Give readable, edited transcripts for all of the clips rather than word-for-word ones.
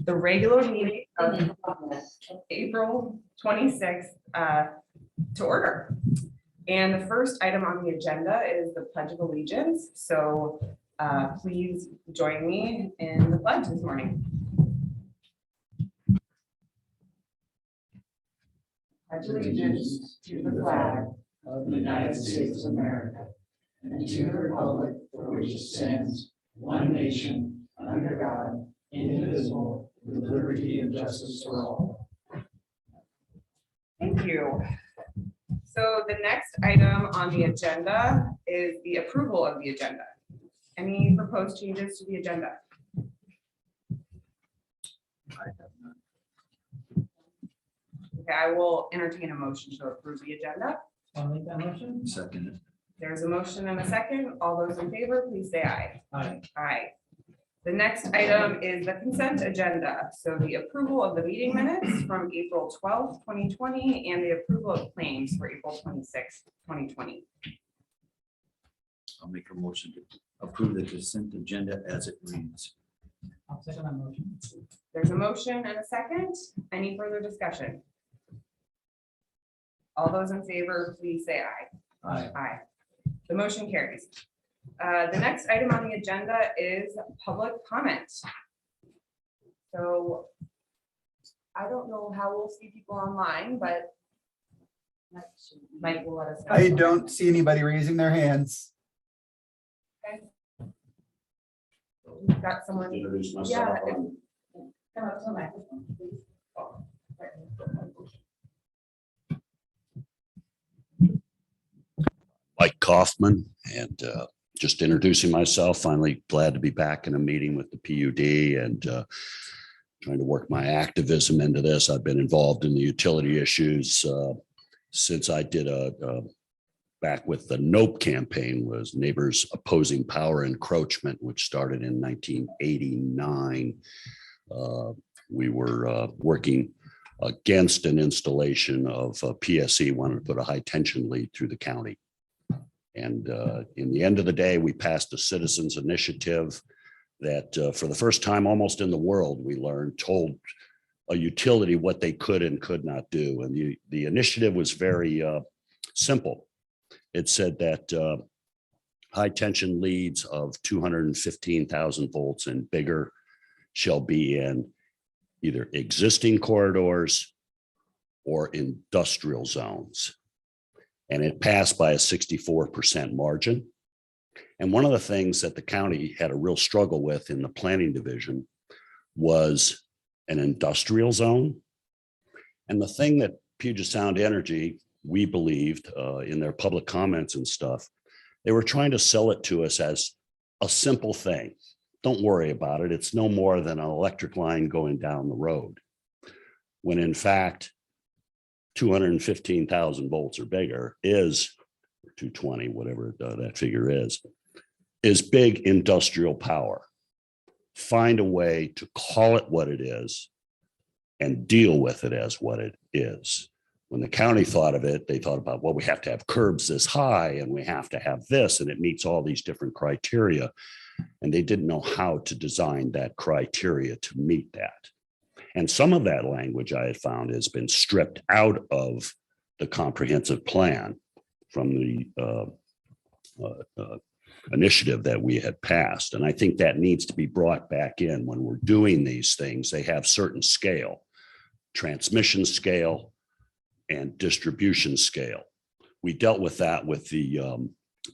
the regular meeting of April 26th to order. And the first item on the agenda is the Pledge of Allegiance. So please join me in the pledge this morning. Pledge allegiance to the flag of the United States of America and to the republic for which it stands, one nation, under God, indivisible, with liberty and justice for all. Thank you. So the next item on the agenda is the approval of the agenda. Any proposed changes to the agenda? Okay, I will entertain a motion to approve the agenda. I'll make that motion. Second. There's a motion and a second. All those in favor, please say aye. Aye. Aye. The next item is the consent agenda. So the approval of the meeting minutes from April 12th, 2020, and the approval of claims for April 26th, 2020. I'll make a motion to approve the consent agenda as it reads. I'll second that motion. There's a motion and a second. Any further discussion? All those in favor, please say aye. Aye. Aye. The motion carries. The next item on the agenda is public comment. So I don't know how we'll see people online, but Mike will let us know. I don't see anybody raising their hands. We've got someone. Introduce Yeah. myself. Come up to the microphone, please. Mike Kaufman, and just introducing myself, finally glad to be back in a meeting with the PUD and trying to work my activism into this. I've been involved in the utility issues since I did back with the NOPE campaign, was Neighbors Opposing Power Encroachment, which started in 1989. We were working against an installation of PSE, wanted to put a high tension lead through the county. And in the end of the day, we passed a citizens initiative that for the first time almost in the world, we told a utility what they could and could not do. And the initiative was very simple. It said that high tension leads of 215,000 volts and bigger shall be in either existing corridors or industrial zones. And it passed by a 64% margin. And one of the things that the county had a real struggle with in the planning division was an industrial zone. And the thing that Puget Sound Energy, we believed in their public comments and stuff, they were trying to sell it to us as a simple thing. Don't worry about it. It's no more than an electric line going down the road. When in fact, 215,000 volts or bigger is 220, whatever that figure is big industrial power. Find a way to call it what it is and deal with it as what it is. When the county thought of it, they thought about, well, we have to have curbs this high and we have to have this, and it meets all these different criteria. And they didn't know how to design that criteria to meet that. And some of that language I had found has been stripped out of the comprehensive plan from the initiative that we had passed. And I think that needs to be brought back in when we're doing these things. They have certain scale, transmission scale and distribution scale. We dealt with that with the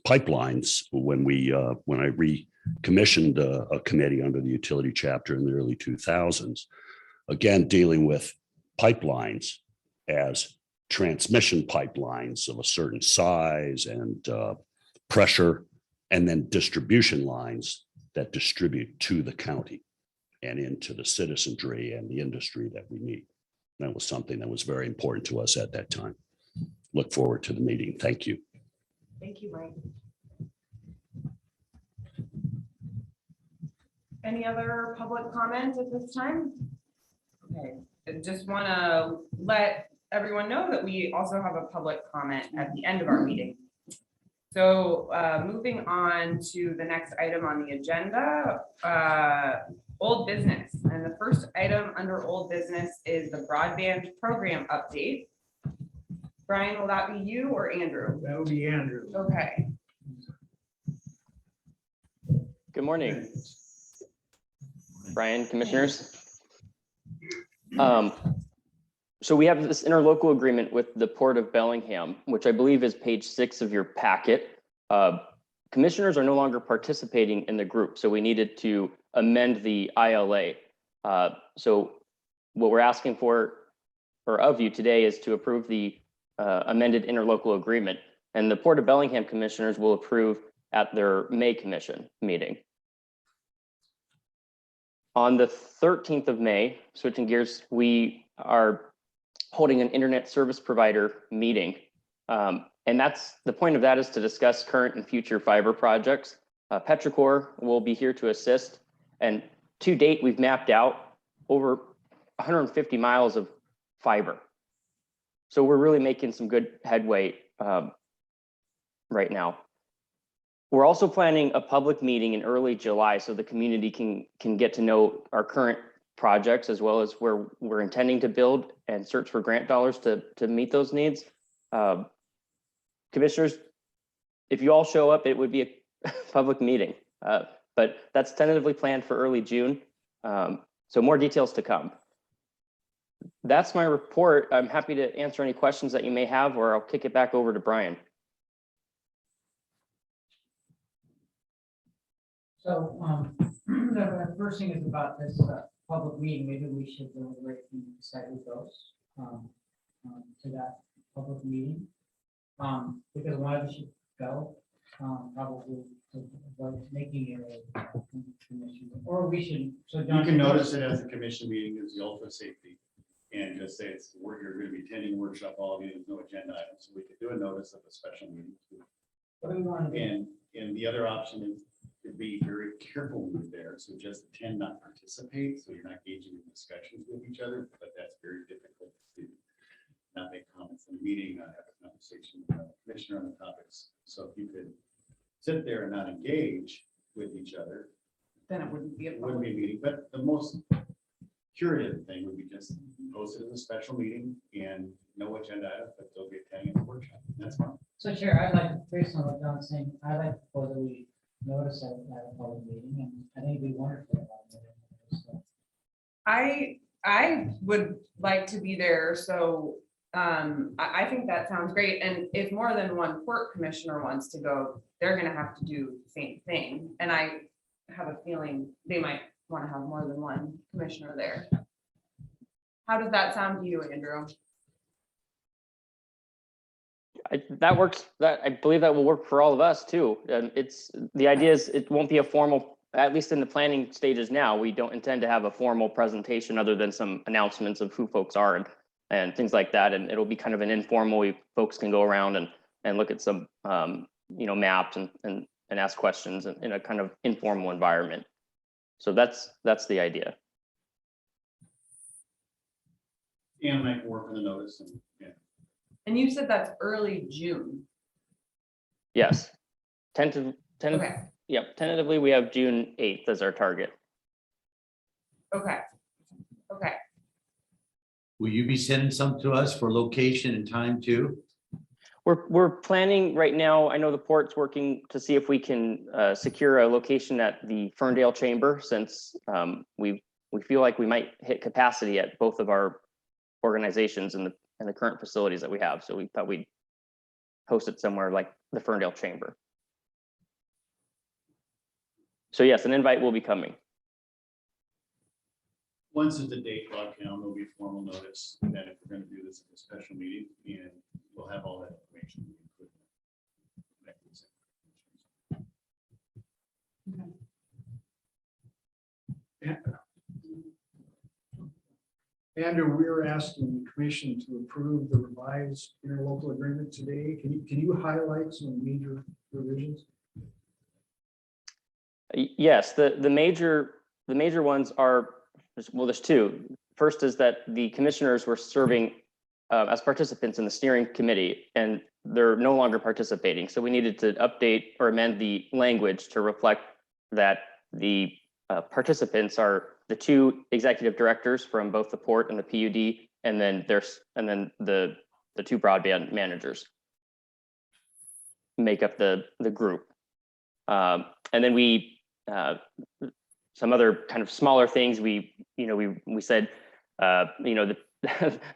pipelines when I recommissioned a committee under the utility chapter in the early 2000s. Again, dealing with pipelines as transmission pipelines of a certain size and pressure, and then distribution lines that distribute to the county and into the citizenry and the industry that we need. That was something that was very important to us at that time. Look forward to the meeting. Thank you. Thank you, Mike. Any other public comment at this time? Okay, I just want to let everyone know that we also have a public comment at the end of our meeting. So moving on to the next item on the agenda, Old business, and the first item under old business is the broadband program update. Brian, will that be you or Andrew? That would be Andrew. Okay, Good morning, Brian, commissioners. So we have this interlocal agreement with the Port of Bellingham, which I believe is page 6 of your packet. Commissioners are no longer participating in the group, so we needed to amend the ILA. So what we're asking for or of you today is to approve the amended interlocal agreement, and the Port of Bellingham commissioners will approve at their May commission meeting. On the 13th of May, switching gears, we are holding an internet service provider meeting. And that's the point of that is to discuss current and future fiber projects. Petricor will be here to assist. And to date, we've mapped out over 150 miles of fiber. So we're really making some good headway right now. We're also planning a public meeting in early July so the community can get to know our current projects as well as where we're intending to build and search for grant dollars to meet those needs. Commissioners, if you all show up, it would be a public meeting, but that's tentatively planned for early June. So more details to come. That's my report. I'm happy to answer any questions that you may have, or I'll kick it back over to Brian. So the first thing is about this public meeting. Maybe we should deliberate and decide who goes to that public meeting. Because one of us should go, probably to avoid making it a commission, or we should. So You John, can notice it as a commission meeting is the ultimate safety. And just say it's where you're going to be attending a workshop, all of you, there's no agenda items. So we could do a notice of a special meeting. what do we want to do? And the other option is to be very careful when you're there. So just attend, not participate. So you're not engaging in discussions with each other, but that's very difficult to not make comments in the meeting, not have a conversation with the commissioner on the topics. So if you could sit there and not engage with each other, then it wouldn't be a it wouldn't public. be a meeting, but the most curative thing would be just post it as a special meeting and no agenda item, but they'll be attending the workshop. That's fine. So Chair, I'd like, based on what John's saying, I'd like to propose that we notice at a public meeting, and I think it'd be wonderful. I would like to be there, so I think that sounds great. And if more than one port commissioner wants to go, they're gonna have to do the same thing. And I have a feeling they might want to have more than one commissioner there. How does that sound to you, Andrew? That works. I believe that will work for all of us too. It's the idea is it won't be a formal, at least in the planning stages now. We don't intend to have a formal presentation other than some announcements of who folks are and things like that. And it'll be kind of an informal. Folks can go around and look at some maps and ask questions in a kind of informal environment. So that's the idea. And I can work on the notice and And you said that's early June. Yes. Okay, Tentatively, we have June 8th as our target. okay, okay. Will you be sending some to us for location and time too? We're planning right now. I know the port's working to see if we can secure a location at the Ferndale Chamber, since we feel like we might hit capacity at both of our organizations and the current facilities that we have. So we thought we'd host it somewhere like the Ferndale Chamber. So yes, an invite will be coming. once there's a date locked down, there'll be formal notice that if we're going to do this at a special meeting, and we'll have all that information. Andrew, we're asking the commission to approve the revised interlocal agreement today. Can you highlight some major revisions? Yes, the major ones are, well, there's two. First is that the commissioners were serving as participants in the steering committee, and they're no longer participating. So we needed to update or amend the language to reflect that the participants are the two executive directors from both the port and the PUD, and then the two broadband managers make up the group. And then we some other kind of smaller things. We said the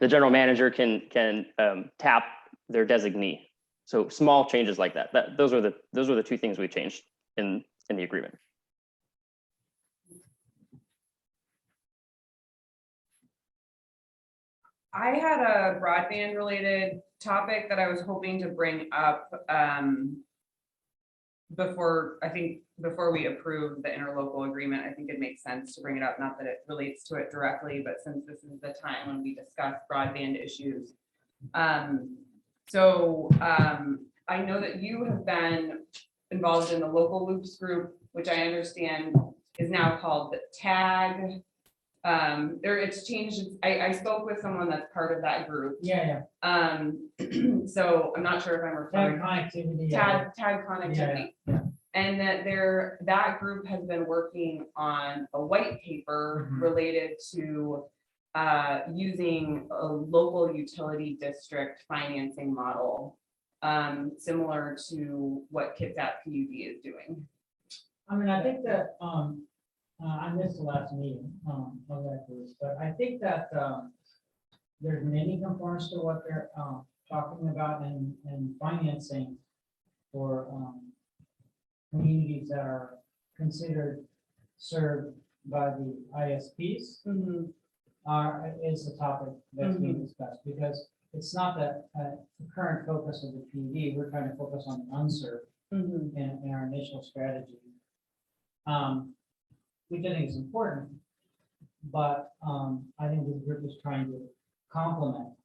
general manager can tap their designee. So small changes like that. Those are the two things we changed in the agreement. I had a broadband related topic that I was hoping to bring up before we approve the interlocal agreement. I think it makes sense to bring it up, not that it relates to it directly, but since this is the time when we discuss broadband issues. I know that you have been involved in the local loops group, which I understand is now called the TAG. It's changed. I spoke with someone that's part of that group. Yeah, So I'm not sure if I'm referring connectivity. tag connectivity. Yeah. And that group has been working on a white paper Mhm. related to using a local utility district financing model, similar to what Kitsap PUD is doing. I mean, I think that, I missed the last meeting, of that group, but I think that, there's many components to what they're, talking about and financing for, communities that are considered served by the ISPs. Is the topic that's being discussed, because it's not that, the current focus of the PUD, we're trying to focus on the unserved in our initial strategy. Which I think is important, but I think this group is trying to complement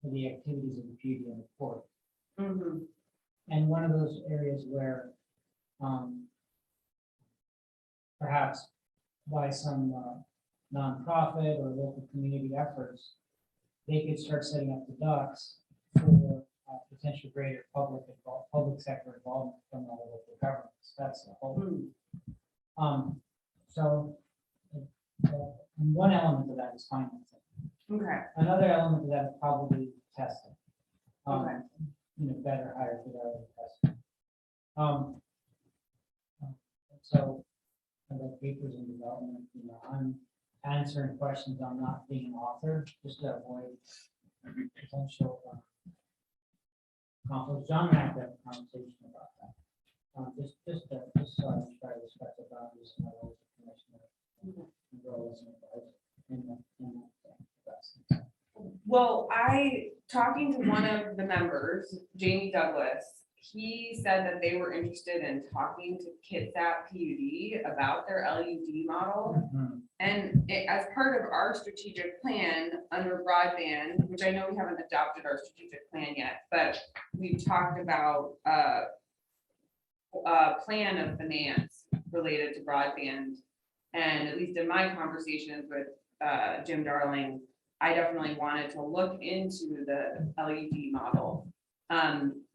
the activities of the PUD and the port. And one of those areas where perhaps by some nonprofit or local community efforts, they could start setting up the ducks for potential greater public sector involvement from all the local governments. That's the whole. So one element of that is financing. Okay. Another element of that is probably testing. Okay. Better, higher fidelity testing. So the papers in development, I'm answering questions. I'm not being an author, just to avoid potential conflicts. John and I have to have a conversation about that. Just so I try to respect the boundaries of my role as a commissioner, and role as an advisor in that. Well, talking to one of the members, Jamie Douglas, he said that they were interested in talking to Kitsap PUD about their LUD model. And as part of our strategic plan under broadband, which I know we haven't adopted our strategic plan yet, but we've talked about a plan of finance related to broadband. And at least in my conversations with Jim Darling, I definitely wanted to look into the LUD model.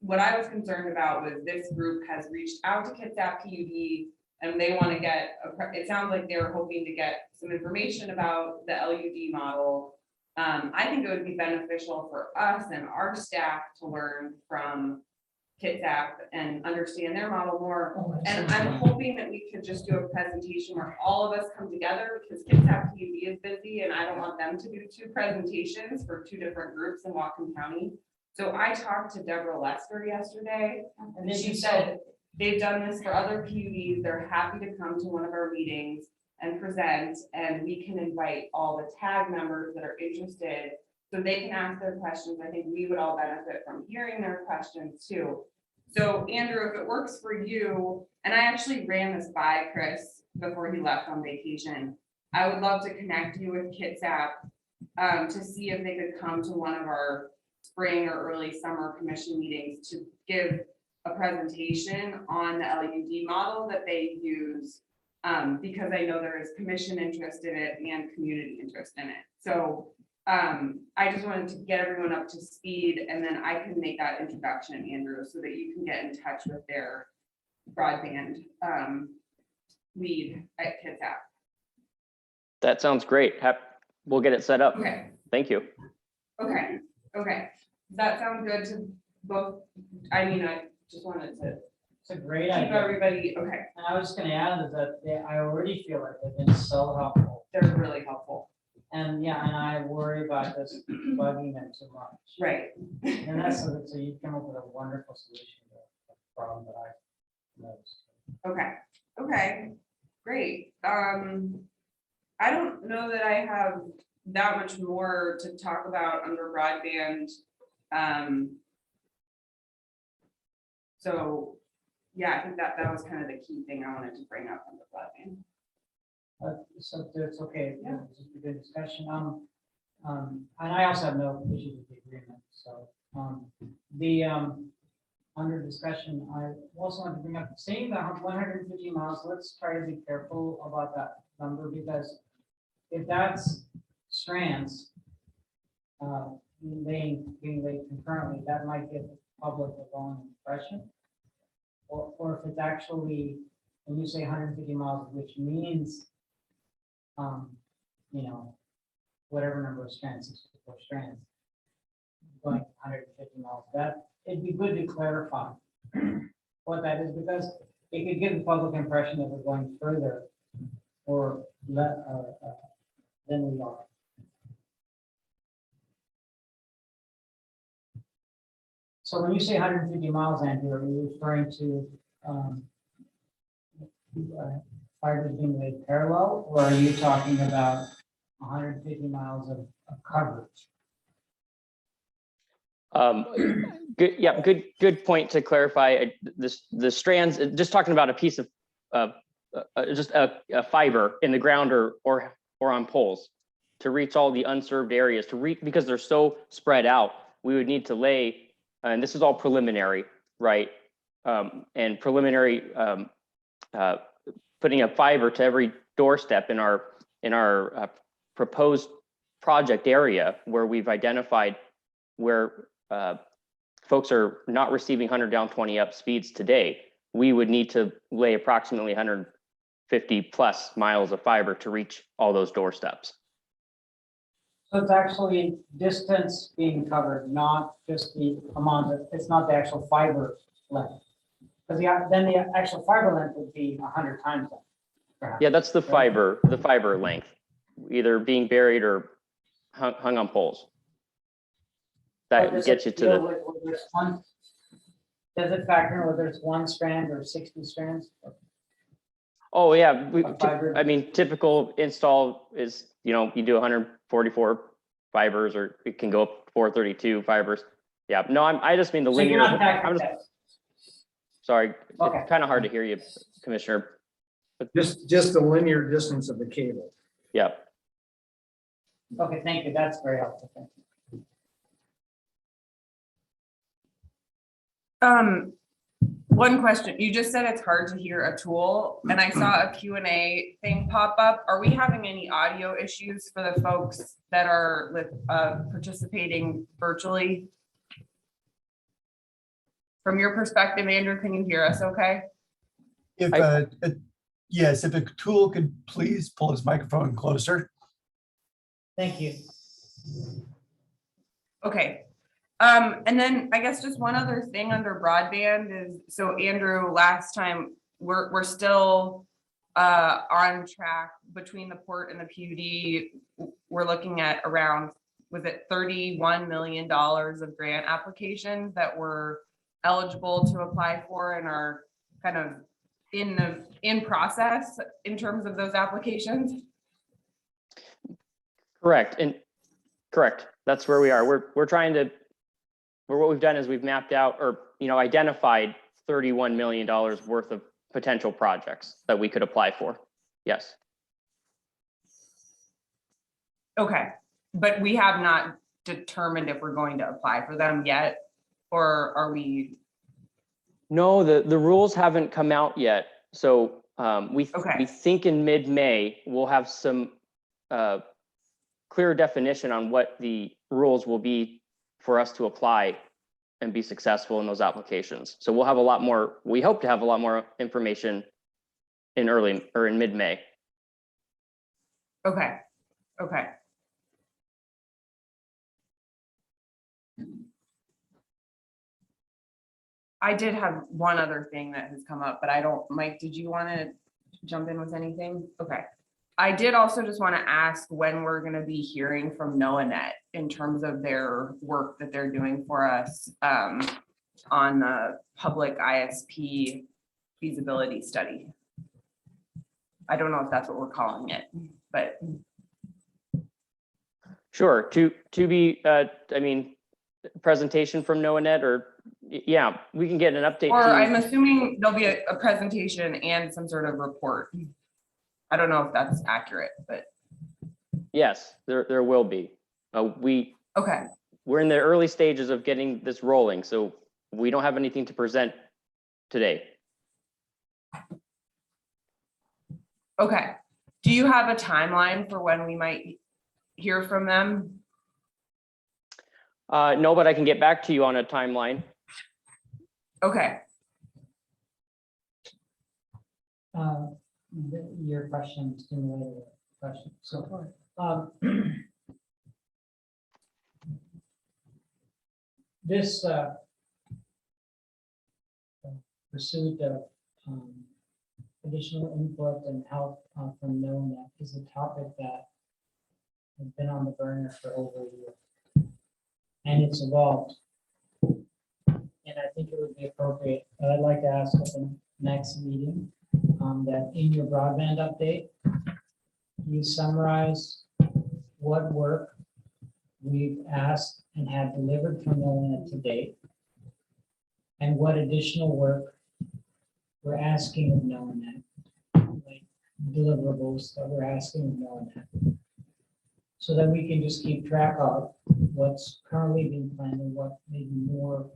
What I was concerned about was this group has reached out to Kitsap PUD and they want to get, it sounds like they're hoping to get some information about the LUD model. I think it would be beneficial for us and our staff to learn from Kitsap and understand their model more. And I'm hoping that we could just do a presentation where all of us come together, because Kitsap PUD is busy and I don't want them to do two presentations for two different groups in Whatcom County. So I talked to Deborah Lester yesterday, and she said they've done this for other PUDs. They're happy to come to one of our meetings and present, and we can invite all the TAG members that are interested so they can ask their questions. I think we would all benefit from hearing their questions too. So Andrew, if it works for you, and I actually ran this by Chris before he left on vacation, I would love to connect you with Kitsap to see if they could come to one of our spring or early summer commission meetings to give a presentation on the LUD model that they use, because I know there is commission interest in it and community interest in it. So I just wanted to get everyone up to speed, and then I can make that introduction, Andrew, so that you can get in touch with their broadband lead at Kitsap. That sounds great. We'll get it set up. Okay, Thank you. okay, okay. Does that sound good to both? I mean, I just wanted to It's a great keep idea. everybody, okay, And I was gonna add is that I already feel like they've been so helpful. they're really helpful. And yeah, and I worry about this bugging them too much. Right. And that's, so you come up with a wonderful solution to the problem that I noticed. Okay, okay, great. I don't know that I have that much more to talk about under broadband. So, yeah, I think that was kind of the key thing I wanted to bring up under broadband. So it's okay, Yeah. it's just a good discussion. And I also have no issues with the agreement, so, under discussion, I also want to bring up, saying that 150 miles, let's try to be careful about that number, because if that's strands, being laid concurrently, that might give the public a wrong impression. Or if it's actually, when you say 150 miles, which means, you know, whatever number of strands, 64 strands, going 150 miles, that, it'd be good to clarify what that is, because it could give the public impression that we're going further or than we are. So when you say 150 miles, Andrew, are you referring to fibers being laid parallel, or are you talking about 150 miles of coverage? Good, yeah, good point to clarify. The strands, just talking about a piece of just a fiber in the ground or on poles to reach all the unserved areas, because they're so spread out. We would need to lay, and this is all preliminary, right? And preliminary, putting a fiber to every doorstep in our proposed project area where we've identified where folks are not receiving 100 down 20 up speeds today. We would need to lay approximately 150 plus miles of fiber to reach all those doorsteps. So it's actually distance being covered, not just the amount of, it's not the actual fiber length. Because then the actual fiber length would be 100 times that. Perhaps. Yeah, that's the fiber length, either being buried or hung on poles. That gets you to the. Does it factor in whether it's 1 strand or 60 strands? Oh yeah, Fiber. I mean, typical install is, you know, you do 144 fibers, or it can go up to 432 fibers. Yeah, no, I just mean the So linear. you're not factoring that. Sorry, Okay. it's kind of hard to hear you, Commissioner. Just the linear distance of the cable. Yeah. Okay, thank you. That's very helpful. Thank you. One question, you just said it's hard to hear a tool, and I saw a Q&A thing pop up. Are we having any audio issues for the folks that are participating virtually? From your perspective, Andrew, can you hear us okay? If, yes, if a tool could please pull his microphone closer. Thank you. Okay. And then I guess just one other thing under broadband is, so Andrew, last time we're still on track between the port and the PUD. We're looking at around, was it $31 million of grant applications that we're eligible to apply for and are kind of in process in terms of those applications? Correct. That's where we are. We're trying to, what we've done is we've mapped out, or, you know, identified $31 million worth of potential projects that we could apply for. Yes. Okay, but we have not determined if we're going to apply for them yet, or are we? No, the rules haven't come out yet. So we think in mid-May, we'll have some clear definition on what the rules will be for us to apply and be successful in those applications. So we'll have a lot more, we hope to have a lot more information in early or in mid-May. Okay, okay. I did have one other thing that has come up, but I don't, Mike, did you want to jump in with anything? Okay. I did also just want to ask when we're going to be hearing from NOAANet in terms of their work that they're doing for us on the public ISP feasibility study. I don't know if that's what we're calling it, but Sure, to be, I mean, presentation from NOAANet, or, yeah, we can get an update. or to- I'm assuming there'll be a presentation and some sort of report. I don't know if that's accurate, but Yes, there will be. okay, We're in the early stages of getting this rolling, so we don't have anything to present today. okay. Do you have a timeline for when we might hear from them? No, but I can get back to you on a timeline. Okay, Your question stimulated a question. So, this pursuit of additional input and help from NOAANet is a topic that has been on the burner for over a year. And it's evolved. And I think it would be appropriate, I'd like to ask at the next meeting, that in your broadband update, you summarize what work we've asked and have delivered from NOAANet to date, and what additional work we're asking of NOAANet, like deliverables that we're asking of NOAANet, so that we can just keep track of what's currently being planned and what maybe more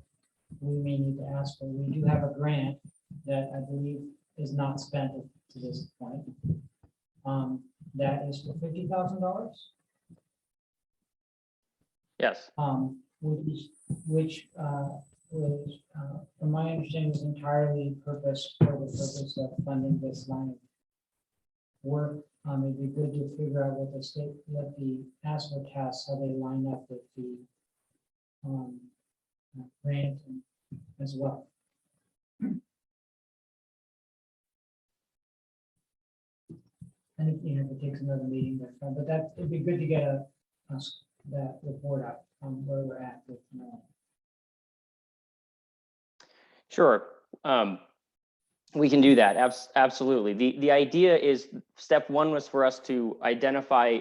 we may need to ask for. We do have a grant that I believe is not spent to this point. That is for $50,000. Yes, Which was, from my understanding, was entirely for the purpose of funding this line of work. It'd be good to figure out what the ASPR tasks, how they line up with the grant as well. And if it takes another meeting, but that it'd be good to get that report out on where we're at with sure. We can do that. Absolutely. The idea is, step one was for us to identify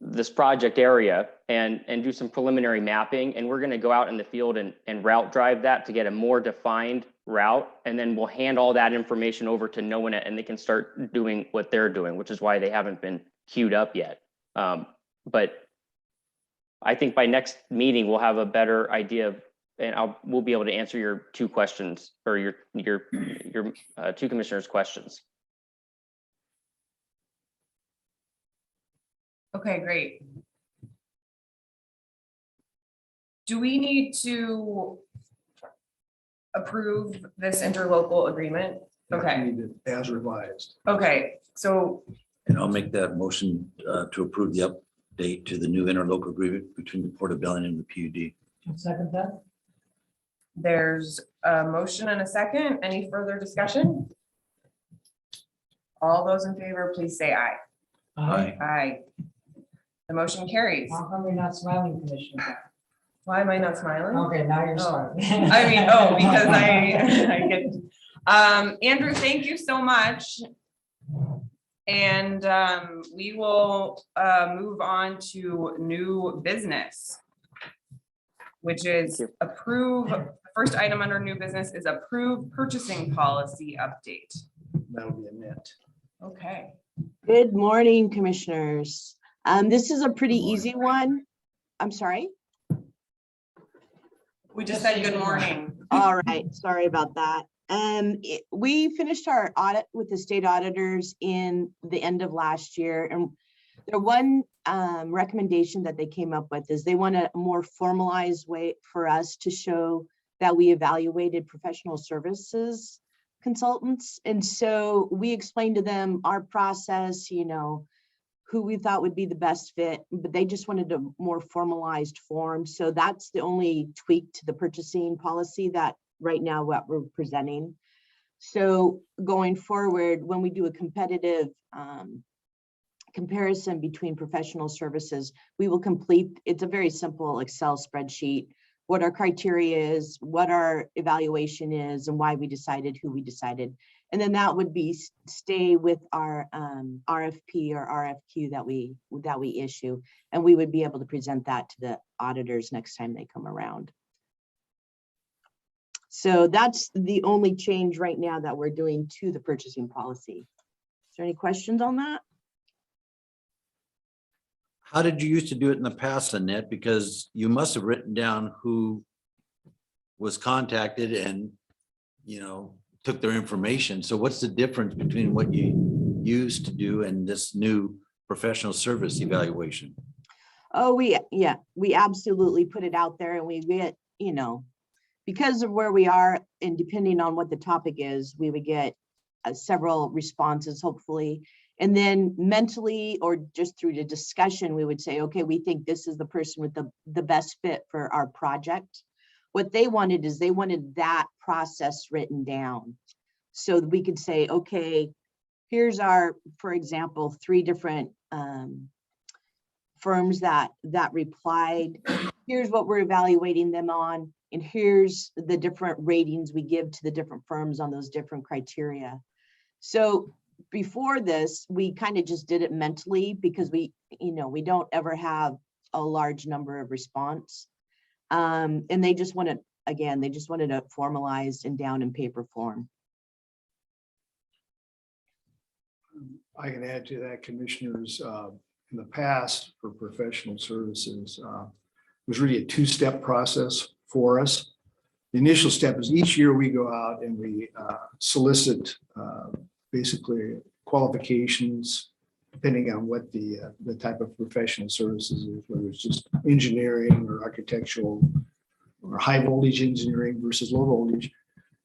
this project area and do some preliminary mapping. And we're going to go out in the field and route drive that to get a more defined route. And then we'll hand all that information over to NOAANet, and they can start doing what they're doing, which is why they haven't been queued up yet. But I think by next meeting, we'll have a better idea of, and we'll be able to answer your two questions, or your two commissioners' questions. okay, great. Do we need to approve this interlocal agreement? Okay, As revised. okay, so And I'll make that motion to approve the update to the new interlocal agreement between the Port of Belen and the PUD. Second that? there's a motion and a second. Any further discussion? All those in favor, please say aye. Aye. Aye. The motion carries. How come you're not smiling, Commissioner? Why am I not smiling? Okay, now you're Oh. smiling. I mean, oh, because I get, Andrew, thank you so much. And we will move on to new business, which is Thank approve. First item under new business is approve purchasing policy update. That'll be a net. Okay. Good morning, commissioners. This is a pretty easy one. I'm sorry. We just said good morning. All right, sorry about that. We finished our audit with the state auditors in the end of last year, and the one recommendation that they came up with is they want a more formalized way for us to show that we evaluated professional services consultants. And so we explained to them our process, who we thought would be the best fit, but they just wanted a more formalized form. So that's the only tweak to the purchasing policy that right now what we're presenting. So going forward, when we do a competitive comparison between professional services, we will complete, it's a very simple Excel spreadsheet, what our criteria is, what our evaluation is, and why we decided who we decided. And then that would be stay with our RFP or RFQ that we issue, and we would be able to present that to the auditors next time they come around. So that's the only change right now that we're doing to the purchasing policy. Is there any questions on that? How did you used to do it in the past, Annette? Because you must have written down who was contacted and, took their information. So what's the difference between what you used to do and this new professional service evaluation? Oh, we absolutely put it out there, and we get, because of where we are and depending on what the topic is, we would get several responses, hopefully. And then mentally, or just through the discussion, we would say, okay, we think this is the person with the best fit for our project. What they wanted is they wanted that process written down. So we could say, okay, here's our, for example, 3 different firms that replied. Here's what we're evaluating them on. And here's the different ratings we give to the different firms on those different criteria. So before this, we kind of just did it mentally because we don't ever have a large number of response. And they just wanted it formalized and down in paper form. I can add to that, commissioners. In the past, for professional services, it was really a 2-step process for us. The initial step is each year we go out and we solicit basically qualifications, depending on what the type of professional services is, whether it's just engineering or architectural or high voltage engineering versus low voltage.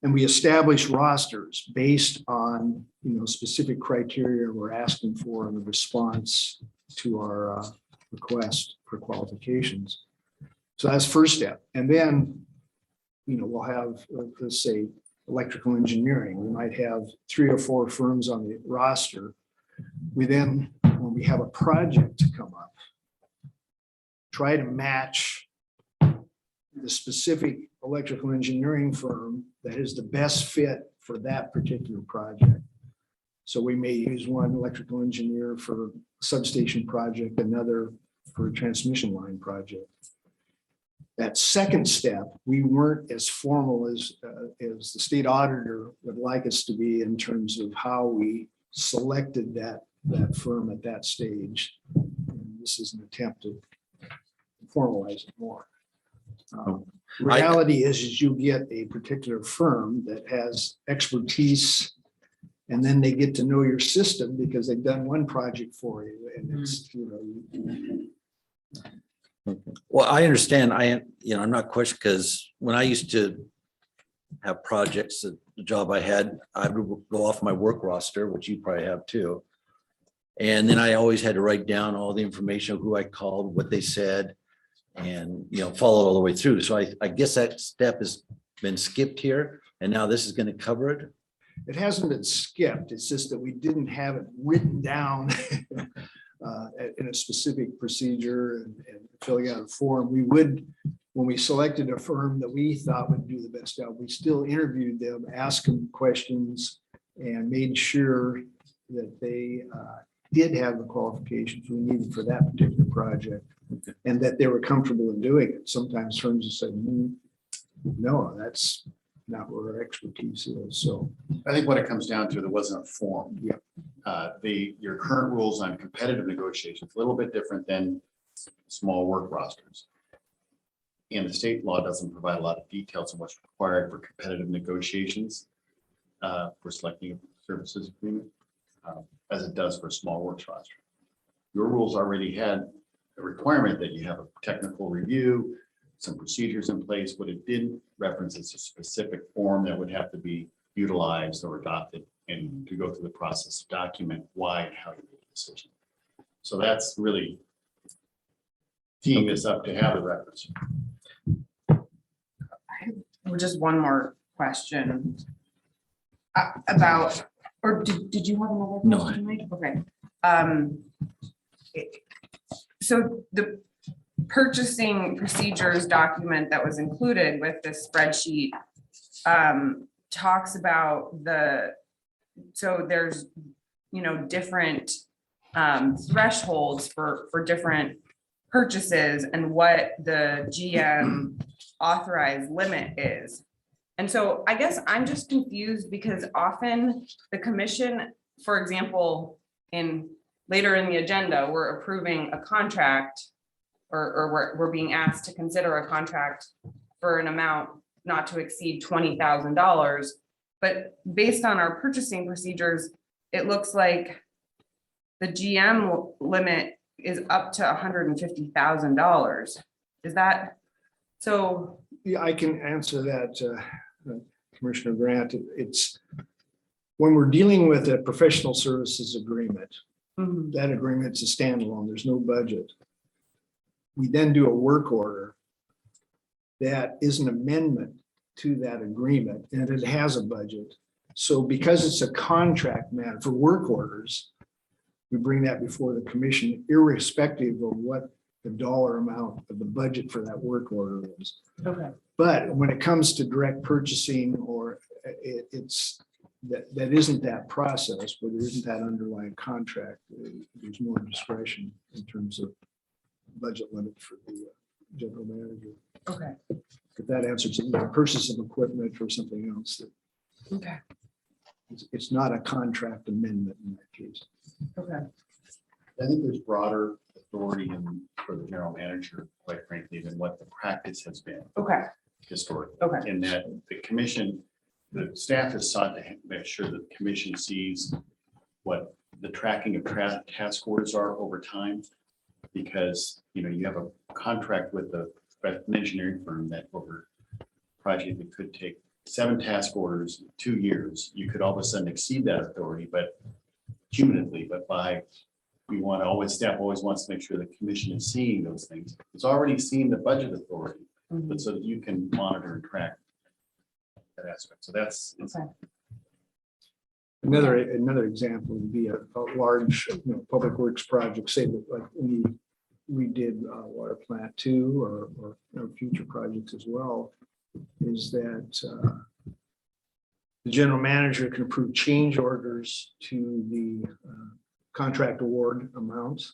And we establish rosters based on, specific criteria we're asking for in the response to our request for qualifications. So that's first step. And then, we'll have, let's say, electrical engineering. We might have 3 or 4 firms on the roster. We then, when we have a project to come up, try to match the specific electrical engineering firm that is the best fit for that particular project. So we may use one electrical engineer for a substation project, another for a transmission line project. That second step, we weren't as formal as the state auditor would like us to be in terms of how we selected that firm at that stage. And this is an attempt to formalize it more. Reality is you get a particular firm that has expertise, and then they get to know your system because they've done one project for you, and it's Well, I understand. I'm not questioning, because when I used to have projects, the job I had, I would go off my work roster, which you probably have too. And then I always had to write down all the information of who I called, what they said, and, follow it all the way through. So I guess that step has been skipped here, and now this is going to cover it. It hasn't been skipped. It's just that we didn't have it written down in a specific procedure and filling out a form. We would, when we selected a firm that we thought would do the best job, we still interviewed them, asked them questions, and made sure that they did have the qualifications we needed for that particular project, and that they were comfortable in doing it. Sometimes firms have said, no, that's not where our expertise is. So I think what it comes down to, there wasn't a form. Yeah. Your current rules on competitive negotiations, a little bit different than small work rosters. And the state law doesn't provide a lot of details on what's required for competitive negotiations for selecting a services agreement, as it does for a small works roster. Your rules already had a requirement that you have a technical review, some procedures in place. What it didn't reference is a specific form that would have to be utilized or adopted, and to go through the process, to document why and how you made the decision. So that's really teeing this up to have the records. Just one more question. About, or did you have another No. question, Mike? Okay. So the purchasing procedures document that was included with this spreadsheet talks about so there's, different thresholds for different purchases and what the GM authorized limit is. And so I guess I'm just confused because often the commission, for example, later in the agenda, we're approving a contract or we're being asked to consider a contract for an amount not to exceed $20,000. But based on our purchasing procedures, it looks like the GM limit is up to $150,000. Is that so? Yeah, I can answer that, Commissioner Grant. It's when we're dealing with a professional services agreement, Mhm. that agreement's a standalone, there's no budget. We then do a work order that is an amendment to that agreement, and it has a budget. So because it's a contract matter for work orders, we bring that before the commission irrespective of what the dollar amount of the budget for that work order is. Okay. But when it comes to direct purchasing or it's that isn't that process, where there isn't that underlying contract, there's more discretion in terms of budget limit for the general manager. Okay. If that answers it, the purchase of equipment or something else, Okay. it's not a contract amendment in that case. Okay. I think there's broader authority for the general manager, quite frankly, than what the practice has been Okay. historically. Okay. In that the commission, the staff has sought to make sure that the commission sees what the tracking of task orders are over time. Because, you have a contract with an engineering firm that over a project that could take 7 task orders, 2 years, you could all of a sudden exceed that authority, but cumulatively, staff always wants to make sure the commission is seeing those things. It's already seen the budget authority, but so that you can monitor and track that aspect. So that's. Okay. Another example would be a large public works project, say that like we did water plant 2 or future projects as well, is that the general manager can approve change orders to the contract award amount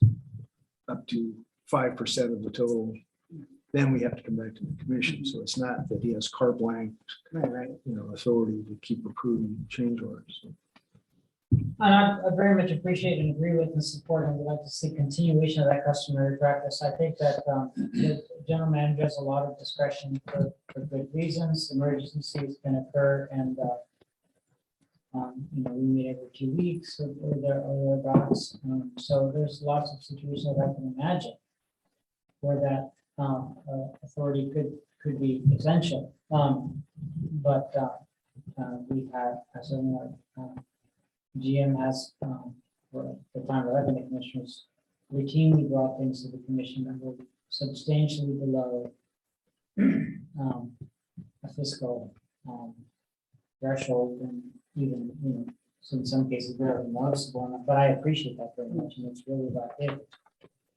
up to 5% of the total. Then we have to come back to the commission. So it's not that he has carte blanche, Right. authority to keep approving change orders. And I very much appreciate and agree with and support, and would like to see continuation of that customary practice. I think that the general manager has a lot of discretion for good reasons. Emergencies can occur, and we meet every 2 weeks or thereabouts. So there's lots of situations that I can imagine where that authority could be essential. But we have, as GM has, for the time that I've been a commissioner, routinely brought things to the commission that were substantially below a fiscal threshold, and even, so in some cases very noticeable. But I appreciate that very much, and it's really about if.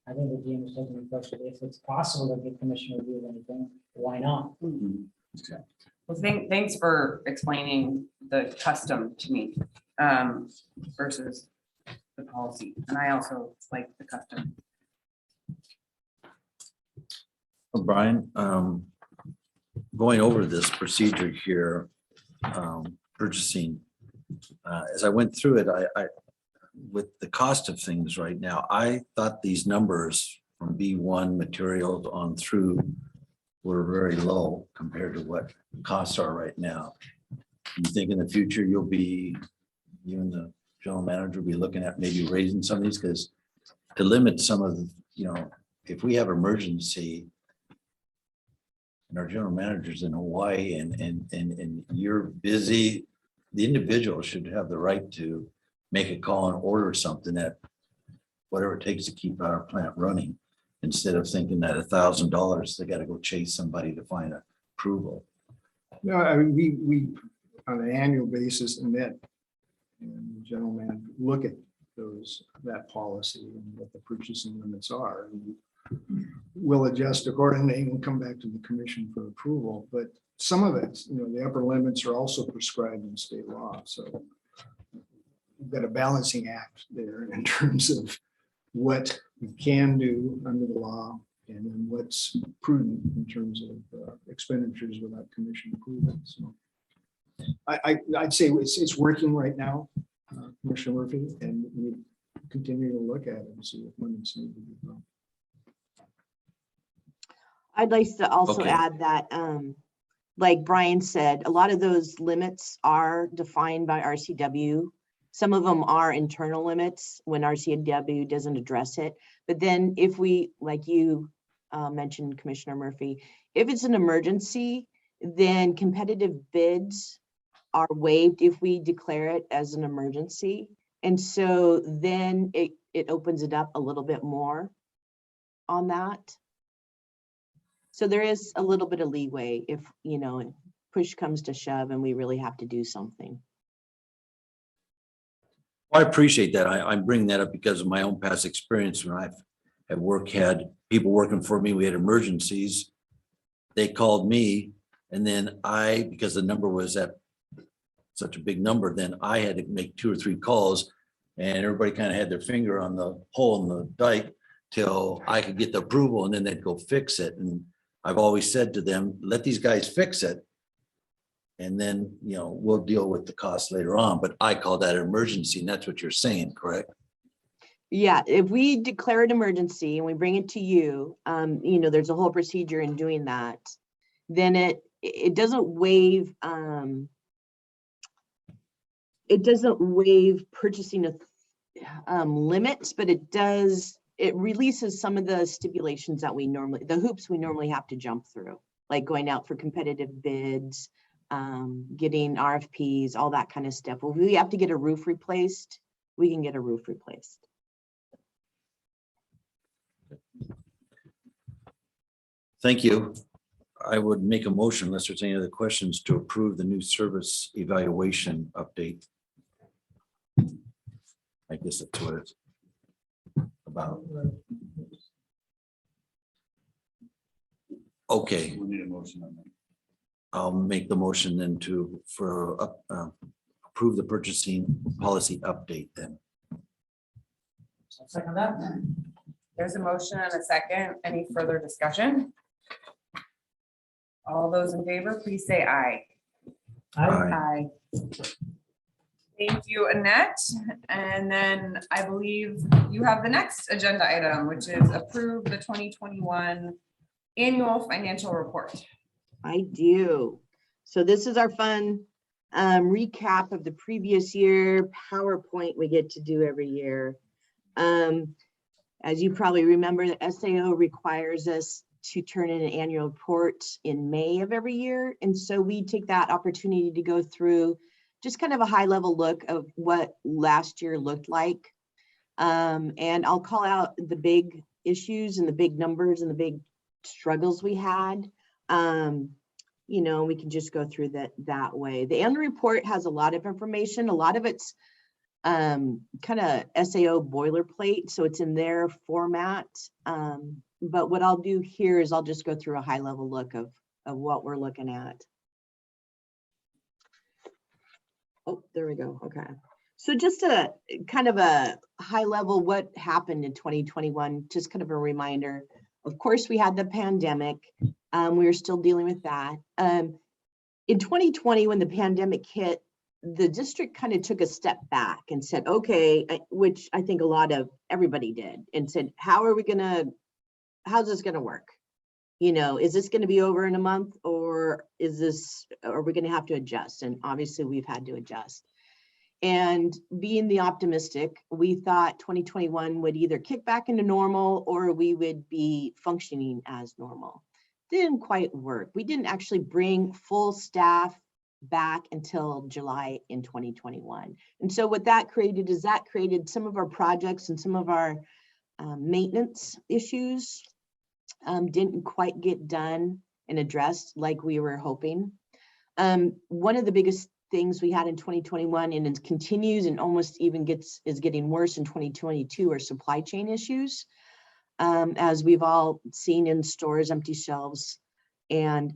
I think the GM is taking the approach that if it's possible to get commission review of anything, why not? Well, thanks for explaining the custom to me versus the policy. And I also like the custom. Brian, going over this procedure here, purchasing, as I went through it, I with the cost of things right now, I thought these numbers from B1 materials on through were very low compared to what costs are right now. You think in the future you and the general manager will be looking at maybe raising some of these, because to limit some of the, if we have emergency and our general manager's in Hawaii and you're busy, the individual should have the right to make a call and order something at whatever it takes to keep our plant running, instead of thinking that $1,000, they gotta go chase somebody to find approval. No, I mean, we, on an annual basis, and the gentleman look at that policy and what the purchasing limits are. And we'll adjust accordingly and come back to the commission for approval, but some of it, the upper limits are also prescribed in state law, so we've got a balancing act there in terms of what we can do under the law and then what's prudent in terms of expenditures without commission approval. So I'd say it's working right now, Commissioner Murphy, and we continue to look at it and see what limits need to be done. I'd like to also Okay. add that, like Brian said, a lot of those limits are defined by RCW. Some of them are internal limits when RCW doesn't address it. But then if we, like you mentioned, Commissioner Murphy, if it's an emergency, then competitive bids are waived if we declare it as an emergency. And so then it opens it up a little bit more on that. So there is a little bit of leeway if, push comes to shove and we really have to do something. I appreciate that. I'm bringing that up because of my own past experience when I've had people working for me. We had emergencies. They called me, and then because the number was at such a big number, then I had to make 2 or 3 calls, and everybody kind of had their finger on the hole in the dike till I could get the approval, and then they'd go fix it. And I've always said to them, let these guys fix it. And then, we'll deal with the cost later on, but I call that an emergency, and that's what you're saying, correct? Yeah, if we declare an emergency and we bring it to you, there's a whole procedure in doing that. Then it doesn't waive purchasing limits, but it releases some of the stipulations that the hoops we normally have to jump through, like going out for competitive bids, getting RFPs, all that kind of stuff. If we have to get a roof replaced, we can get a roof replaced. Thank you. I would make a motion unless there's any other questions to approve the new service evaluation update. I guess that's what it's about. Okay, We need a motion on that. I'll make the motion then approve the purchasing policy update then. Second that. There's a motion and a second. Any further discussion? All those in favor, please say aye. Aye. Aye. Thank you, Annette. And then I believe you have the next agenda item, which is approve the 2021 annual financial report. I do. So this is our fun recap of the previous year PowerPoint we get to do every year. As you probably remember, the SAO requires us to turn in an annual report in May of every year. And so we take that opportunity to go through just kind of a high level look of what last year looked like. And I'll call out the big issues and the big numbers and the big struggles we had. We can just go through that way. The annual report has a lot of information. A lot of it's kind of SAO boilerplate, so it's in their format. But what I'll do here is I'll just go through a high level look of what we're looking at. Oh, there we go. Okay. So just a kind of a high level what happened in 2021, just kind of a reminder. Of course, we had the pandemic. We were still dealing with that. In 2020, when the pandemic hit, the district kind of took a step back and said, okay, which I think everybody did, and said, how's this gonna work? Is this gonna be over in a month, or are we gonna have to adjust? And obviously we've had to adjust. And being the optimistic, we thought 2021 would either kick back into normal or we would be functioning as normal. Didn't quite work. We didn't actually bring full staff back until July in 2021. And so what that created is that created some of our projects and some of our maintenance issues didn't quite get done and addressed like we were hoping. One of the biggest things we had in 2021 and it continues and almost even is getting worse in 2022 are supply chain issues. As we've all seen in stores, empty shelves, and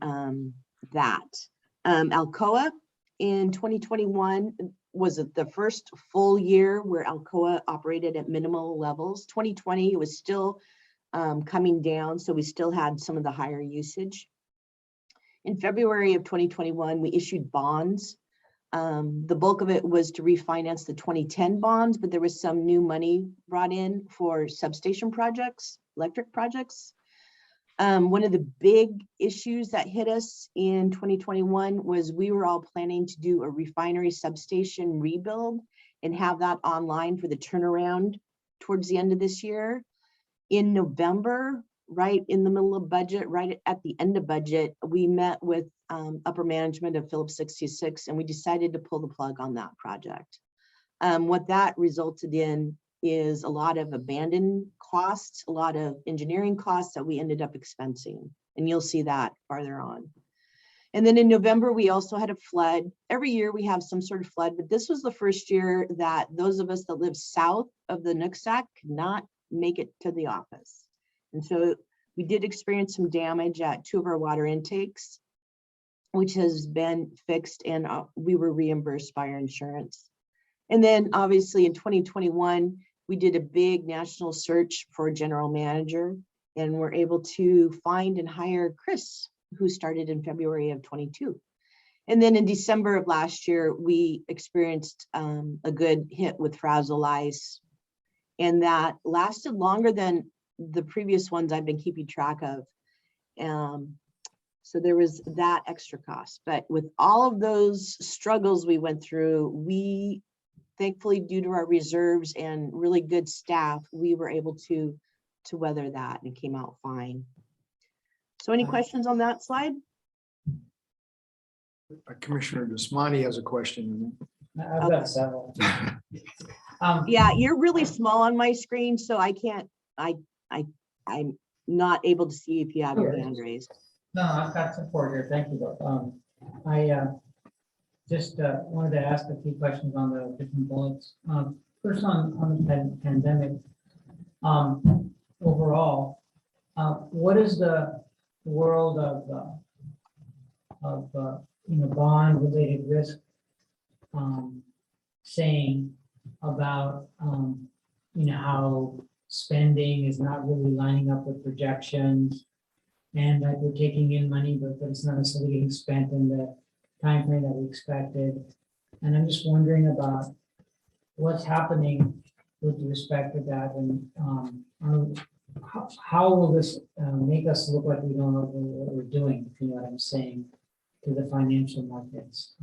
that. Alcoa in 2021 was the first full year where Alcoa operated at minimal levels. 2020 it was still coming down, so we still had some of the higher usage. In February of 2021, we issued bonds. The bulk of it was to refinance the 2010 bonds, but there was some new money brought in for substation projects, electric projects. One of the big issues that hit us in 2021 was we were all planning to do a refinery substation rebuild and have that online for the turnaround towards the end of this year. In November, right in the middle of budget, right at the end of budget, we met with upper management of Phillips 66 and we decided to pull the plug on that project. What that resulted in is a lot of abandoned costs, a lot of engineering costs that we ended up expensing, and you'll see that farther on. And then in November, we also had a flood. Every year we have some sort of flood, but this was the first year that those of us that live south of the Nooksack could not make it to the office. And so we did experience some damage at 2 of our water intakes, which has been fixed, and we were reimbursed by our insurance. And then obviously in 2021, we did a big national search for a general manager and were able to find and hire Chris, who started in February of 22. And then in December of last year, we experienced a good hit with frazzle lice, and that lasted longer than the previous ones I've been keeping track of. So there was that extra cost, but with all of those struggles we went through, we thankfully, due to our reserves and really good staff, we were able to weather that and came out fine. So any questions on that slide? Commissioner Desmani has a question. I've got several. Yeah, you're really small on my screen, so I can't, I'm not able to see if you have your hand raised. No, I've got support here. Thank you. I just wanted to ask a few questions on the different bullets. First on the pandemic. Overall, what is the world of bond related risk saying about how spending is not really lining up with projections, and that we're taking in money, but it's not necessarily getting spent in the time frame that we expected. And I'm just wondering about what's happening with respect to that, and how will this make us look like we don't know what we're doing, if you know what I'm saying, to the financial markets.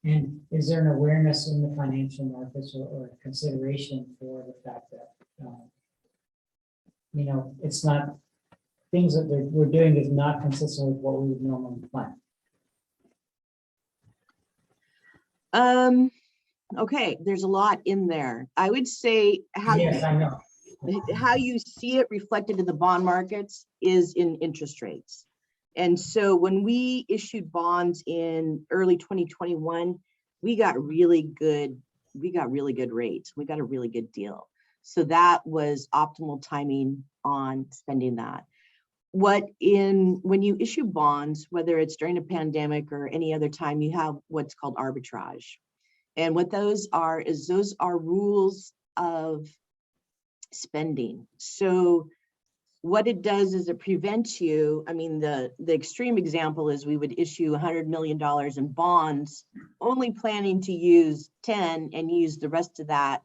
And is there an awareness in the financial markets or consideration for the fact that it's not, things that we're doing is not consistent with what we would normally plan? Okay, there's a lot in there. I would say Yes, I know. how you see it reflected in the bond markets is in interest rates. And so when we issued bonds in early 2021, we got really good rates. We got a really good deal. So that was optimal timing on spending that. When you issue bonds, whether it's during a pandemic or any other time, you have what's called arbitrage. And what those are is those are rules of spending. So what it does is it prevents you, the extreme example is we would issue $100 million in bonds, only planning to use 10 and use the rest of that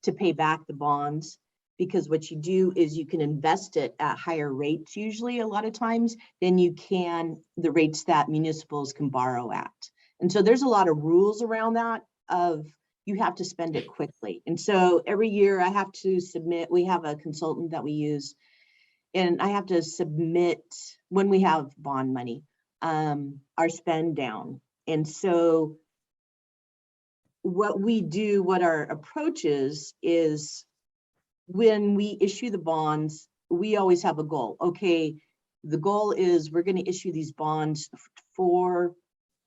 to pay back the bonds. Because what you do is you can invest it at higher rates, usually a lot of times, than you can the rates that municipals can borrow at. And so there's a lot of rules around that of you have to spend it quickly. And so every year I have to submit, we have a consultant that we use, and I have to submit when we have bond money, our spend down. And so what we do, what our approach is when we issue the bonds, we always have a goal. Okay, the goal is we're going to issue these bonds for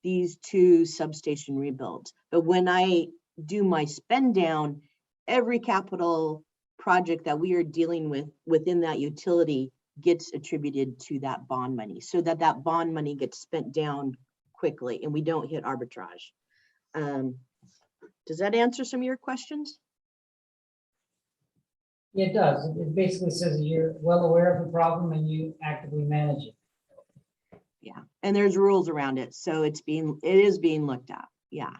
these 2 substation rebuilds. But when I do my spend down, every capital project that we are dealing with within that utility gets attributed to that bond money, so that that bond money gets spent down quickly and we don't hit arbitrage. Does that answer some of your questions? Yeah, it does. It basically says that you're well aware of the problem and you actively manage it. Yeah, and there's rules around it, so it is being looked at. Yeah.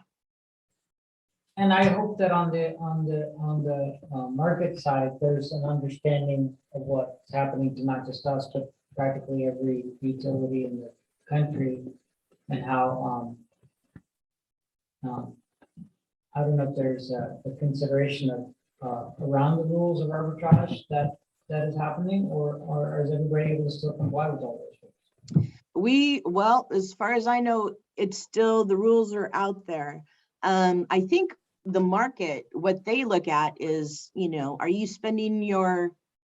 And I hope that on the market side, there's an understanding of what's happening to not just us, but practically every utility in the country, and how I don't know if there's a consideration of around the rules of arbitrage that is happening, or is everybody able to still comply with all those rules? Well, as far as I know, it's still, the rules are out there. I think the market, what they look at is, are you spending your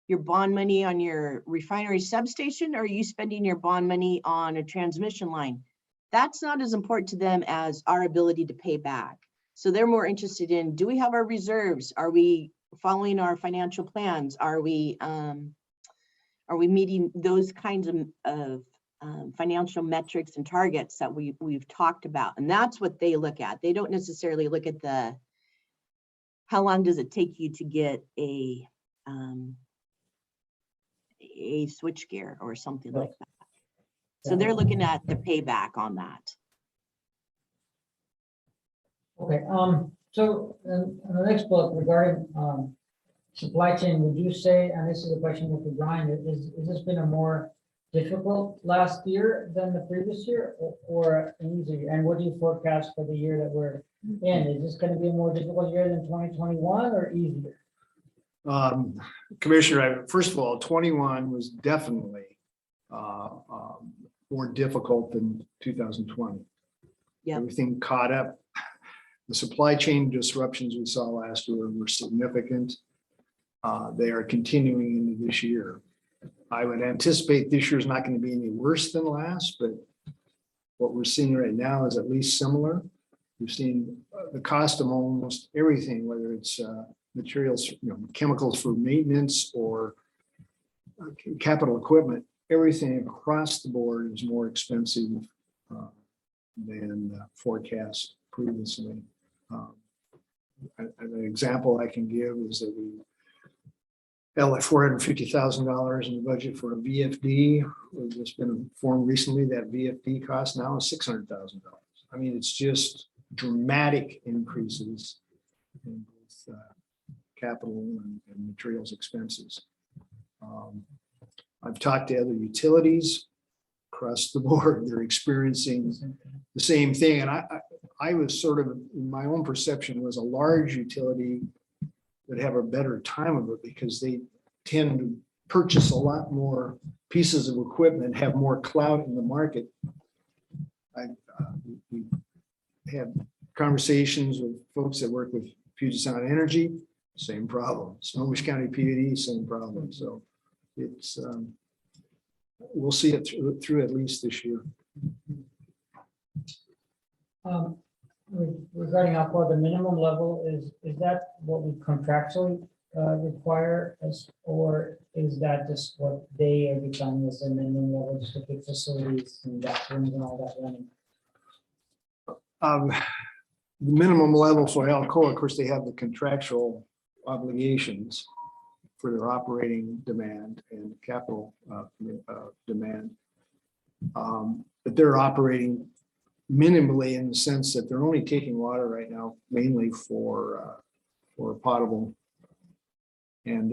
bond money on your refinery substation, or are you spending your bond money on a transmission line? That's not as important to them as our ability to pay back. So they're more interested in, do we have our reserves? Are we following our financial plans? Are we meeting those kinds of financial metrics and targets that we've talked about? And that's what they look at. They don't necessarily look at how long does it take you to get a switch gear or something like that. So they're looking at the payback on that. Okay, so on the next bullet regarding supply chain, would you say, and this is a question for Brian, is this been a more difficult last year than the previous year, or an easier year? And what do you forecast for the year that we're in? Is this going to be a more difficult year than 2021 or easier? Commissioner, first of all, 21 was definitely more difficult than 2020. Yeah. Everything caught up. The supply chain disruptions we saw last year were significant. They are continuing into this year. I would anticipate this year is not going to be any worse than last, but what we're seeing right now is at least similar. We've seen the cost of almost everything, whether it's materials, chemicals for maintenance or capital equipment. Everything across the board is more expensive than forecast previously. An example I can give is that we had like $450,000 in the budget for a VFD. We've just been informed recently that VFD cost now is $600,000. I mean, it's just dramatic increases in both capital and materials expenses. I've talked to other utilities across the board. They're experiencing the same thing. And I was sort of, my own perception was a large utility would have a better time of it because they tend to purchase a lot more pieces of equipment, have more clout in the market. We had conversations with folks that work with Puget Sound Energy, same problem. Snohomish County PUD, same problem. So it's, we'll see it through at least this year. Regarding alcohol, the minimum level, is that what we contractually require us, or is that just what they are defining as the minimum level to keep facilities and bathrooms and all that running? The minimum level for Alcoa, of course, they have the contractual obligations for their operating demand and capital demand. But they're operating minimally in the sense that they're only taking water right now, mainly for potable. And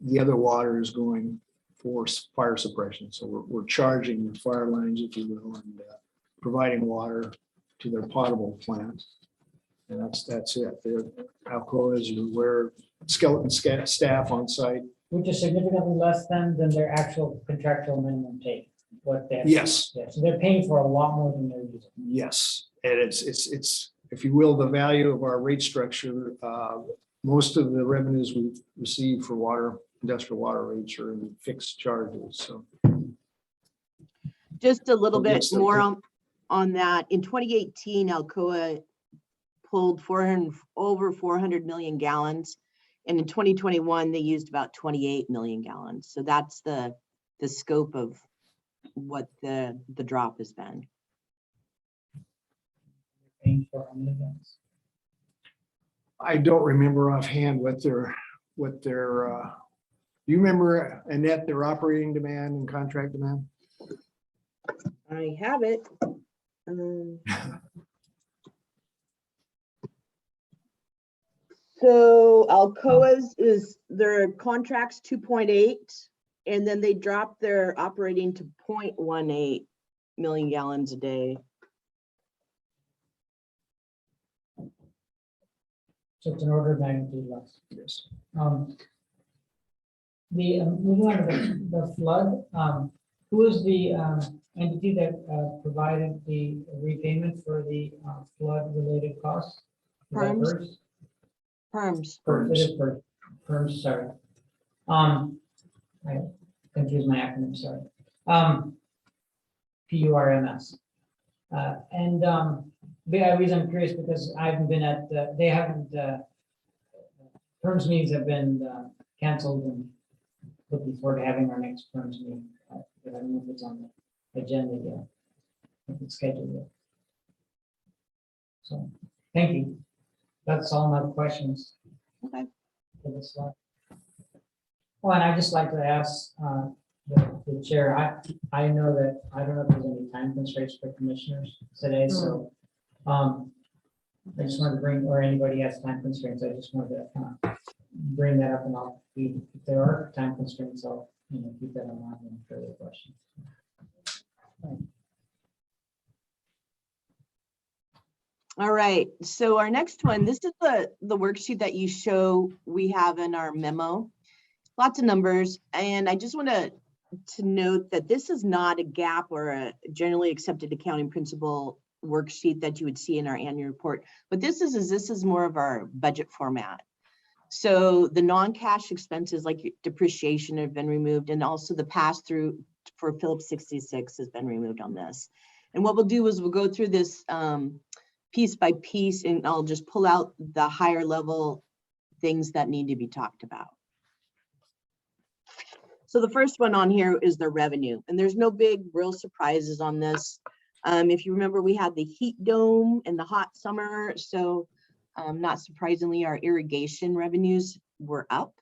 the other water is going for fire suppression. So we're charging the fire lines, if you will, and providing water to their potable plant. And that's it. Alcoa, as you're aware, skeleton staff on site. Which is significantly less than their actual contractual minimum take. what they. Yes. Yeah, so they're paying for a lot more than they're using. Yes, and it's, if you will, the value of our rate structure. Most of the revenues we receive for water, industrial water rates are in fixed charges, so. Just a little bit Yes, more okay. on that. In 2018, Alcoa pulled over 400 million gallons. And in 2021, they used about 28 million gallons. So that's the scope of what the drop has been. Paying for how many gallons? I don't remember offhand what their, do you remember, Annette, their operating demand and contract demand? I have it. So Alcoa's is their contracts 2.8, and then they dropped their operating to 0.18 million gallons a day. So it's an order of magnitude less. Yes. Moving on to the flood, who is the entity that provided the repayment for the flood related costs? Is that Perms. PERS? Perms. It is PERS, sorry. I confused my acronym, sorry. PURMS. And the reason I'm curious because I haven't been at, they haven't, PERMS meetings have been canceled and looking forward to having our next PERMS meeting. But I don't know if it's on the agenda yet, if it's scheduled yet. So, thank you. That's all my questions. Okay. For this slide. Well, and I just like to ask the chair, I know that, I don't know if there's any time constraints for commissioners today, so I just wanted to bring, or anybody has time constraints, I just wanted to bring that up, and I'll, if there are time constraints, I'll, keep that in mind and further questions. All right, so our next one, this is the worksheet that you show we have in our memo. Lots of numbers, and I just want to note that this is not a GAAP or a generally accepted accounting principle worksheet that you would see in our annual report, but this is more of our budget format. So the non-cash expenses like depreciation have been removed, and also the pass-through for Phillips 66 has been removed on this. And what we'll do is we'll go through this piece by piece, and I'll just pull out the higher level things that need to be talked about. So the first one on here is the revenue, and there's no big real surprises on this. If you remember, we had the heat dome and the hot summer, so not surprisingly, our irrigation revenues were up.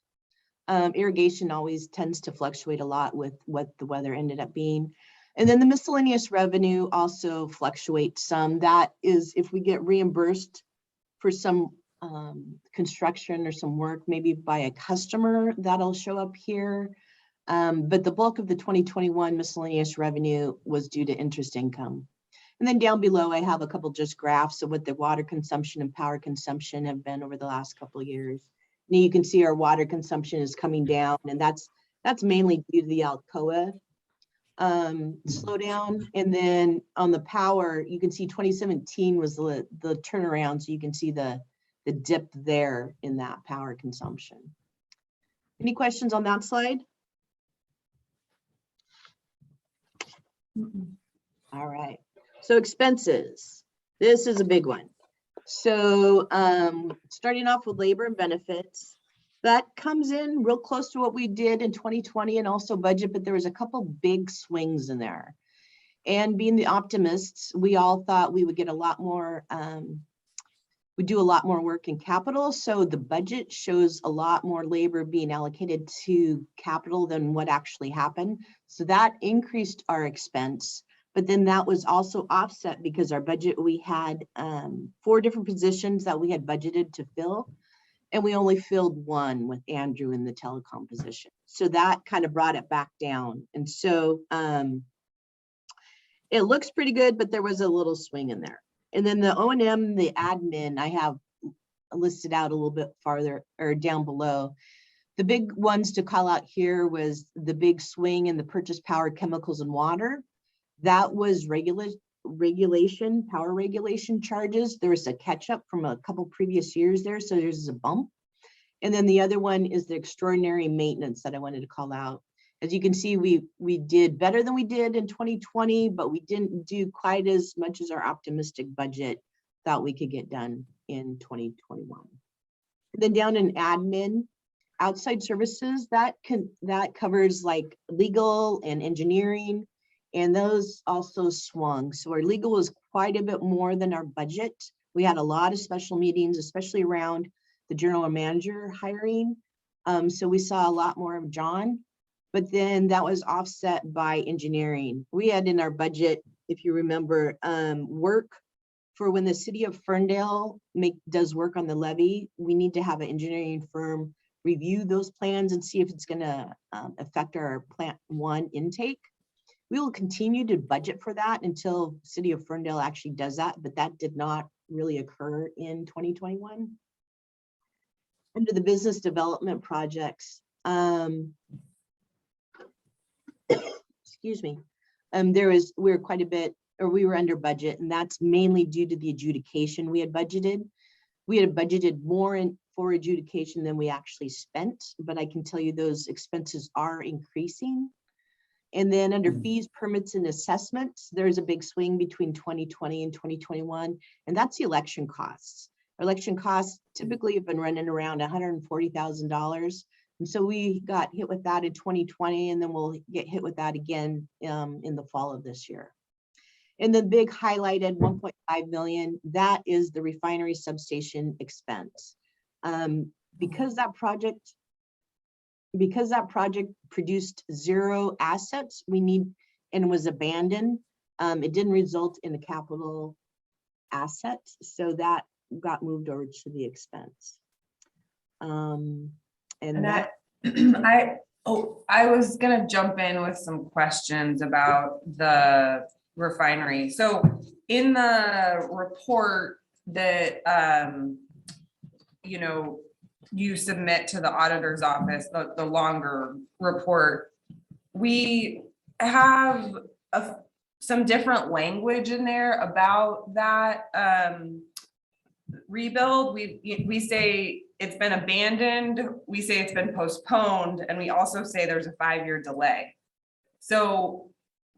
Irrigation always tends to fluctuate a lot with what the weather ended up being. And then the miscellaneous revenue also fluctuates some. That is if we get reimbursed for some construction or some work, maybe by a customer, that'll show up here. But the bulk of the 2021 miscellaneous revenue was due to interest income. And then down below, I have a couple just graphs of what the water consumption and power consumption have been over the last couple of years. And you can see our water consumption is coming down, and that's mainly due to the Alcoa slowdown. And then on the power, you can see 2017 was the turnaround, so you can see the dip there in that power consumption. Any questions on that slide? All right, so expenses. This is a big one. So starting off with labor and benefits, that comes in real close to what we did in 2020 and also budget, but there was a couple big swings in there. And being the optimists, we all thought we would get a lot more, we do a lot more work in capital. So the budget shows a lot more labor being allocated to capital than what actually happened. So that increased our expense. But then that was also offset because our budget, we had 4 different positions that we had budgeted to fill, and we only filled 1 with Andrew in the telecom position. So that kind of brought it back down. And so it looks pretty good, but there was a little swing in there. And then the O&M, the admin, I have listed out a little bit farther or down below. The big ones to call out here was the big swing in the purchase power, chemicals, and water. That was power regulation charges. There was a catch up from a couple previous years there, so there's a bump. And then the other one is the extraordinary maintenance that I wanted to call out. As you can see, we did better than we did in 2020, but we didn't do quite as much as our optimistic budget thought we could get done in 2021. And then down in admin, outside services, that covers like legal and engineering, and those also swung. So our legal was quite a bit more than our budget. We had a lot of special meetings, especially around the general manager hiring. So we saw a lot more of John, but then that was offset by engineering. We had in our budget, if you remember, work for when the city of Ferndale does work on the levee. We need to have an engineering firm review those plans and see if it's gonna affect our plant 1 intake. We will continue to budget for that until city of Ferndale actually does that, but that did not really occur in 2021. Under the business development projects, excuse me, we were under budget, and that's mainly due to the adjudication we had budgeted. We had budgeted more for adjudication than we actually spent, but I can tell you those expenses are increasing. And then under fees, permits, and assessments, there's a big swing between 2020 and 2021, and that's the election costs. Election costs typically have been running around $140,000. And so we got hit with that in 2020, and then we'll get hit with that again in the fall of this year. And the big highlighted 1.5 million, that is the refinery substation expense. Because that project produced 0 assets, and was abandoned, it didn't result in a capital asset, so that got moved over to the expense. And that I was gonna jump in with some questions about the refinery. So in the report that you submit to the auditor's office, the longer report, we have some different language in there about that rebuild. We say it's been abandoned, we say it's been postponed, and we also say there's a 5-year delay. So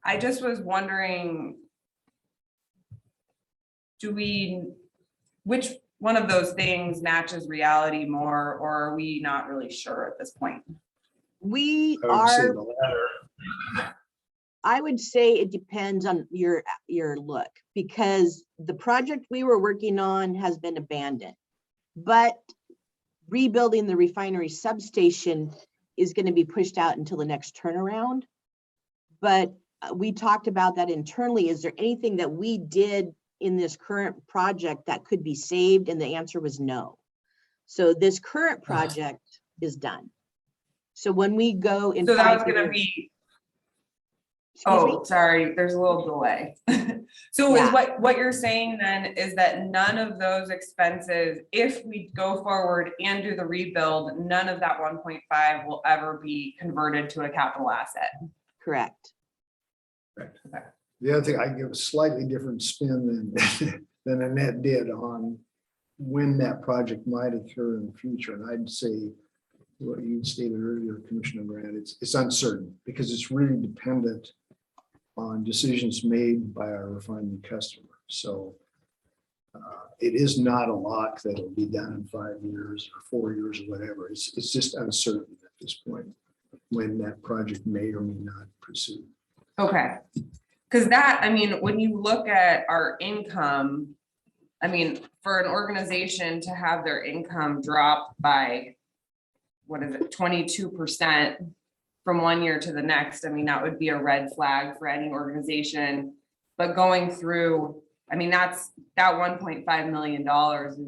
I just was wondering, which one of those things matches reality more, or are we not really sure at this point? I would say it depends on your look, because the project we were working on has been abandoned, but rebuilding the refinery substation is going to be pushed out until the next turnaround. But we talked about that internally. Is there anything that we did in this current project that could be saved? And the answer was no. So this current project is done. So when we go in, so that was going to be, sorry, there's a little delay. So yeah. Is what you're saying then is that none of those expenses, if we go forward and do the rebuild, none of that 1.5 will ever be converted to a capital asset? Correct. Right. Okay. The other thing, I give a slightly different spin than Annette did on when that project might occur in the future. And I'd say what you stated earlier, Commissioner Grant, it's uncertain because it's really dependent on decisions made by our refining customer. So it is not a lock that will be done in 5 years or 4 years or whatever. It's just uncertain at this point when that project may or may not pursue. Okay. Because that, I mean, when you look at our income, I mean, for an organization to have their income drop by, 22% from 1 year to the next, I mean, that would be a red flag for any organization. But going through, I mean, that $1.5 million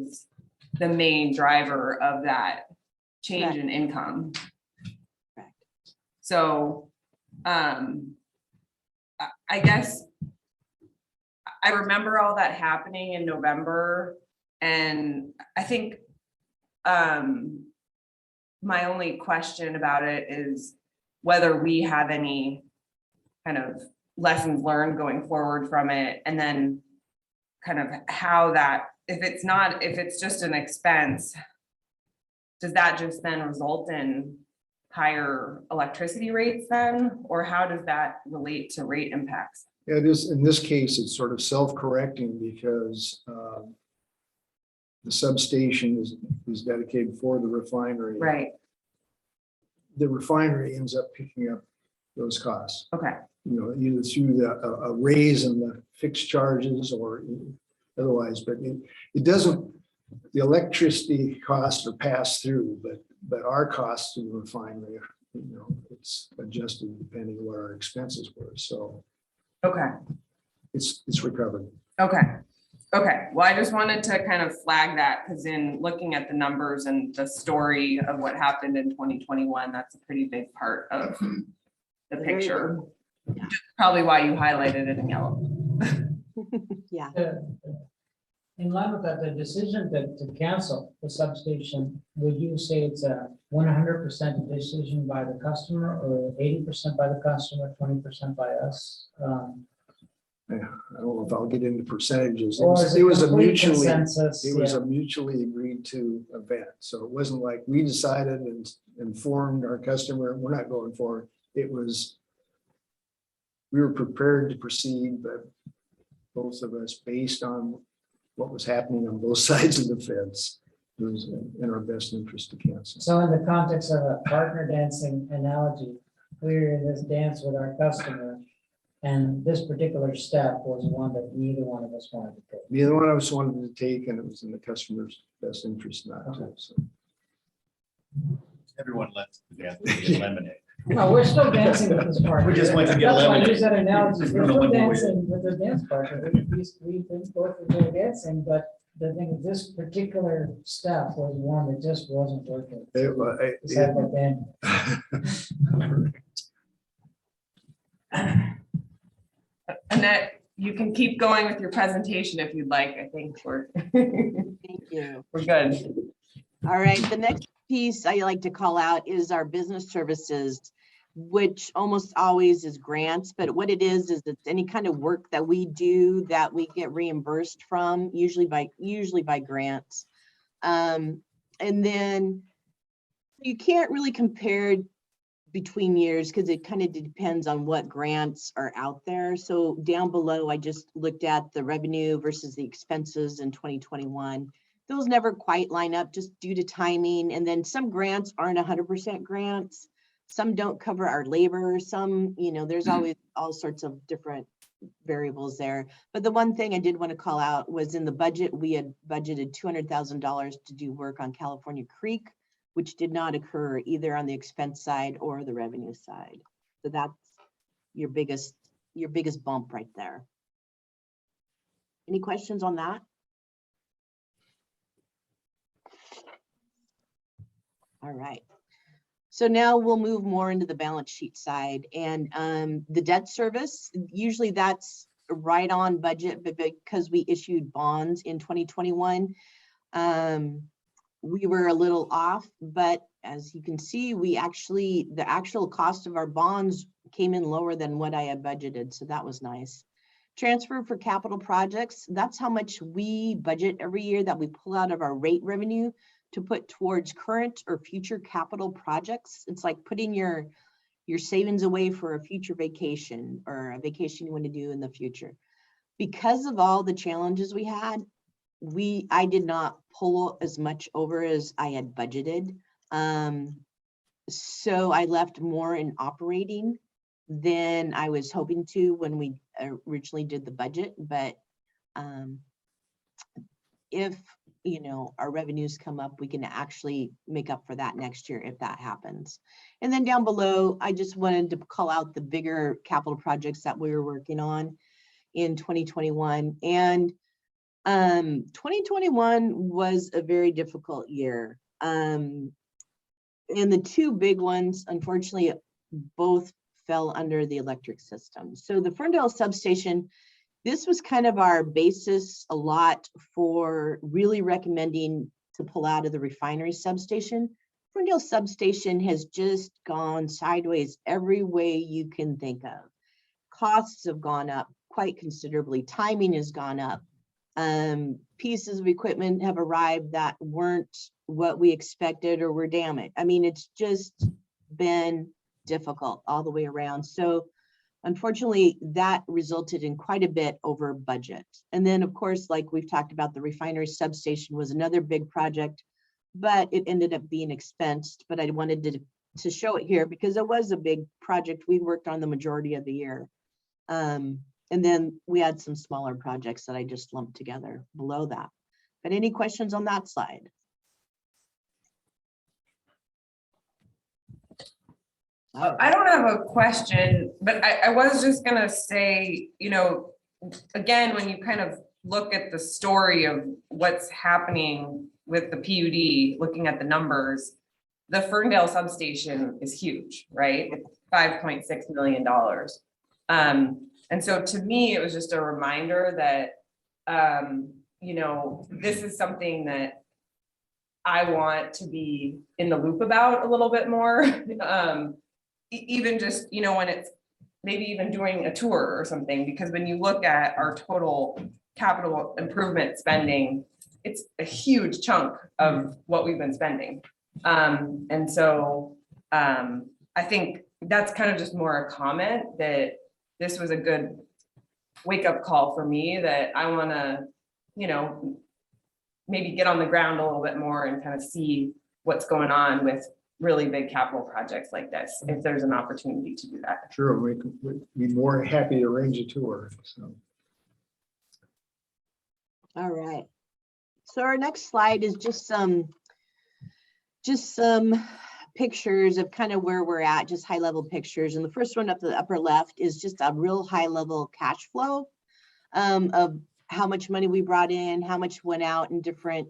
is the main driver of that change in income. So, I guess I remember all that happening in November, and I think my only question about it is whether we have any kind of lessons learned going forward from it, and then kind of how that, if it's just an expense, does that just then result in higher electricity rates then, or how does that relate to rate impacts? Yeah, it is, in this case, it's sort of self-correcting because the substation is dedicated for the refinery. Right, The refinery ends up picking up those costs, okay, you know, either through a raise in the fixed charges or otherwise, but it doesn't, the electricity costs are passed through, but our costs to the refinery, you know, it's adjusted depending on what our expenses were, so okay, it's recovered. okay. Okay, well, I just wanted to kind of flag that, because in looking at the numbers and the story of what happened in 2021, that's a pretty big part of the Very picture. big. Yeah. Probably why you highlighted it in yellow. Yeah. In line with that, the decision to cancel the substation, would you say it's a 100% decision by the customer, or 80% by the customer, 20% by us? I don't know if I'll get into percentages. Or is It was a complete mutually, consensus? it was Yeah. a mutually agreed to event. So it wasn't like we decided and informed our customer, we're not going forward. It was, we were prepared to proceed, but both of us, based on what was happening on both sides of the fence, it was in our best interest to cancel. So in the context of a partner dancing analogy, we were in this dance with our customer, and this particular step was one that neither one of us wanted to take. Neither one of us wanted to take, and it was in the customer's best interest not to. So Everyone left the dance to get lemonade. No, we're still dancing with this partner. We just went to get That's why I lemonade. use that analogy. We're From the still one we were- dancing with this dance partner. We both were dancing, but the thing is, this particular step was one that just wasn't working. it wa- it- It's had like that. Annette, you can keep going with your presentation if you'd like. I think we're Thank you. we're good. All right, the next piece I like to call out is our business services, which almost always is grants, but what it is it's any kind of work that we do that we get reimbursed from, usually by grants. And then you can't really compare between years because it kind of depends on what grants are out there. So down below, I just looked at the revenue versus the expenses in 2021. Those never quite line up just due to timing. And then some grants aren't 100% grants. Some don't cover our labor. Some, you know, there's always all sorts of different variables there. But the one thing I did want to call out was in the budget, we had budgeted $200,000 to do work on California Creek, which did not occur either on the expense side or the revenue side. So that's your biggest bump right there. Any questions on that? All right. So now we'll move more into the balance sheet side, and the debt service, usually that's right on budget, but because we issued bonds in 2021, we were a little off, but as you can see, the actual cost of our bonds came in lower than what I had budgeted. So that was nice. Transfer for capital projects, that's how much we budget every year that we pull out of our rate revenue to put towards current or future capital projects. It's like putting your savings away for a future vacation or a vacation you want to do in the future. Because of all the challenges we had, I did not pull as much over as I had budgeted. So I left more in operating than I was hoping to when we originally did the budget. But if, you know, our revenues come up, we can actually make up for that next year if that happens. And then down below, I just wanted to call out the bigger capital projects that we were working on in 2021. And 2021 was a very difficult year. And the two big ones, unfortunately, both fell under the electric system. So the Ferndale substation, this was kind of our basis a lot for really recommending to pull out of the refinery substation. Ferndale substation has just gone sideways every way you can think of. costs have gone up quite considerably. Timing has gone up. Pieces of equipment have arrived that weren't what we expected or were damaged. I mean, it's just been difficult all the way around. So unfortunately, that resulted in quite a bit over budget. And then, of course, like we've talked about, the refinery substation was another big project, but it ended up being expensed. But I wanted to show it here because it was a big project we worked on the majority of the year. And then we had some smaller projects that I just lumped together below that. But any questions on that slide? I don't have a question, but I was just gonna say, you know, again, when you kind of look at the story of what's happening with the PUD, looking at the numbers, the Ferndale substation is huge, right? It's $5.6 million. And so to me, it was just a reminder that, you know, this is something that I want to be in the loop about a little bit more. Even just, you know, when it's maybe even doing a tour or something, because when you look at our total capital improvement spending, it's a huge chunk of what we've been spending. And so I think that's kind of just more a comment that this was a good wake up call for me, that I want to, you know, maybe get on the ground a little bit more and kind of see what's going on with really big capital projects like this, if there's an opportunity to do that. Sure, we'd be more happy to arrange a tour, so. All right. So our next slide is just some pictures of kind of where we're at, just high level pictures. And the first one up the upper left is just a real high level cash flow of how much money we brought in, how much went out in different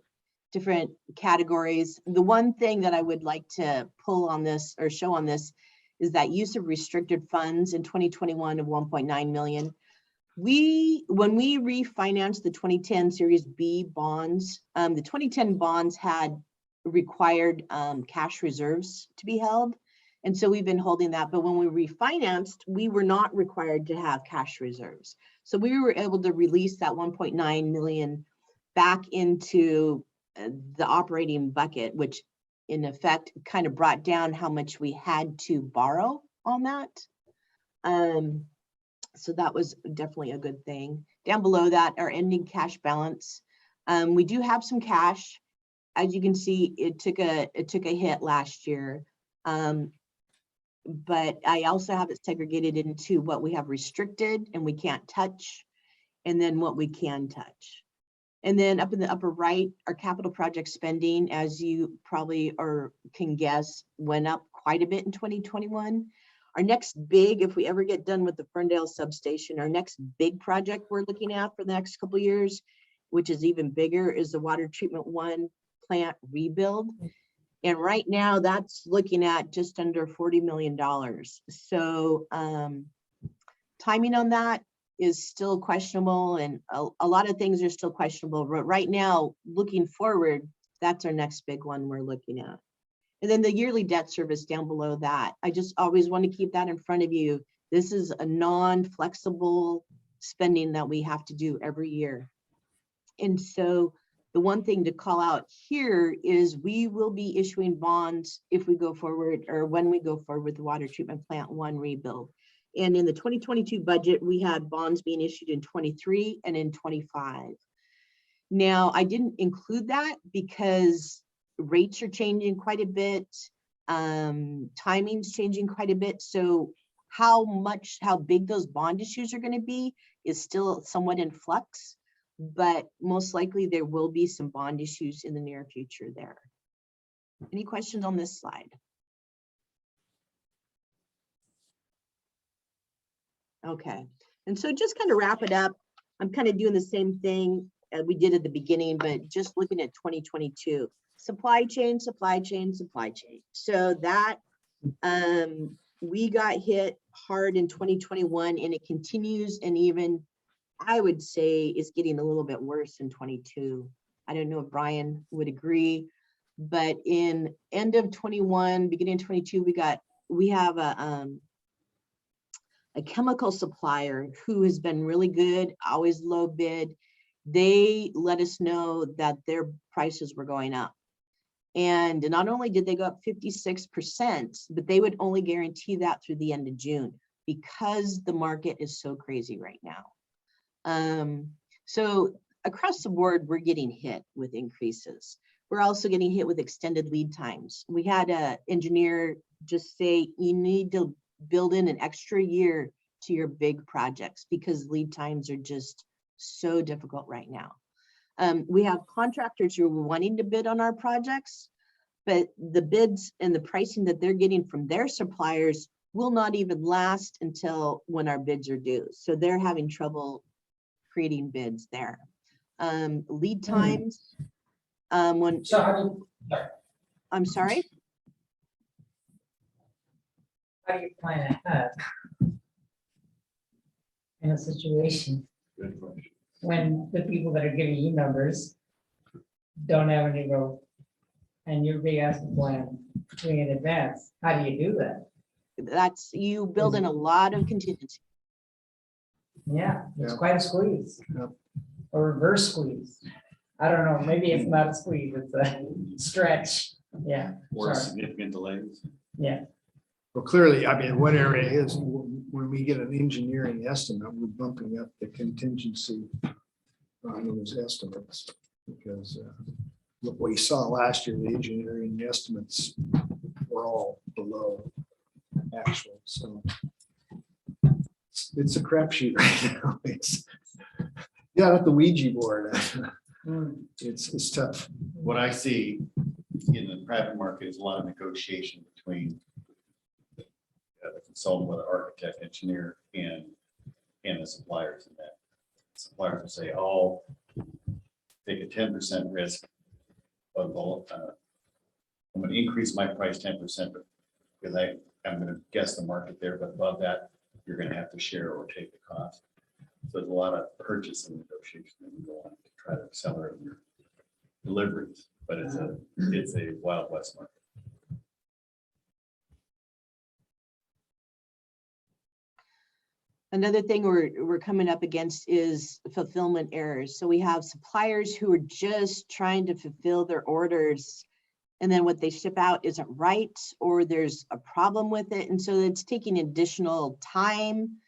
categories. The one thing that I would like to pull on this or show on this is that use of restricted funds in 2021 of 1.9 million. When we refinanced the 2010 Series B bonds, the 2010 bonds had required cash reserves to be held. And so we've been holding that. But when we refinanced, we were not required to have cash reserves. So we were able to release that 1.9 million back into the operating bucket, which in effect kind of brought down how much we had to borrow on that. So that was definitely a good thing. Down below that, our ending cash balance. We do have some cash. As you can see, it took a hit last year. But I also have it segregated into what we have restricted and we can't touch, and then what we can touch. And then up in the upper right, our capital project spending, as you probably can guess, went up quite a bit in 2021. Our next big, if we ever get done with the Ferndale substation, our next big project we're looking at for the next couple of years, which is even bigger, is the water treatment 1 plant rebuild. And right now that's looking at just under $40 million. So timing on that is still questionable, and a lot of things are still questionable. But right now, looking forward, that's our next big one we're looking at. And then the yearly debt service down below that. I just always want to keep that in front of you. This is a non-flexible spending that we have to do every year. And so the one thing to call out here is we will be issuing bonds if we go forward, or when we go forward with the water treatment plant 1 rebuild. And in the 2022 budget, we had bonds being issued in 23 and in 25. Now, I didn't include that because rates are changing quite a bit. Timing's changing quite a bit. So how big those bond issues are going to be is still somewhat in flux, but most likely there will be some bond issues in the near future there. Any questions on this slide? Okay, and so just kind of wrap it up, I'm kind of doing the same thing we did at the beginning, but just looking at 2022. Supply chain. So that we got hit hard in 2021 and it continues, and even I would say it's getting a little bit worse in 22. I don't know if Brian would agree, but in end of 21, beginning of 22, we have a chemical supplier who has been really good, always low bid. They let us know that their prices were going up. And not only did they go up 56%, but they would only guarantee that through the end of June because the market is so crazy right now. So across the board, we're getting hit with increases. We're also getting hit with extended lead times. We had an engineer just say, you need to build in an extra year to your big projects because lead times are just so difficult right now. We have contractors who are wanting to bid on our projects, but the bids and the pricing that they're getting from their suppliers will not even last until when our bids are due. So they're having trouble creating bids there. Lead times, So how do you, I'm sorry? how do you plan ahead in a situation Good question. when the people that are giving you numbers don't have any rope and you're being asked to plan in advance? How do you do that? That's, you build in a lot of contingency. Yeah, it's Yeah. quite a squeeze. Yep. Or reverse squeeze. I don't know, maybe it's not a squeeze, it's a stretch. Yeah, Or sorry, significant delays. yeah. Well, clearly, I mean, one area is when we get an engineering estimate, we're bumping up the contingency on those estimates. Because what we saw last year, the engineering estimates were all below actual, so. It's a crapshoot right now. It's, yeah, at the Ouija board. Mm. It's tough. What I see in the private market is a lot of negotiation between the consultant, with the architect, engineer, and the suppliers. And that suppliers will say, "Oh, take a 10% risk of I'm going to increase my price 10% because I'm going to guess the market there, but above that, you're going to have to share or take the cost." So there's a lot of purchasing negotiation that we go on to try to accelerate your deliveries, but it's a Wild West market. Another thing we're coming up against is fulfillment errors. So we have suppliers who are just trying to fulfill their orders, and then what they ship out isn't right, or there's a problem with it. And so it's taking additional time.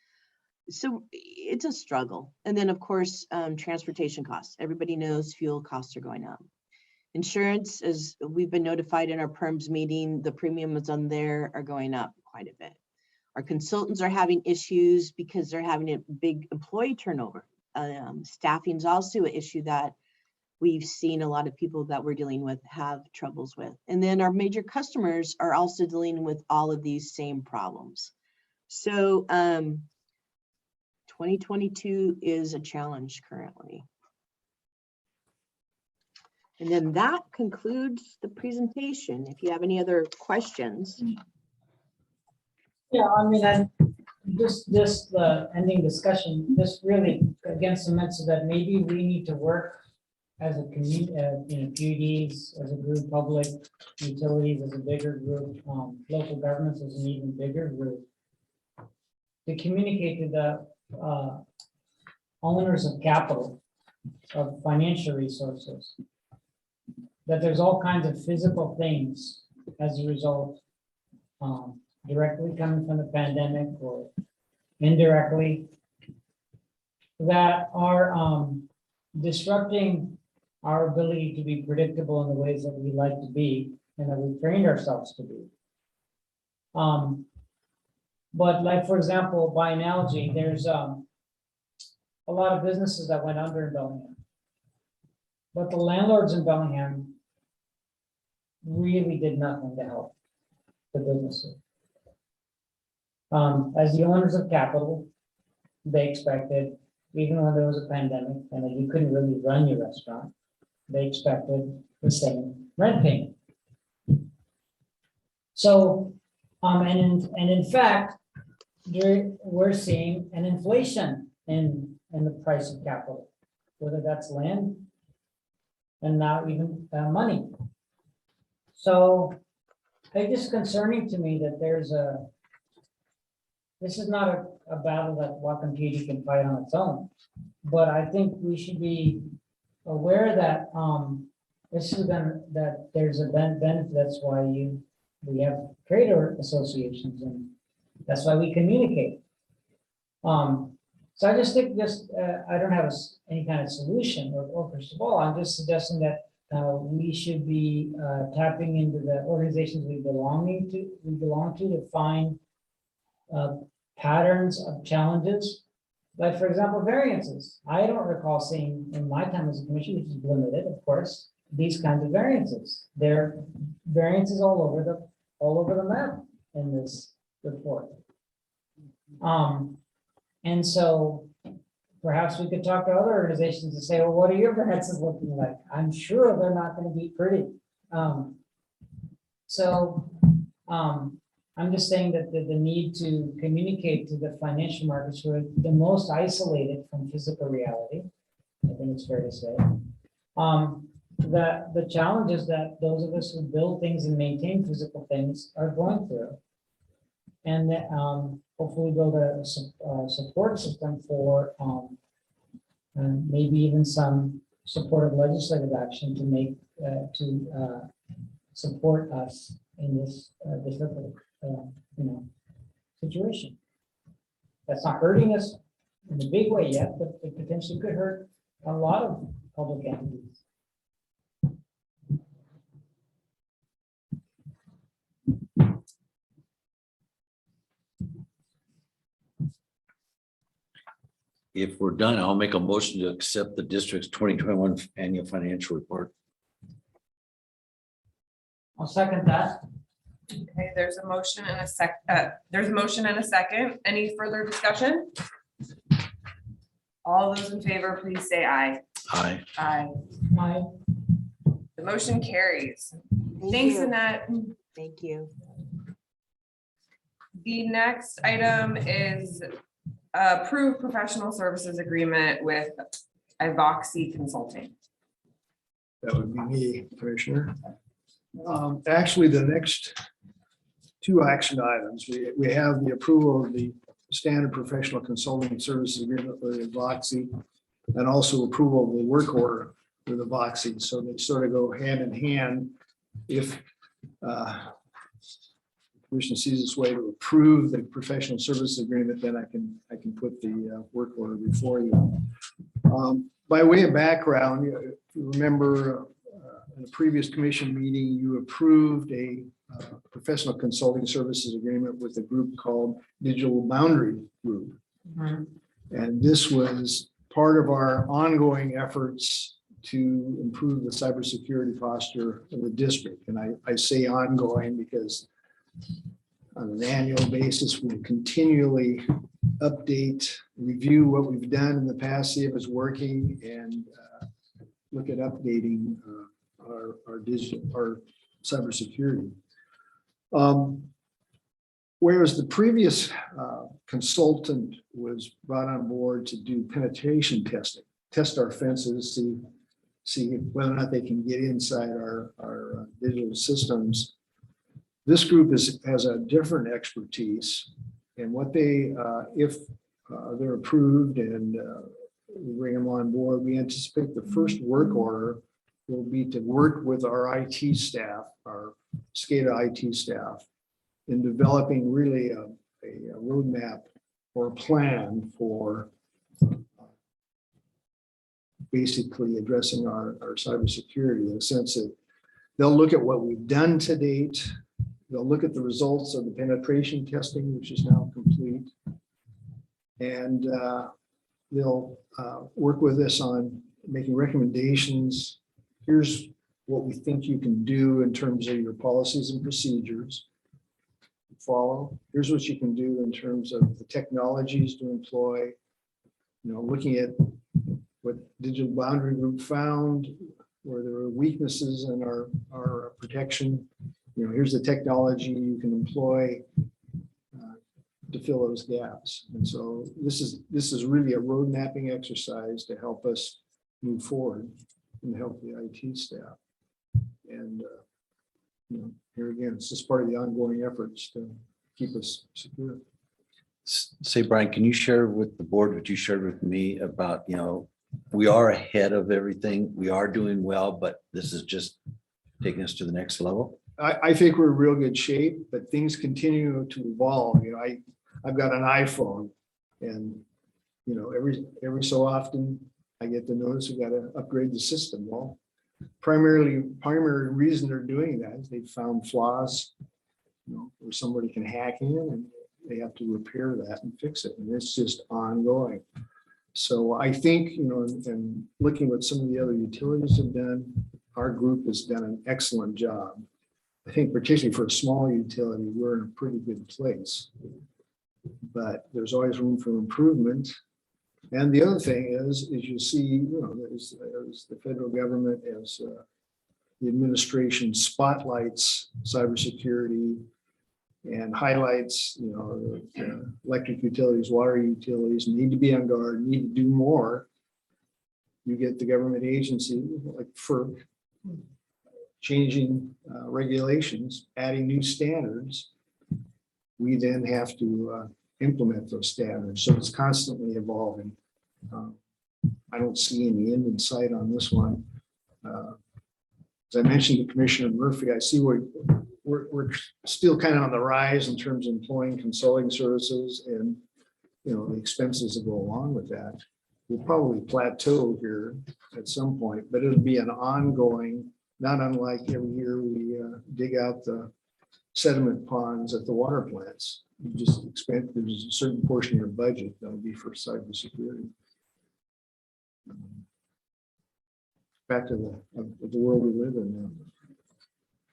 So it's a struggle. And then of course, transportation costs. Everybody knows fuel costs are going up. Insurance, as we've been notified in our PERMS meeting, the premiums on there are going up quite a bit. Our consultants are having issues because they're having a big employee turnover. Staffing is also an issue that we've seen a lot of people that we're dealing with have troubles with. And then our major customers are also dealing with all of these same problems. So 2022 is a challenge currently. And then that concludes the presentation. If you have any other questions. Yeah, I mean, just the ending discussion, this really again cements that maybe we need to work as a community, PUDs as a group, public utilities as a bigger group, local governments as an even bigger group, to communicate to the owners of capital, of financial resources, that there's all kinds of physical things as a result, directly coming from the pandemic or indirectly, that are disrupting our ability to be predictable in the ways that we like to be and that we trained ourselves to be. But like, for example, by analogy, there's a lot of businesses that went under in Bellingham. But the landlords in Bellingham really did nothing to help the businesses. As the owners of capital, they expected, even when there was a pandemic and that you couldn't really run your restaurant, they expected the same rent payment. So, and in fact, we're seeing an inflation in the price of capital, whether that's land and now even money. So it's just concerning to me that there's this is not a battle that Whatcom PUD can fight on its own. But I think we should be aware that, this is that there's a benefit, that's why we have trader associations, and that's why we communicate. So I just think I don't have any kind of solution, or first of all, I'm just suggesting that we should be tapping into the organizations we belong to find patterns of challenges. Like, for example, variances. I don't recall seeing in my time as a commission, which is limited, of course, these kinds of variances. There are variances all over the map in this report. And so perhaps we could talk to other organizations and say, well, what are your variances looking like? I'm sure they're not going to be pretty. I'm just saying that the need to communicate to the financial markets who are the most isolated from physical reality, I think it's fair to say, that the challenges that those of us who build things and maintain physical things are going through. And that hopefully build a support system for maybe even some supportive legislative action to make support us in this difficult situation. That's not hurting us in a big way yet, but it potentially could hurt a lot of public entities. If we're done, I'll make a motion to accept the district's 2021 annual financial report. I'll second that. Okay, there's a motion and a second. Any further discussion? All those in favor, please say aye. Aye. Aye. Aye. The motion carries. Thank Thanks, you. Annette. Thank you. The next item is approved professional services agreement with Ivoxy Consulting. That would be me, Commissioner. Actually, the next two action items, we have the approval of the standard professional consulting services agreement with Ivoxy, and also approval of the work order with Ivoxy. So they sort of go hand in hand. If the Commission sees its way to approve the professional services agreement, then I can put the work order before you. By way of background, if you remember in a previous commission meeting, you approved a professional consulting services agreement with a group called Digital Boundary Group. And this was part of our ongoing efforts to improve the cybersecurity posture of the district. And I say ongoing because on an annual basis, we continually update, review what we've done in the past, see if it's working, and look at updating our cybersecurity. Whereas the previous consultant was brought on board to do penetration testing, test our fences, see whether or not they can get inside our digital systems. This group has a different expertise, and what they, if they're approved and we bring them on board, we anticipate the first work order will be to work with our IT staff, our SCADA IT staff, in developing really a roadmap or a plan for basically addressing our cybersecurity, in the sense that they'll look at what we've done to date. They'll look at the results of the penetration testing, which is now complete. And they'll work with us on making recommendations. Here's what we think you can do in terms of your policies and procedures. Follow. Here's what you can do in terms of the technologies to employ. Looking at what Digital Boundary Group found, where there are weaknesses in our protection. Here's the technology you can employ to fill those gaps. And so this is really a road mapping exercise to help us move forward and help the IT staff. And here again, it's just part of the ongoing efforts to keep us secure. Say, Brian, can you share with the board what you shared with me about, we are ahead of everything. We are doing well, but this is just taking us to the next level? I think we're in real good shape, but things continue to evolve. I've got an iPhone and, every so often I get the notice we got to upgrade the system. Well, primary reason they're doing that is they found flaws, where somebody can hack in and they have to repair that and fix it. And it's just ongoing. So I think, and looking what some of the other utilities have done, our group has done an excellent job. I think particularly for a small utility, we're in a pretty good place. But there's always room for improvement. And the other thing is you see, as the federal government, as the administration spotlights cybersecurity and highlights, the electric utilities, water utilities need to be on guard, need to do more. You get the government agency like FERC changing regulations, adding new standards. We then have to implement those standards. So it's constantly evolving. I don't see any end in sight on this one. As I mentioned to Commissioner Murphy, I see we're still kind of on the rise in terms of employing consulting services and, the expenses that go along with that. We'll probably plateau here at some point, but it'll be an ongoing, not unlike every year we dig out the sediment ponds at the water plants. You just expect there's a certain portion of your budget that'll be for cybersecurity. Back to the world we live in now.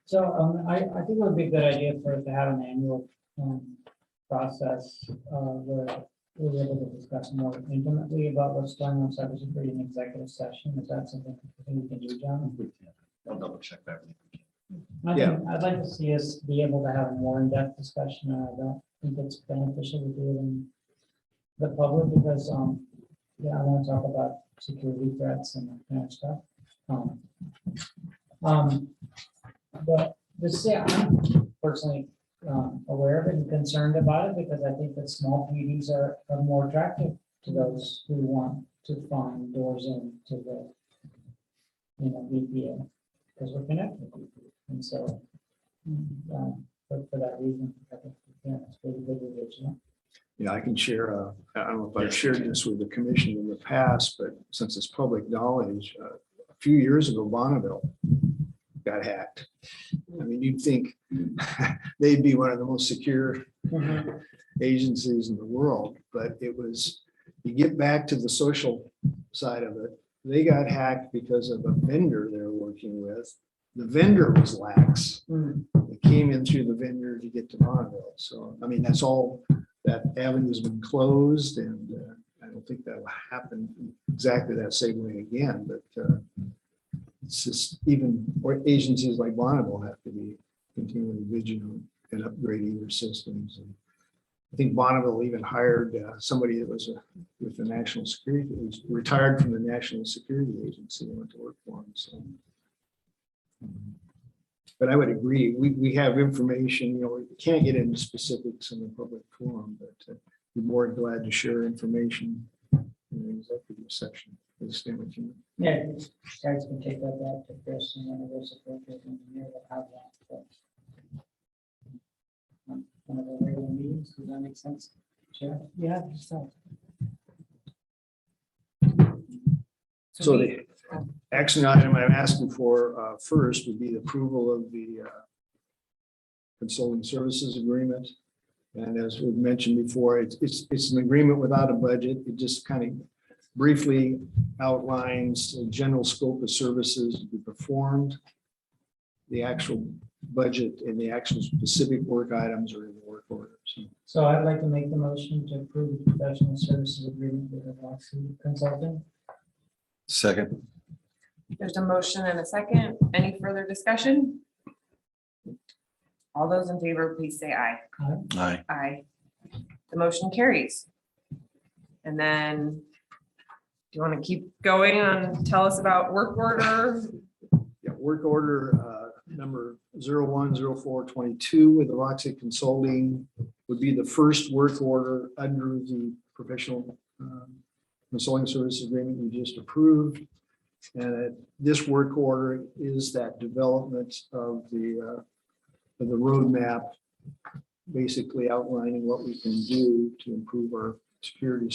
So I think it would be a good idea for us to have an annual process where we're able to discuss more intimately about what's going on in cybersecurity in executive session. Is that something we can do, John? I'll double check that. I'd like to see us be able to have a more in-depth discussion. And I don't think it's beneficial to do it in the public because, I want to talk about security threats and that kind of stuff. But just say I'm personally aware of it and concerned about it because I think that small PUDs are more attractive to those who want to find doors into the VPN because we're connected. And so for that reason, I think it's really good original. I can share, I don't know if I've shared this with the commission in the past, but since it's public knowledge, a few years ago, Bonneville got hacked. I mean, you'd think they'd be one of the most secure agencies in the world, but it was, you get back to the social side of it, they got hacked because of a vendor they're working with. The vendor was lax. It came in through the vendor to get to Bonneville. So, I mean, that's all, that avenue's been closed and I don't think that will happen exactly that same way again, but it's just even agencies like Bonneville have to be continually vigilant and upgrading their systems. And I think Bonneville even hired somebody that was with the National Security, who was retired from the National Security Agency and went to work for them. So, but I would agree, we have information, we can't get into specifics in the public forum, but we're more than glad to share information in the executive section. Yeah, you guys can take that back to Chris and one of those appropriate engineer that have that. One of the regular meetings, does that make sense? Sure. Yeah. So the action item I'm asking for first would be the approval of the consulting services agreement. And as we've mentioned before, it's an agreement without a budget. It just kind of briefly outlines the general scope of services to be performed. The actual budget and the actual specific work items are in the work order. So I'd like to make the motion to approve the professional services agreement with Whatcom Consulting. Second. There's a motion and a second. Any further discussion? All those in favor, please say aye. Aye. Aye. The motion carries. And then, do you want to keep going on, tell us about work order? Yeah, work order number 010422 with the Roxy Consulting would be the first work order under the professional consulting services agreement we just approved. And this work order is that development of the roadmap, basically outlining what we can do to improve our security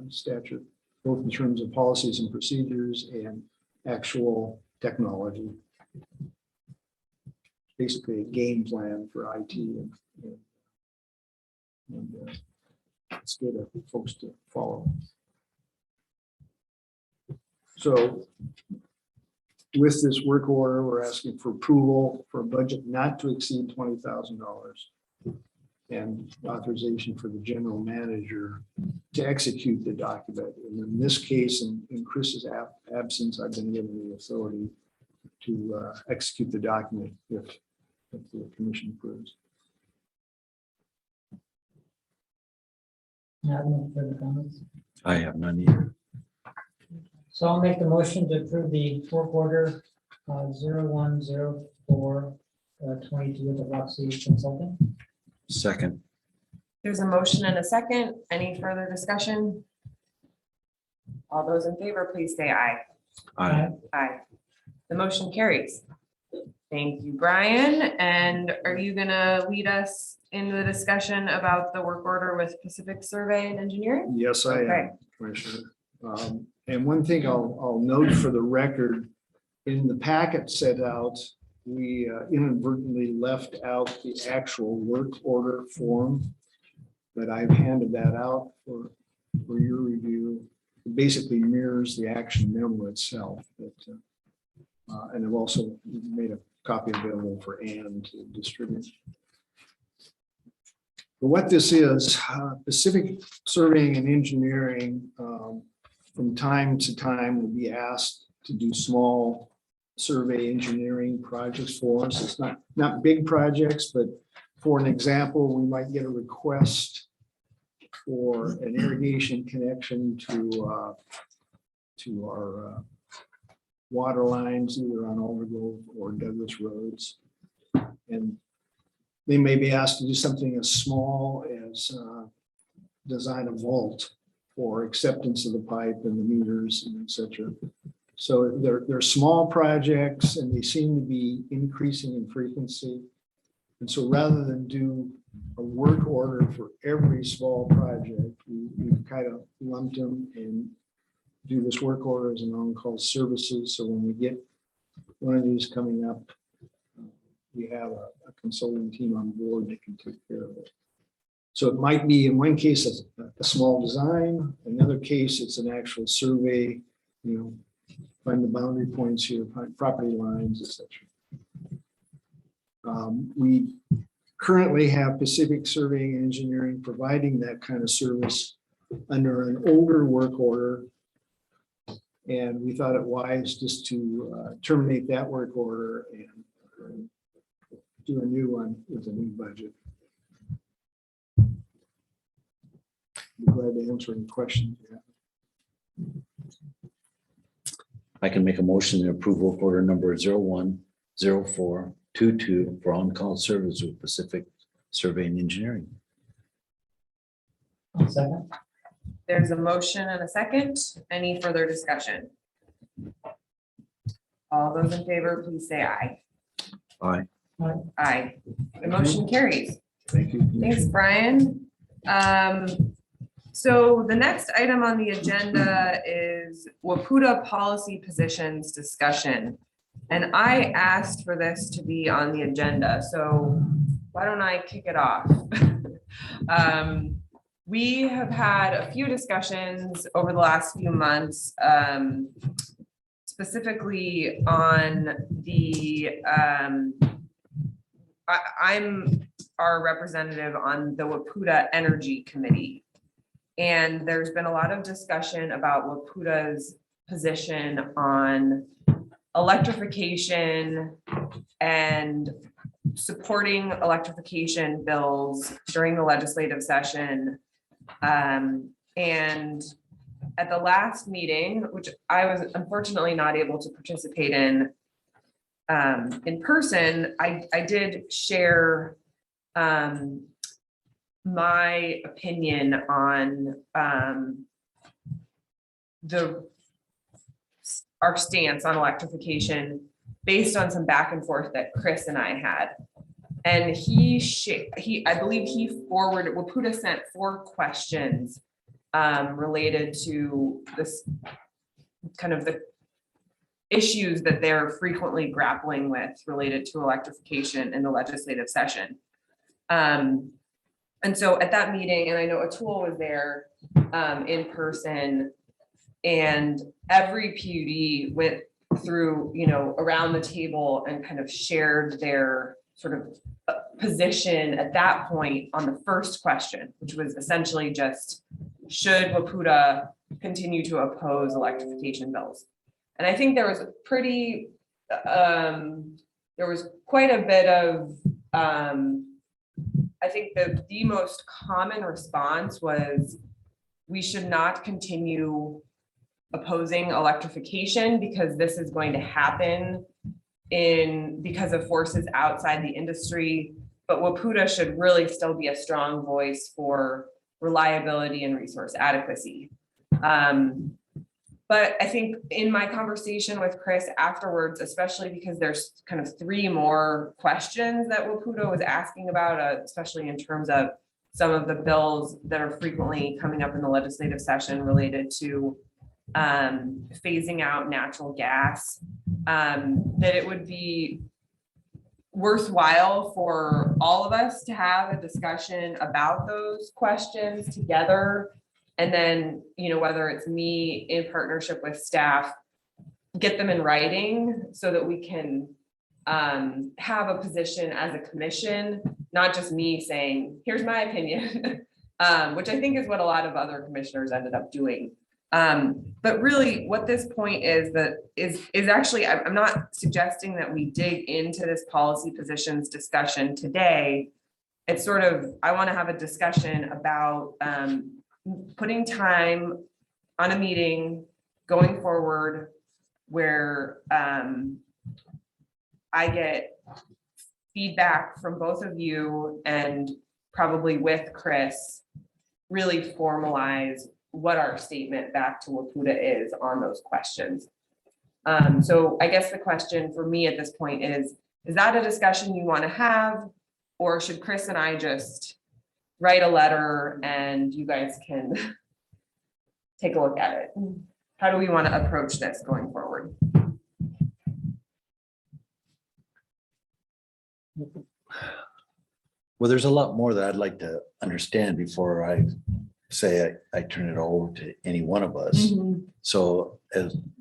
stature, both in terms of policies and procedures and actual technology. Basically a game plan for IT and it's good for folks to follow. So with this work order, we're asking for approval for a budget not to exceed $20,000 and authorization for the general manager to execute the document. And in this case, in Chris's absence, I've been given the authority to execute the document if the commission approves. I have no further comments. I have none either. So I'll make the motion to approve the work order 0104 22 with the Roxy Consulting. Second. There's a motion and a second. Any further discussion? All those in favor, please say aye. Aye. Aye. The motion carries. Thank you, Brian. And are you gonna lead us in the discussion about the work order with Pacific Survey and Engineering? Yes, I Okay. am, Commissioner. And one thing I'll note for the record, in the packet set out, we inadvertently left out the actual work order form, but I've handed that out for your review. It basically mirrors the action memo itself. And I've also made a copy available for Ann to distribute. But what this is, Pacific Surveying and Engineering, from time to time will be asked to do small survey engineering projects for us. It's not big projects, but for an example, we might get a request for an irrigation connection to our water lines, either on Aldergrove or Douglas Roads. And they may be asked to do something as small as design a vault for acceptance of the pipe and the meters and et cetera. So they're small projects and they seem to be increasing in frequency. And so rather than do a work order for every small project, we kind of lumped them and do this work order as an on-call services. So when we get one of these coming up, we have a consulting team on board that can take care of it. So it might be in one case a small design, another case it's an actual survey, find the boundary points here, find property lines, etc. We currently have Pacific Surveying and Engineering providing that kind of service under an older work order. And we thought it wise just to terminate that work order and do a new one with a new budget. Be glad to answer any questions you have. I can make a motion to approve work order number 010422 for on-call service with Pacific Survey and Engineering. I'll second. There's a motion and a second. Any further discussion? All those in favor, please say aye. Aye. Aye. The motion carries. Thank you. Thanks, Brian. So the next item on the agenda is WAPUDA policy positions discussion. And I asked for this to be on the agenda, so why don't I kick it off? We have had a few discussions over the last few months, specifically on the, I'm our representative on the WAPUDA Energy Committee. And there's been a lot of discussion about WAPUDA's position on electrification and supporting electrification bills during the legislative session. And at the last meeting, which I was unfortunately not able to participate in, in person, I did share my opinion on our stance on electrification based on some back and forth that Chris and I had. And I believe he forwarded, Waputta sent 4 questions related to this kind of the issues that they're frequently grappling with related to electrification in the legislative session. And so at that meeting, and I know Atul was there in person, and every PUD went through, around the table and kind of shared their sort of position at that point on the first question, which was essentially just, should Waputta continue to oppose electrification bills? And I think there was there was quite a bit of, I think the most common response was, we should not continue opposing electrification because this is going to happen because of forces outside the industry, but Waputta should really still be a strong voice for reliability and resource adequacy. But I think in my conversation with Chris afterwards, especially because there's kind of 3 more questions that Waputta was asking about, especially in terms of some of the bills that are frequently coming up in the legislative session related to phasing out natural gas, that it would be worthwhile for all of us to have a discussion about those questions together. And then, whether it's me in partnership with staff, get them in writing so that we can have a position as a commission, not just me saying, here's my opinion, which I think is what a lot of other commissioners ended up doing. But really what this point is actually, I'm not suggesting that we dig into this policy positions discussion today. It's sort of, I want to have a discussion about putting time on a meeting going forward where I get feedback from both of you and probably with Chris, really formalize what our statement back to Waputta is on those questions. So I guess the question for me at this point is that a discussion you want to have, or should Chris and I just write a letter and you guys can take a look at it? How do we want to approach this going forward? Well, there's a lot more that I'd like to understand before I say I turn it over to any one of us. So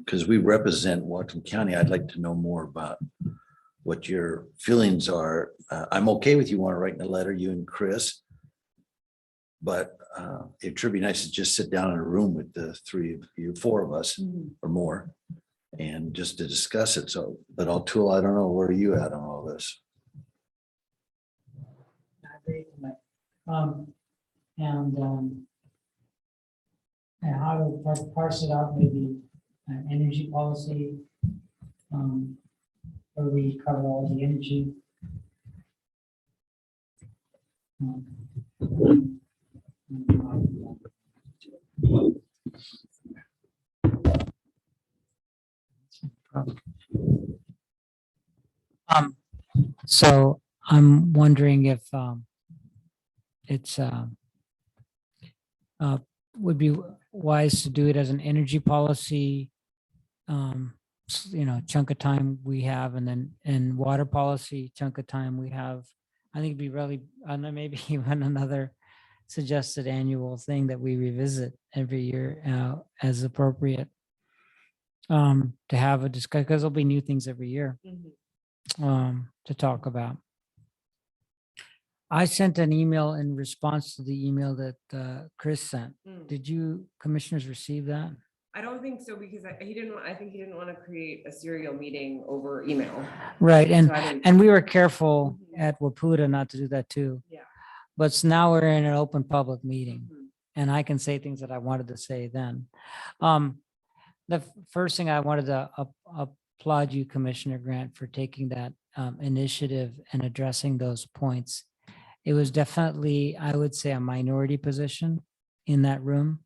because we represent Whatcom County, I'd like to know more about what your feelings are. I'm okay with you want to write in a letter, you and Chris, but it should be nice to just sit down in a room with the 3 of you, 4 of us or more, and just to discuss it. So, but Atul, I don't know, where are you at on all this? And how to parse it out, maybe an energy policy, where we cover all the energy. So I'm wondering if it's would be wise to do it as an energy policy, chunk of time we have, and then in water policy chunk of time we have. I think it'd be really, and then maybe even another suggested annual thing that we revisit every year as appropriate, to have a discussion, because there'll be new things every year to talk about. I sent an email in response to the email that Chris sent. Did you commissioners receive that? I don't think so, because I think he didn't want to create a serial meeting over email. Right, So and we were careful at Waputta not to do that too. Yeah. But now we're in an open public meeting, and I can say things that I wanted to say then. The first thing I wanted to applaud you, Commissioner Grant, for taking that initiative and addressing those points. It was definitely, I would say, a minority position in that room.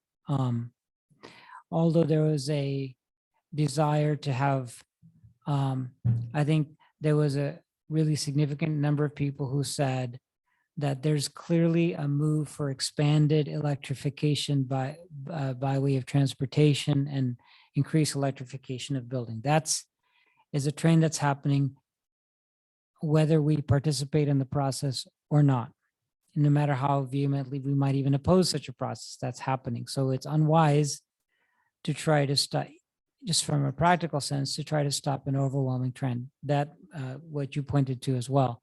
Although there was a desire to have, I think there was a really significant number of people who said that there's clearly a move for expanded electrification by way of transportation and increased electrification of building. Is a trend that's happening whether we participate in the process or not. No matter how vehemently we might even oppose such a process, that's happening. So it's unwise to try to stop, just from a practical sense, to try to stop an overwhelming trend. That what you pointed to as well.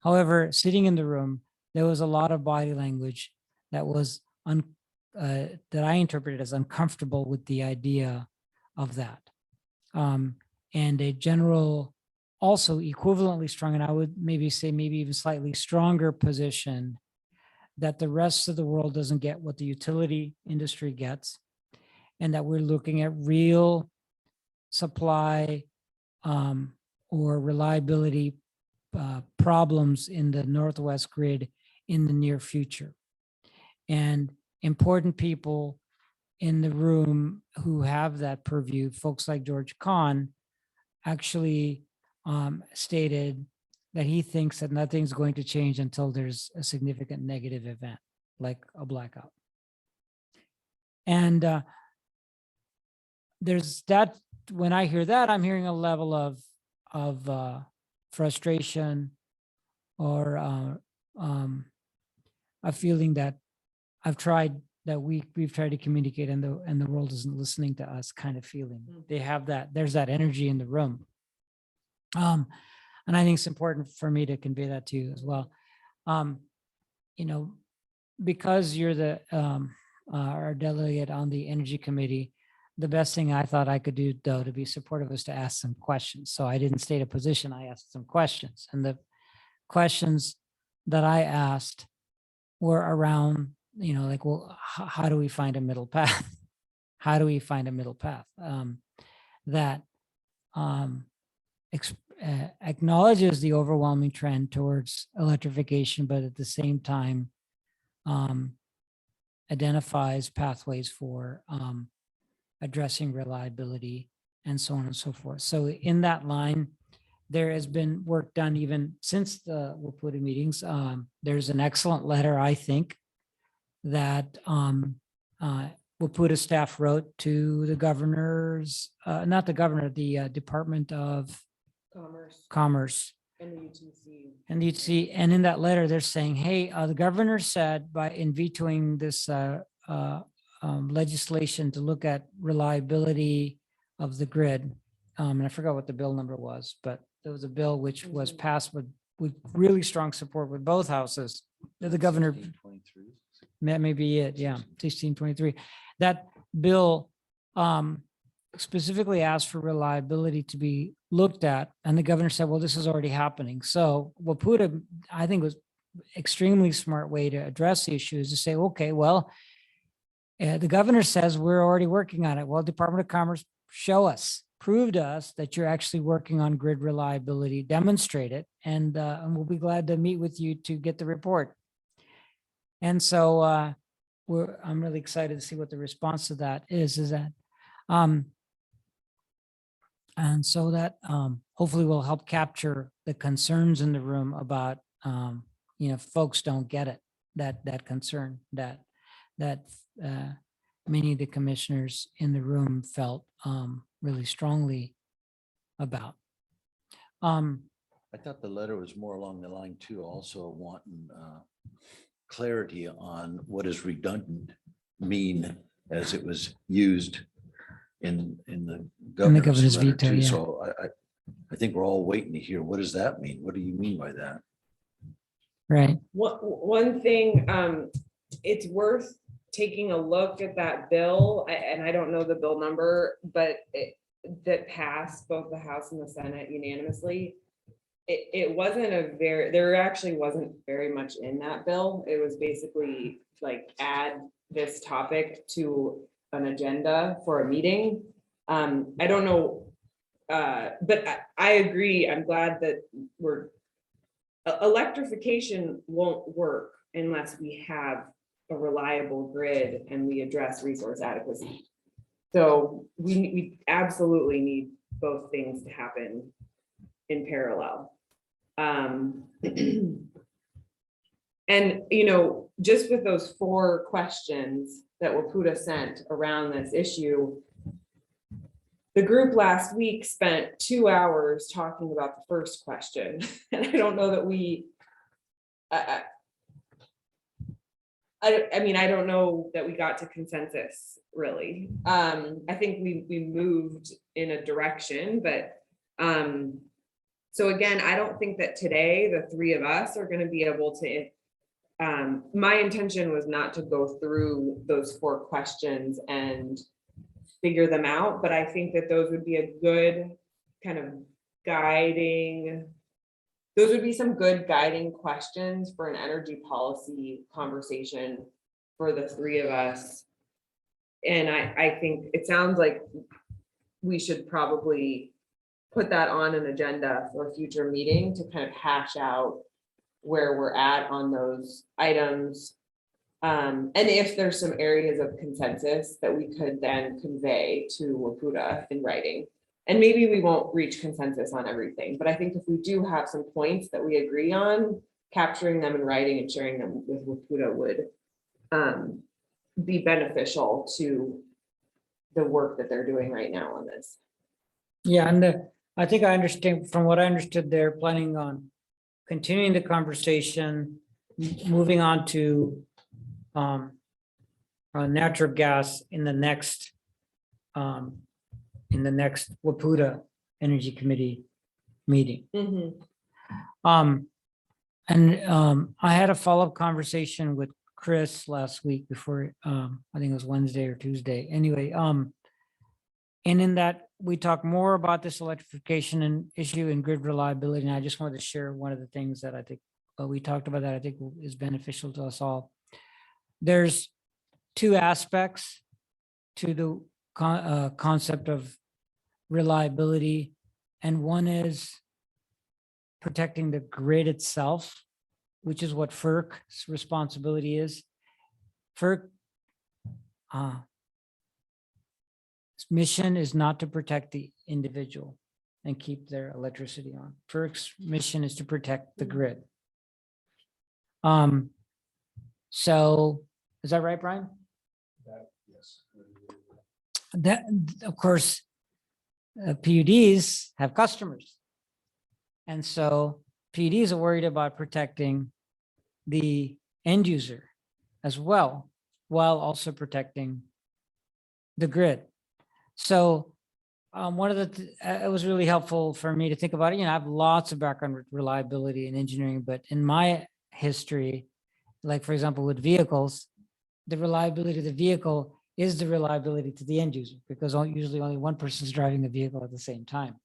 However, sitting in the room, there was a lot of body language that was that I interpreted as uncomfortable with the idea of that. And a general, also equivalently strong, and I would maybe say maybe even slightly stronger position that the rest of the world doesn't get what the utility industry gets, and that we're looking at real supply or reliability problems in the Northwest grid in the near future. And important people in the room who have that purview, folks like George Kahn, actually stated that he thinks that nothing's going to change until there's a significant negative event, like a blackout. And there's that, when I hear that, I'm hearing a level of frustration or a feeling that we've tried to communicate and the world isn't listening to us kind of feeling. They have that, there's that energy in the room. And I think it's important for me to convey that to you as well. You know, because you're our delegate on the Energy Committee, the best thing I thought I could do, though, to be supportive was to ask some questions. So I didn't state a position, I asked some questions. And the questions that I asked were around, you know, like, well, how do we find a middle path? How do we find a middle path that acknowledges the overwhelming trend towards electrification, but at the same time identifies pathways for addressing reliability and so on and so forth. So in that line, there has been work done even since the WPUD meetings. There's an excellent letter, I think, that WPUD staff wrote to the governor's, not the governor, the Department of Commerce. And the UTC. And the UTC, and in that letter, they're saying, hey, the governor said in vetoing this legislation to look at reliability of the grid, and I forgot what the bill number was, but there was a bill which was passed with really strong support with both houses. The governor, 1623. that may be it, yeah, 1623. That bill specifically asked for reliability to be looked at, and the governor said, well, this is already happening. So WPUD, I think, was extremely smart way to address the issue is to say, okay, well, the governor says we're already working on it. Well, Department of Commerce, show us, prove to us that you're actually working on grid reliability, demonstrate it, and we'll be glad to meet with you to get the report. And so I'm really excited to see what the response to that is that, and so that hopefully will help capture the concerns in the room about, you know, folks don't get it, that concern that many of the commissioners in the room felt really strongly about. I thought the letter was more along the line too, also wanting clarity on what does redundant mean as it was used in the governor's letter veto, too. yeah. So I think we're all waiting to hear, what does that mean? What do you mean by that? Right. One thing, it's worth taking a look at that bill, and I don't know the bill number, but that passed both the House and the Senate unanimously. It wasn't there actually wasn't very much in that bill. It was basically like add this topic to an agenda for a meeting. I don't know but I agree. I'm glad that electrification won't work unless we have a reliable grid and we address resource adequacy. So we absolutely need both things to happen in parallel. And, just with those 4 questions that Wapuda sent around this issue, the group last week spent 2 hours talking about the first question. And I don't know that I don't know that we got to consensus, really. I think we moved in a direction, but so again, I don't think that today the 3 of us are going to be able to. My intention was not to go through those 4 questions and figure them out, but I think that those would be a good kind of those would be some good guiding questions for an energy policy conversation for the 3 of us. And I think it sounds like we should probably put that on an agenda for a future meeting to kind of hash out where we're at on those items. And if there's some areas of consensus that we could then convey to Wapuda in writing. And maybe we won't reach consensus on everything, but I think if we do have some points that we agree on, capturing them in writing and sharing them with Wapuda would be beneficial to the work that they're doing right now on this. Yeah, and I think I understand, from what I understood, they're planning on continuing the conversation, moving on to natural gas in the next Wapuda Energy Committee meeting. I had a follow-up conversation with Chris last week before, I think it was Wednesday or Tuesday. Anyway, and in that we talked more about this electrification and issue and grid reliability. And I just wanted to share one of the things that I think we talked about that I think is beneficial to us all. There's 2 aspects to the concept of reliability, and one is protecting the grid itself, which is what FERC's responsibility is. FERC's mission is not to protect the individual and keep their electricity on. FERC's mission is to protect the grid. So is that right, Brian? Yes. That, of course, PUDs have customers. And so PUDs are worried about protecting the end user as well, while also protecting the grid. So one of it was really helpful for me to think about it. I have lots of background with reliability and engineering, but in my history, like for example, with vehicles, the reliability of the vehicle is the reliability to the end user, because usually only one person is driving the vehicle at the same time.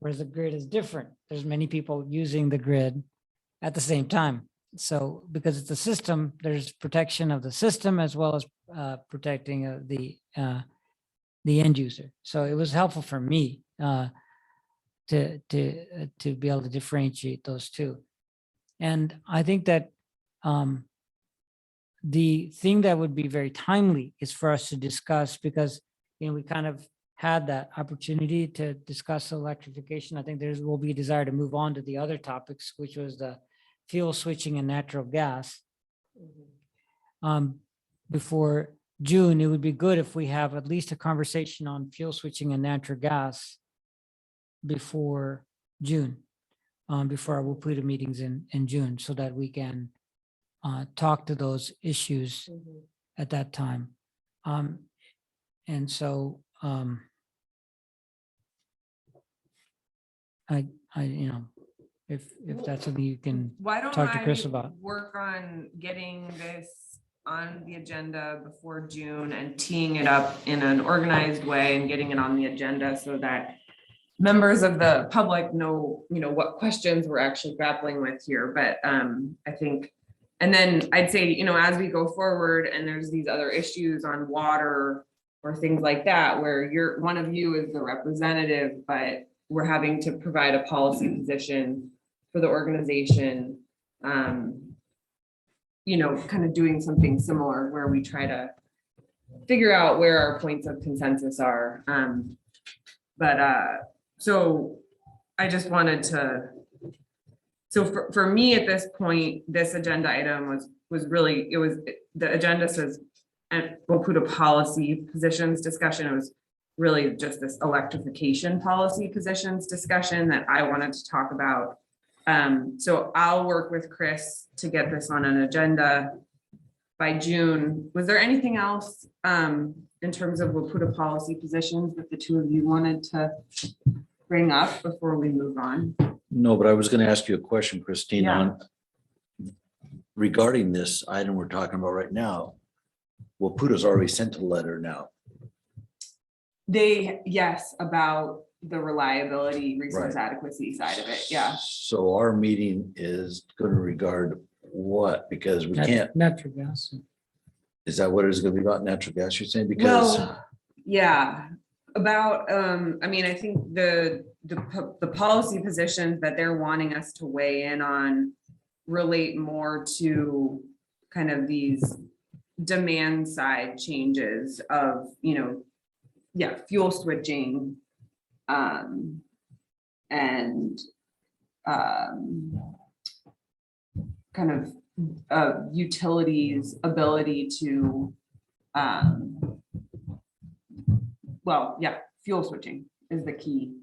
Whereas the grid is different. There's many people using the grid at the same time. So because it's a system, there's protection of the system as well as protecting the end user. So it was helpful for me to be able to differentiate those 2. And I think that the thing that would be very timely is for us to discuss, because we kind of had that opportunity to discuss electrification. I think there will be a desire to move on to the other topics, which was the fuel switching and natural gas. Before June, it would be good if we have at least a conversation on fuel switching and natural gas before June, before our Wapuda meetings in June, so that we can talk to those issues at that time. And so if that's something you can Why don't talk to Chris I about. work on getting this on the agenda before June and teeing it up in an organized way and getting it on the agenda so that members of the public know, what questions we're actually grappling with here. But I think, and then I'd say, as we go forward and there's these other issues on water or things like that, where one of you is the representative, but we're having to provide a policy position for the organization. Kind of doing something similar where we try to figure out where our points of consensus are. So I just wanted to, so for me at this point, this agenda item was really, the agenda says, and we'll put a policy positions discussion. It was really just this electrification policy positions discussion that I wanted to talk about. So I'll work with Chris to get this on an agenda by June. Was there anything else in terms of we'll put a policy positions that the two of you wanted to bring up before we move on? No, but I was going to ask you a question, Christine, Yeah. on regarding this item we're talking about right now. Well, PUDA's already sent a letter now. Yes, about the reliability, resource adequacy side of it. Yeah. So our meeting is going to regard what? Because we can't, Natural gas. is that what it is going to be about, natural gas, you're saying? Because Well, yeah, about, I think the policy positions that they're wanting us to weigh in on relate more to kind of these demand side changes of, fuel switching, and kind of utilities ability to fuel switching is the key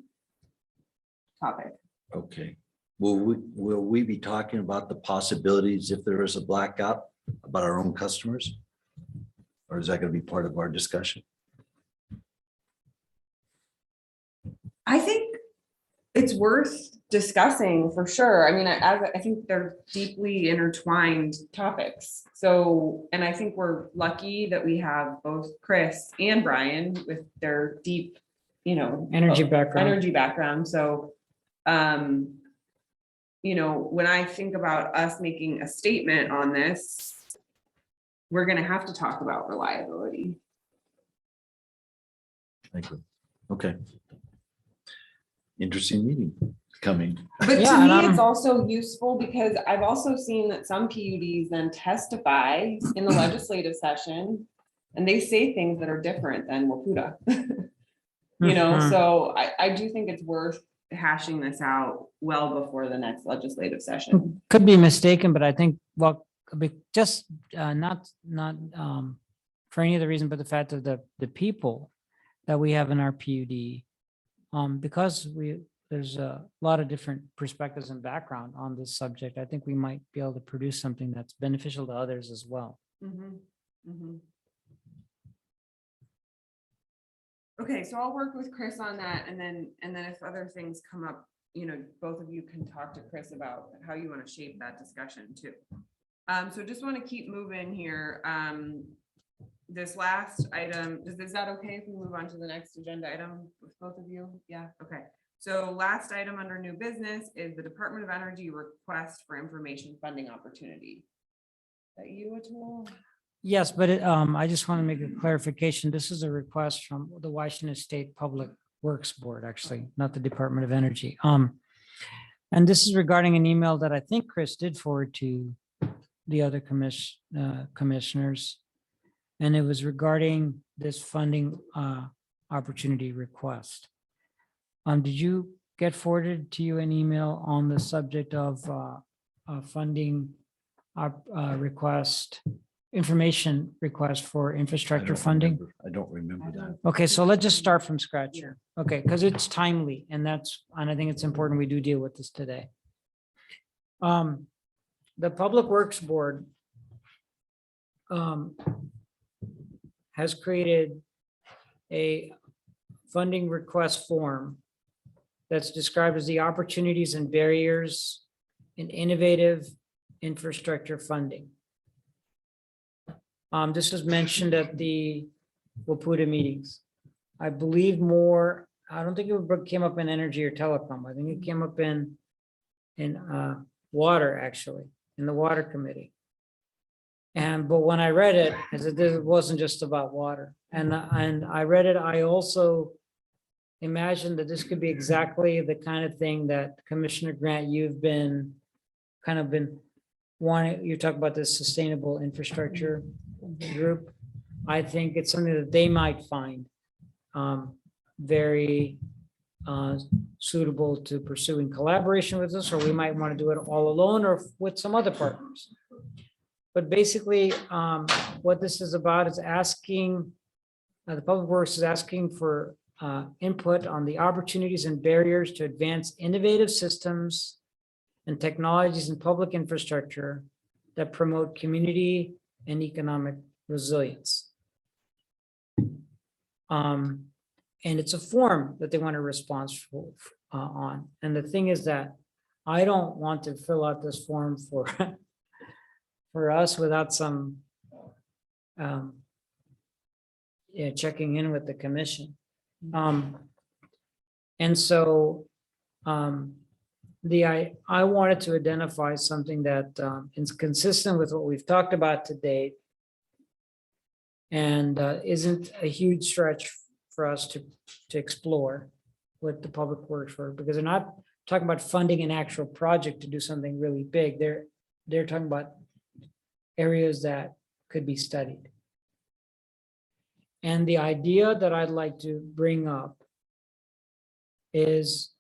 topic. okay, will we be talking about the possibilities if there is a blackout about our own customers? Or is that going to be part of our discussion? I think it's worth discussing for sure. I mean, I think they're deeply intertwined topics. So, and I think we're lucky that we have both Chris and Brian with their deep, Energy background. So, when I think about us making a statement on this, we're going to have to talk about reliability. Thank you. Okay. Interesting meeting coming. But Yeah, to and me, it's also useful because I've also seen that some PUDs then testify in the legislative session and they say things that are different than Wapuda. Mhm. So I do think it's worth hashing this out well before the next legislative session. Could be mistaken, but I think, just not for any other reason, but the fact of the people that we have in our PUD, because there's a lot of different perspectives and background on this subject. I think we might be able to produce something that's beneficial to others as well. Okay, so I'll work with Chris on that, and then if other things come up, both of you can talk to Chris about how you want to shape that discussion too. So just want to keep moving here. This last item, is that okay if we move on to the next agenda item with both of you? Yeah, okay. So last item under new business is the Department of Energy request for information funding opportunity. Is that you, Atul? Yes, but I just want to make a clarification. This is a request from the Washington State Public Works Board, actually, not the Department of Energy. And this is regarding an email that I think Chris did forward to the other commissioners. And it was regarding this funding opportunity request. Did you get forwarded to you an email on the subject of funding information request for infrastructure funding? I don't remember that. Okay, so let's just start from scratch here. Okay, because it's timely and I think it's important we do deal with this today. The Public Works Board has created a funding request form that's described as the opportunities and barriers in innovative infrastructure funding. This was mentioned at the Wapuda meetings. I believe I don't think it came up in energy or telecom. I think it came up in water, actually, in the water committee. But when I read it, I said, this wasn't just about water. And I read it, I also imagined that this could be exactly the kind of thing that Commissioner Grant, you've been wanting, you talk about this sustainable infrastructure group. I think it's something that they might find very suitable to pursue in collaboration with us, or we might want to do it all alone or with some other partners. But basically, what this is about is asking, the Public Works is asking for input on the opportunities and barriers to advance innovative systems and technologies in public infrastructure that promote community and economic resilience. And it's a form that they want a response on. And the thing is that I don't want to fill out this form for us without some checking in with the commission. And so I wanted to identify something that is consistent with what we've talked about to date and isn't a huge stretch for us to explore with the Public Works for, because they're not talking about funding an actual project to do something really big. They're talking about areas that could be studied. And the idea that I'd like to bring up is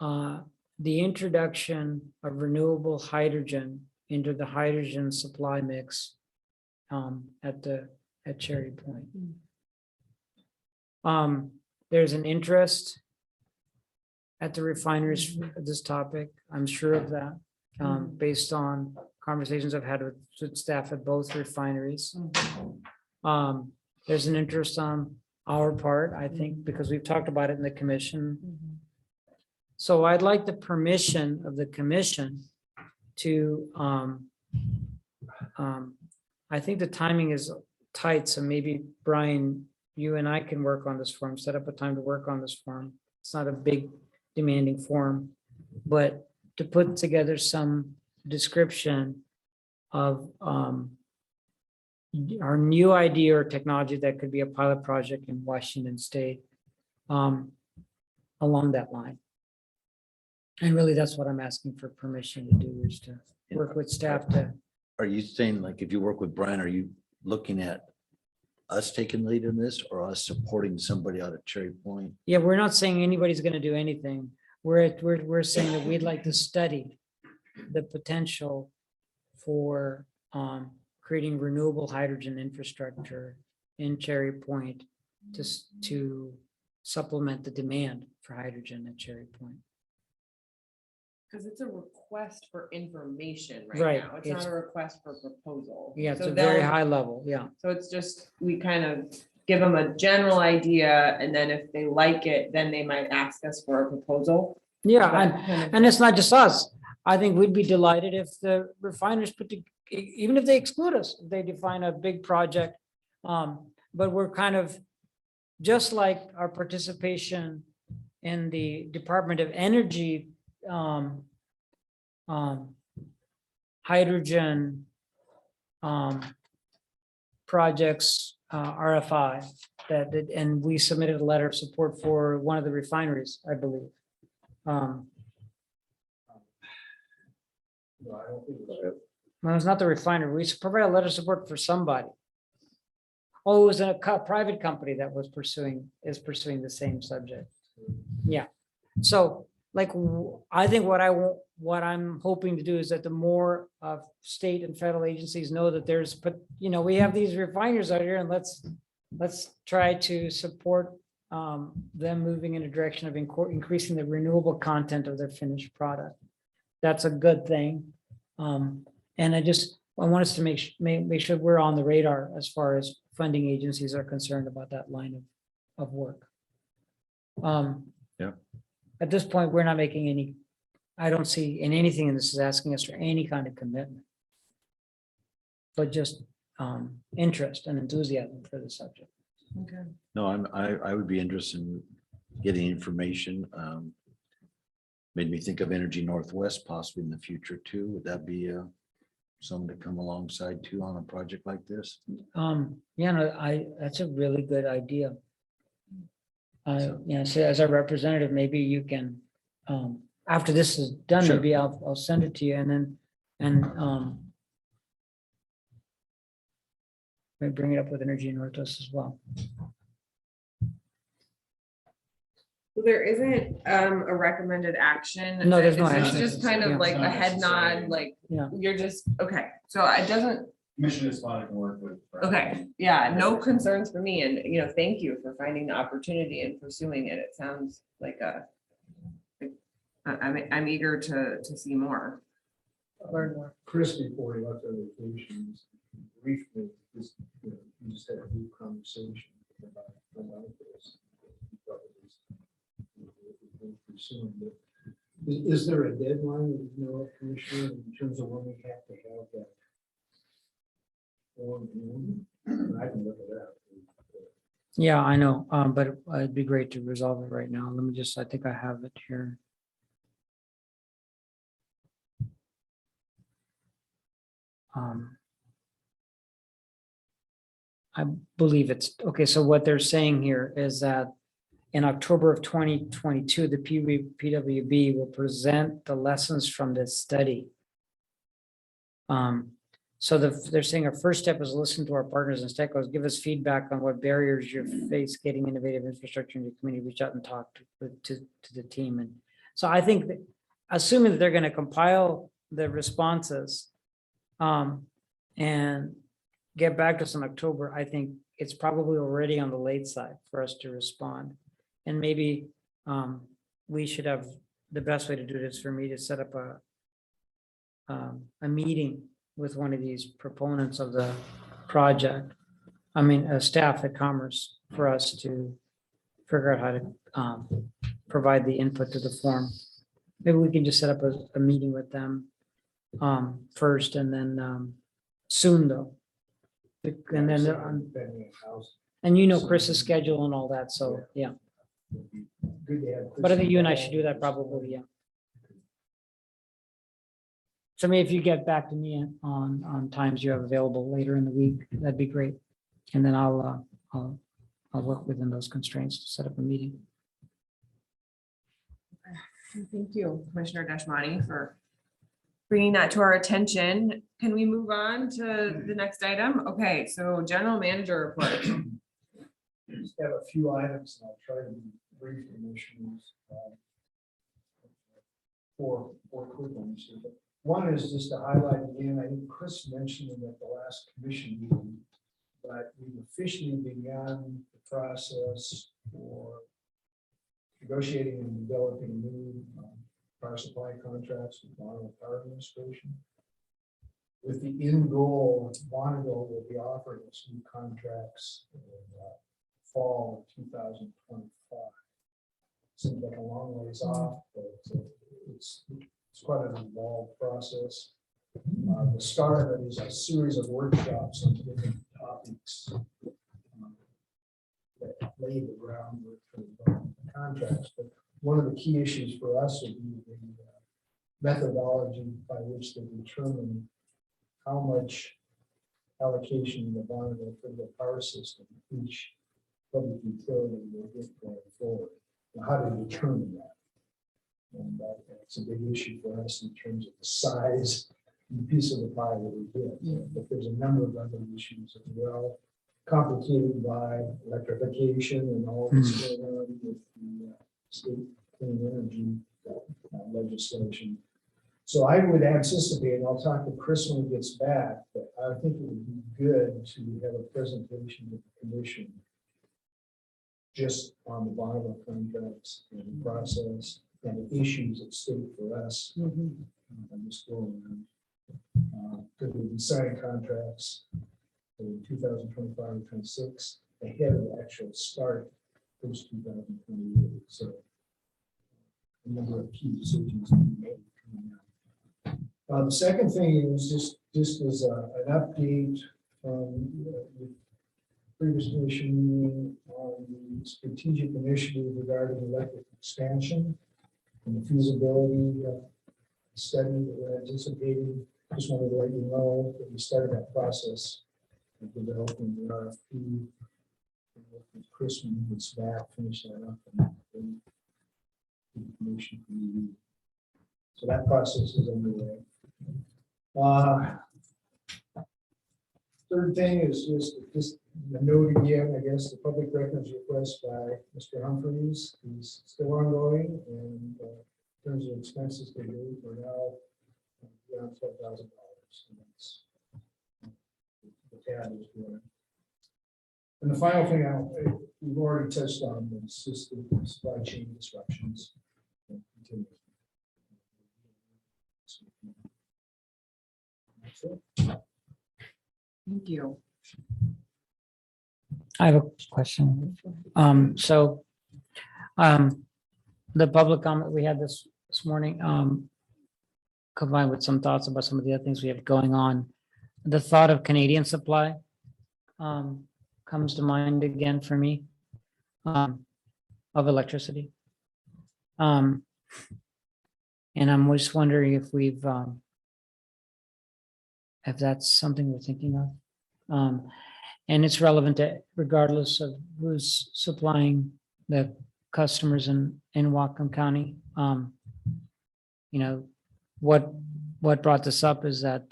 the introduction of renewable hydrogen into the hydrogen supply mix at Cherry Point. There's an interest at the refineries for this topic. I'm sure of that, based on conversations I've had with staff at both refineries. There's an interest on our part, I think, because we've talked about it in the commission. So I'd like the permission of the commission to, I think the timing is tight, so maybe Brian, you and I can work on this form, set up a time to work on this form. It's not a big demanding form, but to put together some description of our new idea or technology that could be a pilot project in Washington State along that line. And really, that's what I'm asking for permission to do, is to work with staff to. Are you saying, like, if you work with Brian, are you looking at us taking lead in this or us supporting somebody out at Cherry Point? Yeah, we're not saying anybody's going to do anything. We're saying that we'd like to study the potential for creating renewable hydrogen infrastructure in Cherry Point to supplement the demand for hydrogen at Cherry Point. Because it's a request for information Right, right now. It's it's- not a request for proposal. Yeah, it's So a very they'll- high level, yeah. So it's just, we kind of give them a general idea, and then if they like it, then they might ask us for a proposal. Yeah, That kind of- and it's not just us. I think we'd be delighted if the refiners even if they exclude us, if they define a big project. But we're kind of, just like our participation in the Department of Energy hydrogen projects RFI and we submitted a letter of support for one of the refineries, I believe. No, it's not the refinery. We provide a letter of support for somebody. Oh, it was a private company that was pursuing the same subject. Yeah. So like, I think what I'm hoping to do is that the more state and federal agencies know that there's, but we have these refiners out here, and let's try to support them moving in a direction of increasing the renewable content of their finished product. That's a good thing. And I want us to make sure we're on the radar as far as funding agencies are concerned about that line of work. Yeah. At this point, we're not making any, I don't see in anything in this is asking us for any kind of commitment, but just interest and enthusiasm for the subject. Okay. No, I would be interested in getting information. Made me think of Energy Northwest possibly in the future too. Would that be someone to come alongside too on a project like this. Yeah, no, that's a really good idea. So- Yeah, so as a representative, maybe you can, after this is done, Sure. maybe I'll send it to you and then, maybe bring it up with Energy Northwest as well. There isn't a recommended action. No, there's no This is action. just kind of Yeah. like a head nod, Necessary. like, Yeah. you're just, okay, so it doesn't, Commissioner Espada can work with. okay, yeah, no concerns for me, and, you know, thank you for finding the opportunity and pursuing it, it sounds like I'm eager to see more. Learn more. Chris, before he left on vacation, briefly, just, you know, we just had a brief conversation about this. Pursuing it. Is there a deadline, you know, Commissioner, in terms of when we have to have that? I can look at that. Yeah, I know, but it'd be great to resolve it right now. Let me just, I think I have it here. I believe it's, okay, so what they're saying here is that in October of 2022, the PWB will present the lessons from this study. So they're saying our first step is listen to our partners and stakeholders, give us feedback on what barriers you face getting innovative infrastructure in your community, reach out and talk to the team. And so I think that assuming that they're going to compile the responses and get back to us in October, I think it's probably already on the late side for us to respond. And maybe we should have, the best way to do this for me to set up a meeting with one of these proponents of the project. I mean, a staff at Commerce for us to figure out how to provide the input to the form. Maybe we can just set up a meeting with them first and then soon though. And then, and you know Chris's schedule and all that, so yeah. Good to have. But I think you and I should do that probably, yeah. So maybe if you get back to me on times you have available later in the week, that'd be great. And then I'll work within those constraints to set up a meeting. Thank you, Commissioner Deshmani, for bringing that to our attention. Can we move on to the next item? Okay, so general manager report. Just have a few items, and I'll try to be brief, Commissioners. Four quick ones here. But one is just to highlight again, I think Chris mentioned it at the last commission meeting, but we've officially begun the process for negotiating and developing new power supply contracts with Bonneville Power Administration. With the end goal, Bonneville will be offering us new contracts in fall of 2025. Seems like a long ways off, but it's quite an involved process. The start of it is a series of workshops on different topics that lay the groundwork for the contracts. But one of the key issues for us would be the methodology by which they determine how much allocation the Bonneville for the power system each public utility will get going forward. Now, how to determine that? And that's a big issue for us in terms of the size and the piece of the pie that we get. But there's a number of other issues as well, complicated by electrification and all that's going on with the state clean energy legislation. So I would anticipate, and I'll talk to Chris when he gets back, but I think it would be good to have a presentation to the commission just on the Bonneville contracts and the process and the issues at stake for us. I'm just going because we've been signing contracts in 2025 and 26 ahead of the actual start post 2028. So a number of key decisions to be made coming out. The second thing is just as an update from the previous commission meeting on the strategic initiative regarding electric expansion and the feasibility study that we're anticipating just wanted to let you know that we started that process of developing the RFP. Chris, when he gets back, finish that up. And then information from you. So that process is underway. Third thing is just a note again, I guess, the public records request by Mr. Humphreys is still ongoing, and in terms of expenses to do, we're now around $12,000. That's the tab is doing. And the final thing we've already touched on is just the supply chain disruptions. That's it. Thank you. I have a question. The public comment we had this morning, combined with some thoughts about some of the other things we have going on, the thought of Canadian supply comes to mind again for me, of electricity. And I'm just wondering if we've, if that's something we're thinking of. And it's relevant to regardless of who's supplying the customers in Whatcom County. You know, what brought this up is that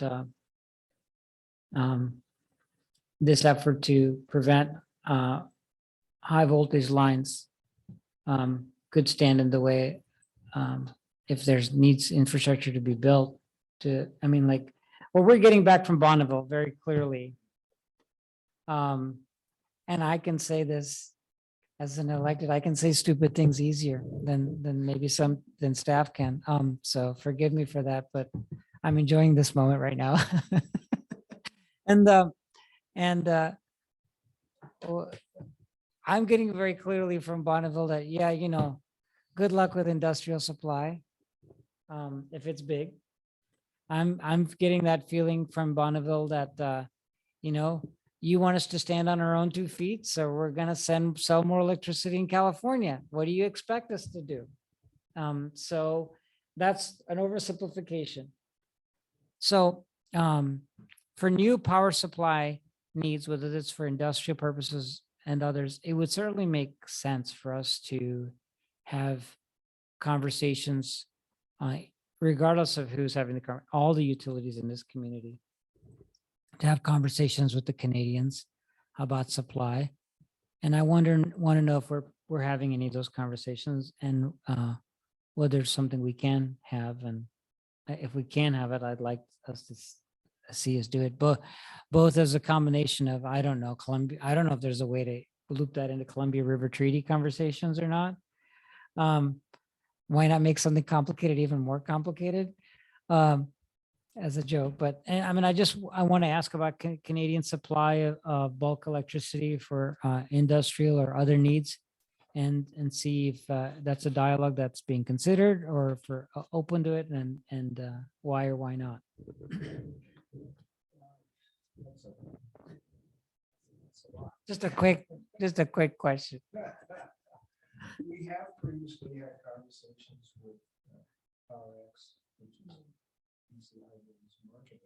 this effort to prevent high voltage lines could stand in the way if there's needs infrastructure to be built to, I mean, like, well, we're getting back from Bonneville very clearly. And I can say this as an elected, I can say stupid things easier than maybe than staff can. So forgive me for that, but I'm enjoying this moment right now. Well, I'm getting very clearly from Bonneville that, yeah, you know, good luck with industrial supply. If it's big, I'm getting that feeling from Bonneville that, you know, you want us to stand on our own 2 feet, so we're gonna sell more electricity in California. What do you expect us to do? So that's an oversimplification. So for new power supply needs, whether it's for industrial purposes and others, it would certainly make sense for us to have conversations, regardless of who's having the all the utilities in this community, to have conversations with the Canadians about supply. And I want to know if we're having any of those conversations, and whether it's something we can have. And if we can have it, I'd like us to see us do it, both as a combination of, I don't know, Columbia. I don't know if there's a way to loop that into Columbia River Treaty conversations or not. Why not make something complicated even more complicated? As a joke, but I mean, I want to ask about Canadian supply of bulk electricity for industrial or other needs, and see if that's a dialogue that's being considered, or if we're open to it, and why or why not. Just a quick question. We have previously had conversations with PowerX, which is market.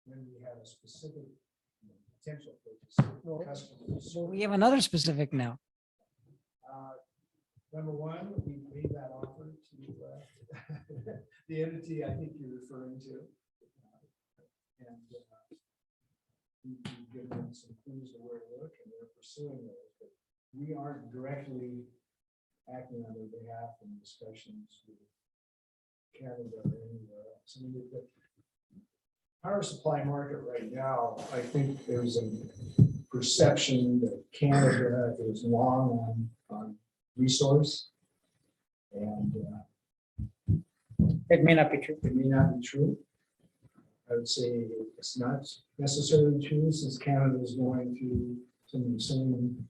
When we have a specific potential for customers. So we have another specific now. Number one, we made that offer to the entity I think you're referring to. And we've given them some clues to where to look, and they're pursuing those. But we aren't directly acting on their behalf in discussions with Canada or anywhere else. I mean, the power supply market right now, I think there's a perception that Canada is long on resource, and It may not be true. it may not be true. I would say it's not necessarily true, since Canada is going through some of the same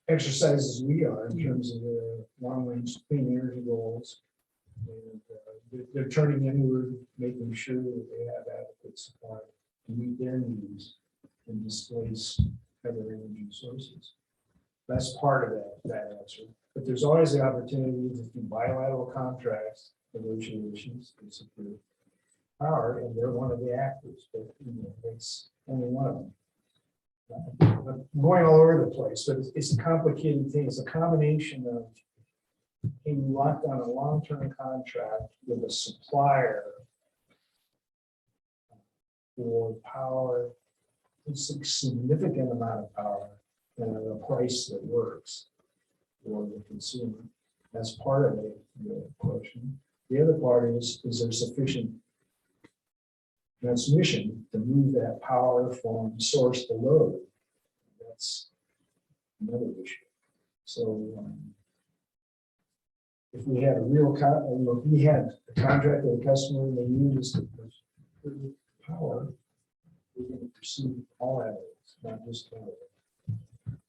exercises we are in terms of the long-range clean energy goals. And they're turning inward, making sure that they have adequate supply to meet their needs and displace other energy sources. That's part of that answer. But there's always the opportunity to do bilateral contracts, negotiations, it's approved, power, and they're one of the actors, but it's only one of them. I'm going all over the place, but it's a complicated thing. It's a combination of being locked on a long-term contract with a supplier for power, it's a significant amount of power and at a price that works for the consumer. That's part of the question. The other part is there sufficient transmission to move that power from source to load? That's another issue. So if we had a real, if we had a contract with a customer and they used the power, we're going to pursue all avenues, not just one of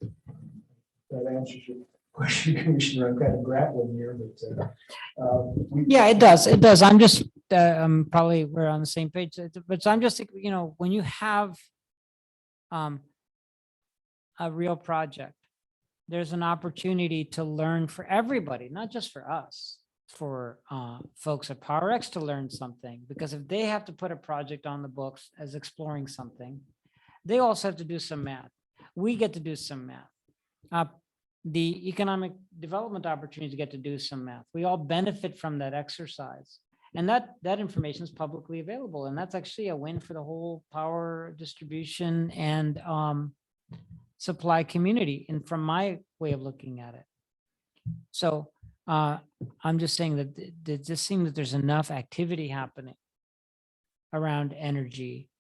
them. That answers your question, Commissioner. I'm kind of grappling here, but Yeah, it does. It does. I'm just, probably we're on the same page, but I'm just, when you have a real project, there's an opportunity to learn for everybody, not just for us, for folks at PowerX to learn something, because if they have to put a project on the books as exploring something, they also have to do some math. We get to do some math. The economic development opportunities get to do some math. We all benefit from that exercise. And that information is publicly available. And that's actually a win for the whole power distribution and supply community. And from my way of looking at it. So I'm just saying that it just seems that there's enough activity happening around energy.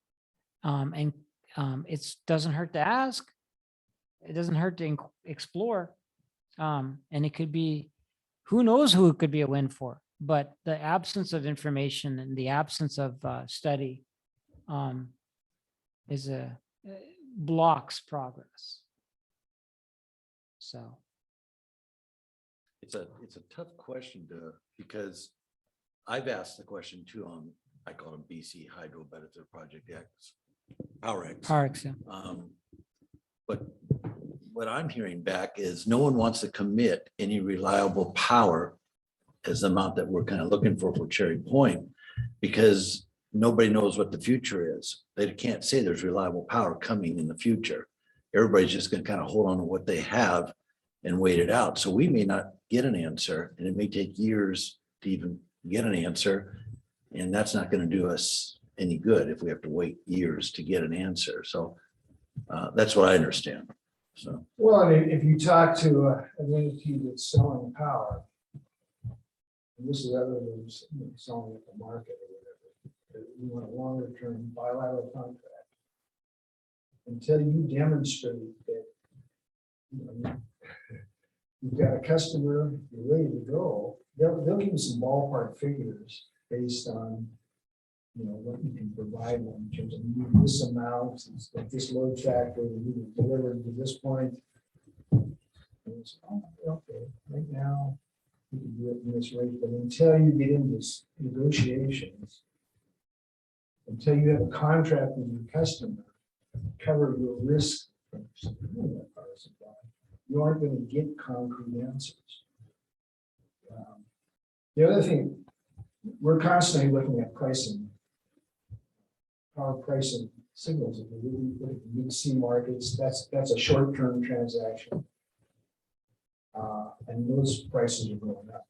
And it doesn't hurt to ask. It doesn't hurt to explore. And it could be, who knows who it could be a win for, but the absence of information and the absence of study blocks progress. So. It's a tough question because I've asked the question too on, I call them BC Hydro, but it's a Project X, PowerX. PowerX, yeah. But what I'm hearing back is no one wants to commit any reliable power as the amount that we're kind of looking for Cherry Point, because nobody knows what the future is. They can't say there's reliable power coming in the future. Everybody's just going to kind of hold on to what they have and wait it out. So we may not get an answer, and it may take years to even get an answer. And that's not going to do us any good if we have to wait years to get an answer. So that's what I understand. So, well, I mean, if you talk to an entity that's selling power, and this is other than selling at the market or whatever, you want a longer term bilateral contract. Until you demonstrate that you've got a customer, you're ready to go, they'll give you some ballpark figures based on what you can provide them in terms of this amount, it's like this load factor, we need to deliver to this point. And it's, okay, right now we can do it in this rate, but until you get into negotiations, until you have a contract with your customer, cover your risk from securing that power supply, you aren't going to get concrete answers. The other thing, we're constantly looking at pricing. Power pricing signals. If we look at the mid-C markets, that's a short-term transaction, and those prices are going up.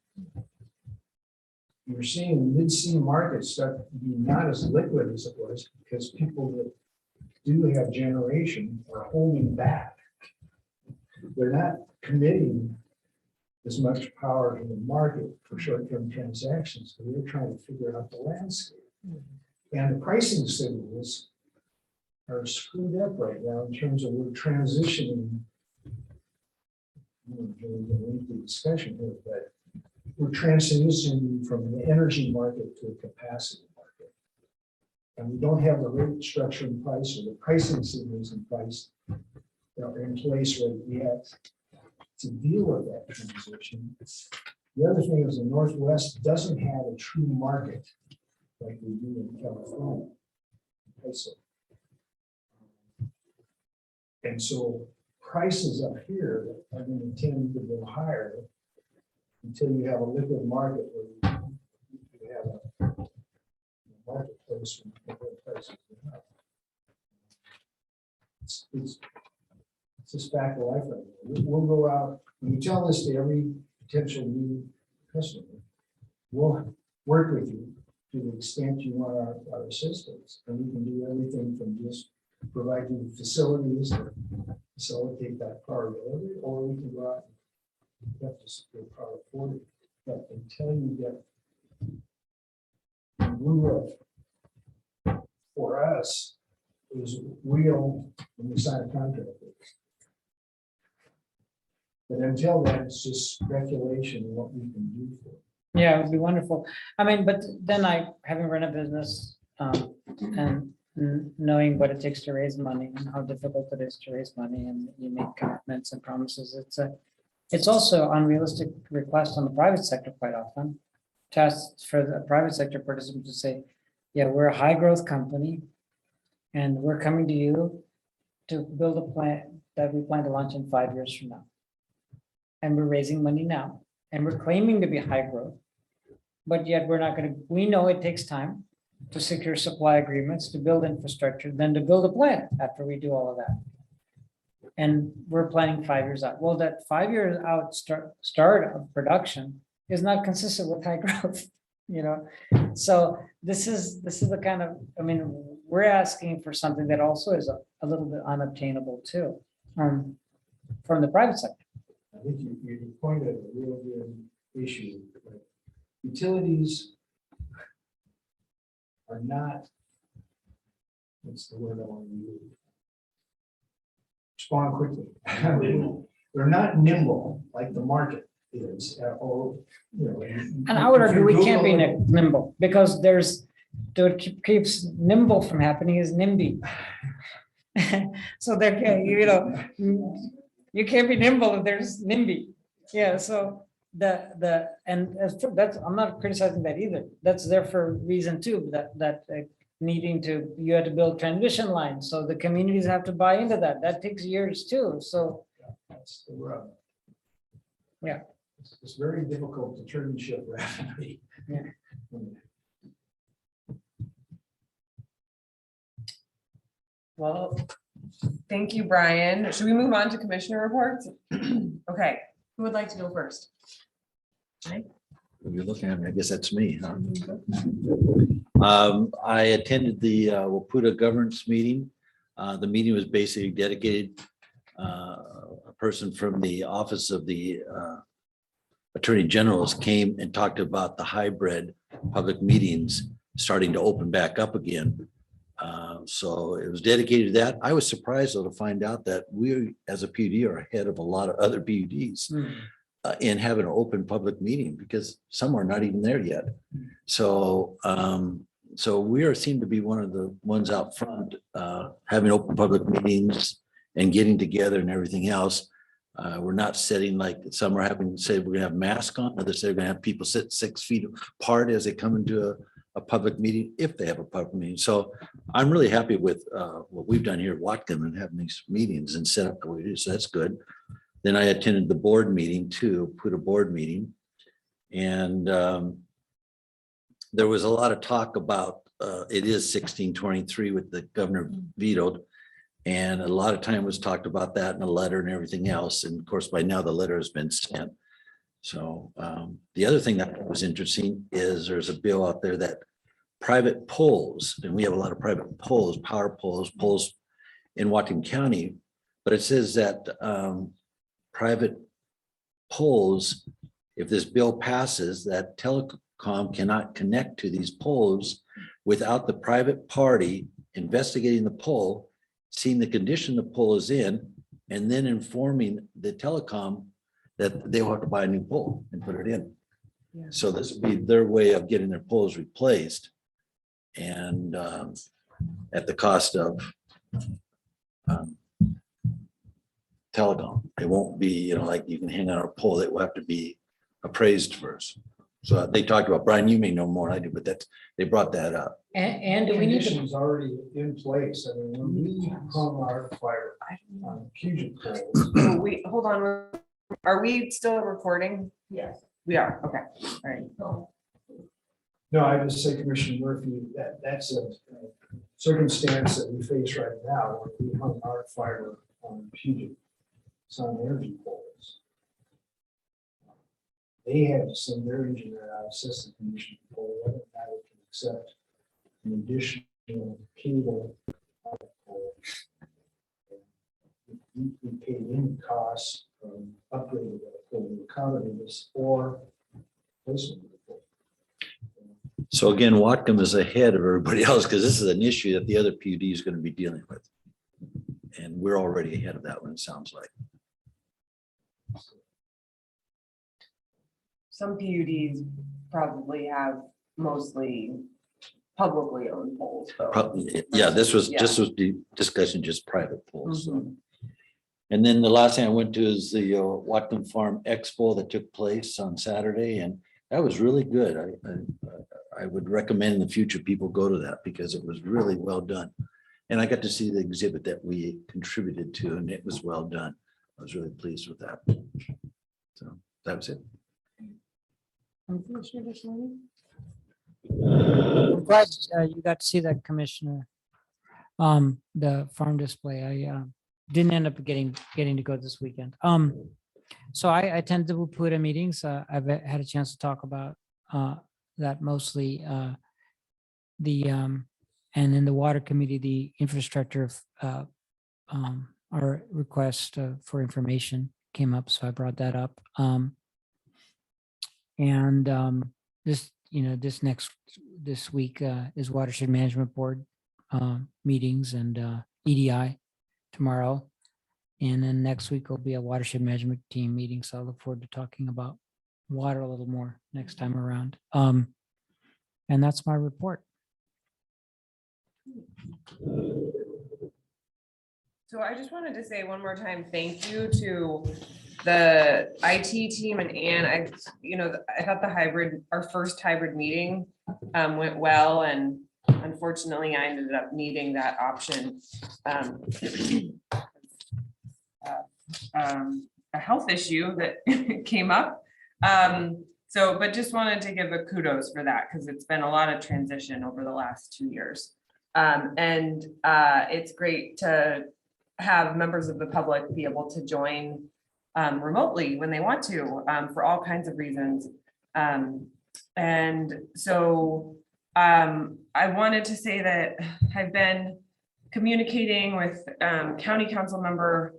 You're seeing mid-C markets start to be not as liquid as it was because people that do have generation are holding back. They're not committing as much power to the market for short-term transactions, so they're trying to figure out the landscape. And the pricing signals are screwed up right now in terms of we're transitioning. During the lengthy discussion here, but we're transitioning from an energy market to a capacity market. And we don't have the rate structure in place or the pricing signals in place that are in place right yet to deal with that transition. The other thing is the Northwest doesn't have a true market like we do in California. Okay, and so prices up here are going to tend to go higher until you have a liquid market where you have a marketplace when prices go up. It's just fact of life. Right now. We'll go out, and we tell this to every potential new customer. We'll work with you to the extent you want our assistance, and we can do everything from just provide you facilities to facilitate that power delivery, or we can go out and get this power for you. But until you get in lieu of, for us, is real when we sign a contract. But until then, it's just speculation of what we can do for it. Yeah, it would be wonderful. I mean, but then having run a business, and knowing what it takes to raise money and how difficult it is to raise money, and you make commitments and promises, it's also unrealistic request on the private sector quite often. Tests for the private sector participants to say, yeah, we're a high growth company and we're coming to you to build a plant that we plan to launch in 5 years from now. And we're raising money now and we're claiming to be high growth, but yet we're not going to, we know it takes time to secure supply agreements, to build infrastructure, then to build a plant after we do all of that. And we're planning 5 years out. Well, that 5 years out start of production is not consistent with high growth, you know? So this is the kind of, I mean, we're asking for something that also is a little bit unobtainable too, from the private sector. I think you pointed a real good issue. Like utilities are not, what's the word I want to use? Respond quickly. They're not nimble like the market is, or, you know. And I would argue we can't be nimble because there's, what keeps nimble from happening is NIMBY. So there, you know, you can't be nimble if there's NIMBY. Yeah, so and that's, I'm not criticizing that either. That's there for a reason too, that needing to, you had to build transmission lines, so the communities have to buy into that. That takes years too, so. That's the rub. Yeah. It's very difficult to turn the ship rapidly. Yeah. Well, thank you, Brian. Should we move on to commissioner reports? Okay, who would like to go first? If you're looking at me, I guess that's me, huh? I attended the Waputta governance meeting. The meeting was basically dedicated, a person from the office of the Attorney Generals came and talked about the hybrid public meetings starting to open back up again. So it was dedicated to that. I was surprised though to find out that we as a PUD are ahead of a lot of other PUDs in having an open public meeting, because some are not even there yet. So so we seem to be one of the ones out front, having open public meetings and getting together and everything else. We're not setting, like some are having to say we're gonna have masks on, others say we're gonna have people sit 6 feet apart as they come into a public meeting, if they have a public meeting. So I'm really happy with what we've done here at Whatcom and having these meetings and set up the way it is. So that's good. Then I attended the board meeting too, put a board meeting. And there was a lot of talk about, it is 1623 with the governor vetoed. And a lot of time was talked about that in a letter and everything else. And of course, by now the letter has been sent. So the other thing that was interesting is there's a bill out there that private poles, and we have a lot of private poles, power poles in Whatcom County, but it says that private poles, if this bill passes, that telecom cannot connect to these poles without the private party investigating the pole, seeing the condition the pole is in, and then informing the telecom that they will have to buy a new pole and put it in. Yeah. So this would be their way of getting their poles replaced. And at the cost of telecom. It won't be, you know, like you can hang on a pole, it will have to be appraised first. So they talked about, Brian, you may know more than I do, but that's, they brought that up. And do we need to, Conditions already in place. I mean, when we hung our fire on Puget poles. Oh, wait, hold on. Are we still recording? Yes. We are, okay, all right. No, I just say, Commissioner Murphy, that's a circumstance that we face right now, where we hung our fiber on Puget Sun energy poles. They had to send their engineer out, assess the condition of the pole, whether or not it can accept an additional cable on the pole. We paid in costs from upgrading the pole to accommodate this or placement of the pole. So again, Whatcom is ahead of everybody else because this is an issue that the other PUD is going to be dealing with. And we're already ahead of that one, it sounds like. Some PUDs probably have mostly publicly owned poles. though. Probably, yeah, this was Yeah. the discussion, just private pools. so. Mhm. And then the last thing I went to is the Whatcom Farm Expo that took place on Saturday, and that was really good. I would recommend in the future people go to that because it was really well done. And I got to see the exhibit that we contributed to, and it was well done. I was really pleased with that. So that was it. Commissioner Deschanel? I'm glad you got to see that, Commissioner. The farm display. I didn't end up getting to go this weekend. So I attended the PUD meetings. I've had a chance to talk about that mostly. And in the water committee, the infrastructure of our request for information came up, so I brought that up. This week is Watershed Management Board meetings and EDI tomorrow. And then next week will be a Watershed Management Team meeting. So I look forward to talking about water a little more next time around. And that's my report. So I just wanted to say one more time, thank you to the IT team and Ann. I thought our first hybrid meeting went well, and unfortunately I ended up needing that option. A health issue that came up. But just wanted to give a kudos for that because it's been a lot of transition over the last 2 years. It's great to have members of the public be able to join remotely when they want to for all kinds of reasons. I wanted to say that I've been communicating with County Council member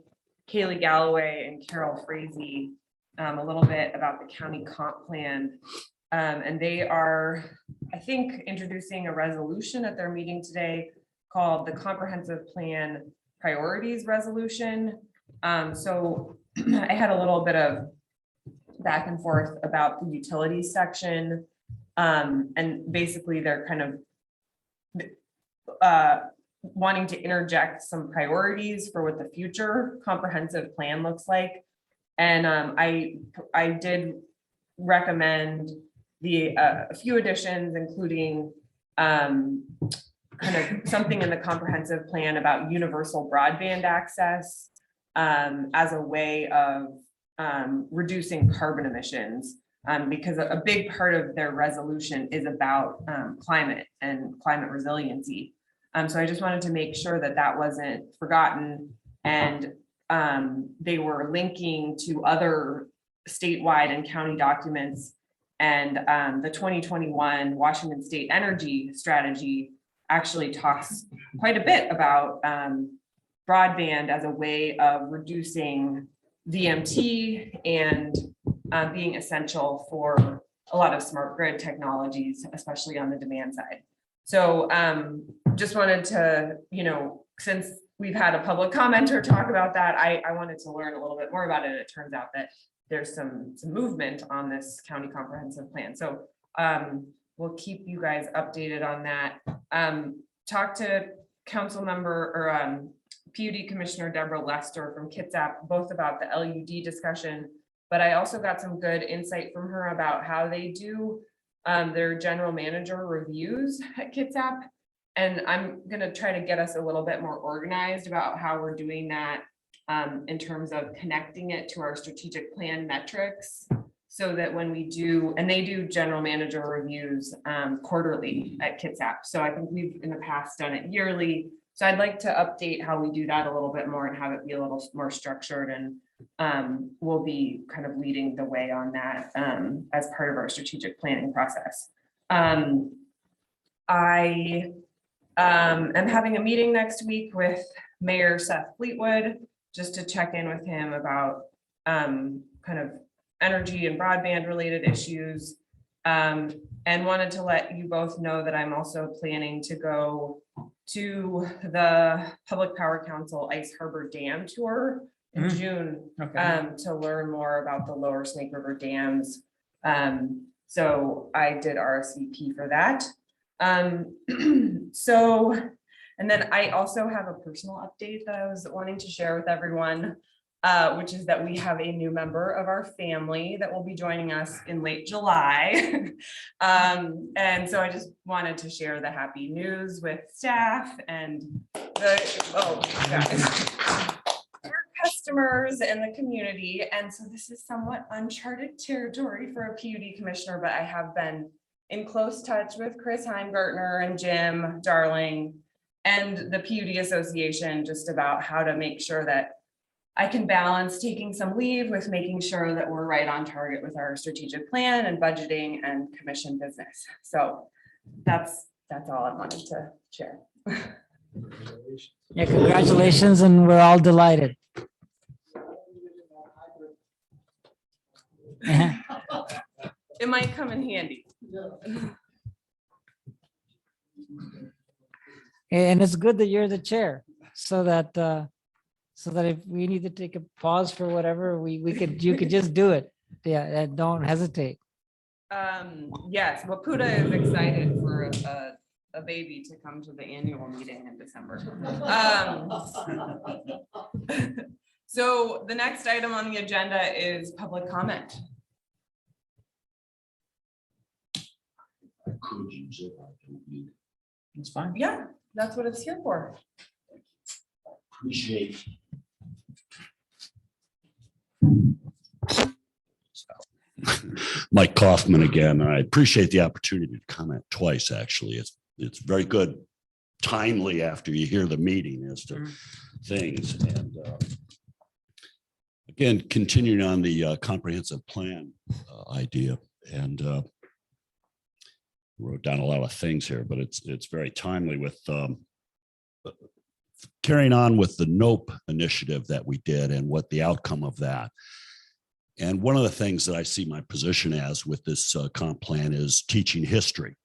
Kaylee Galloway and Carol Frazee a little bit about the county comp plan. And they are, I think, introducing a resolution at their meeting today called the Comprehensive Plan Priorities Resolution. So I had a little bit of back and forth about the utilities section. And basically they're kind of wanting to interject some priorities for what the future comprehensive plan looks like. And I did recommend a few additions, including kind of something in the comprehensive plan about universal broadband access as a way of reducing carbon emissions, because a big part of their resolution is about climate and climate resiliency. So I just wanted to make sure that that wasn't forgotten, and they were linking to other statewide and county documents. And the 2021 Washington State Energy Strategy actually talks quite a bit about broadband as a way of reducing VMT and being essential for a lot of smart grid technologies, especially on the demand side. So just wanted to, since we've had a public commenter talk about that, I wanted to learn a little bit more about it. It turns out that there's some movement on this county comprehensive plan. So we'll keep you guys updated on that. Talk to council member or PUD Commissioner Deborah Lester from Kitsap, both about the LUD discussion, but I also got some good insight from her about how they do their general manager reviews at Kitsap. And I'm gonna try to get us a little bit more organized about how we're doing that in terms of connecting it to our strategic plan metrics, so that when we do, and they do general manager reviews quarterly at Kitsap. So I think we've in the past done it yearly. So I'd like to update how we do that a little bit more and have it be a little more structured, and we'll be kind of leading the way on that as part of our strategic planning process. I am having a meeting next week with Mayor Seth Fleetwood, just to check in with him about kind of energy and broadband related issues. And wanted to let you both know that I'm also planning to go to the Public Power Council Ice Harbor Dam tour in June to learn more about the lower Snake River dams. So I did RSVP for that. So, and then I also have a personal update that I was wanting to share with everyone, which is that we have a new member of our family that will be joining us in late July. And so I just wanted to share the happy news with staff and our customers and the community. And so this is somewhat uncharted territory for a PUD commissioner, but I have been in close touch with Chris Heimgartner and Jim Darling and the PUD Association just about how to make sure that I can balance taking some leave with making sure that we're right on target with our strategic plan and budgeting and commission business. So that's all I wanted to share. Yeah, congratulations, and we're all delighted. It might come in handy. And it's good that you're the chair, so that if we need to take a pause for whatever, you could just do it. Yeah, and don't hesitate. Yes, well, PUDA is excited for a baby to come to the annual meeting in December. So the next item on the agenda is public comment. It's fine. Yeah, that's what it's here for. Appreciate. Mike Kaufman again. I appreciate the opportunity to comment twice, actually. It's very good, timely after you hear the meeting as to things. And again, continuing on the comprehensive plan idea, and wrote down a lot of things here, but it's very timely with carrying on with the NOPE initiative that we did and what the outcome of that. And one of the things that I see my position as with this comp plan is teaching history.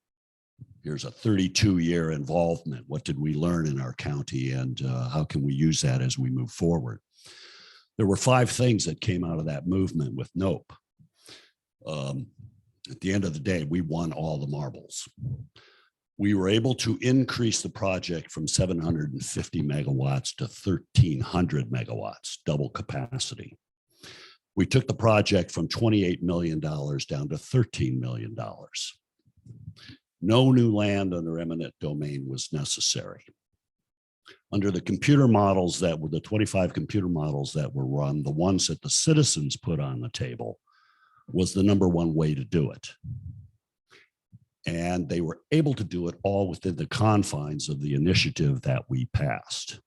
Here's a 32-year involvement. What did we learn in our county, and how can we use that as we move forward? There were 5 things that came out of that movement with NOPE. At the end of the day, we won all the marbles. We were able to increase the project from 750 megawatts to 1,300 megawatts, double capacity. We took the project from $28 million down to $13 million. No new land under eminent domain was necessary. Under the computer models that were the 25 computer models that were run, the ones that the citizens put on the table was the #1 way to do it. And they were able to do it all within the confines of the initiative that we passed.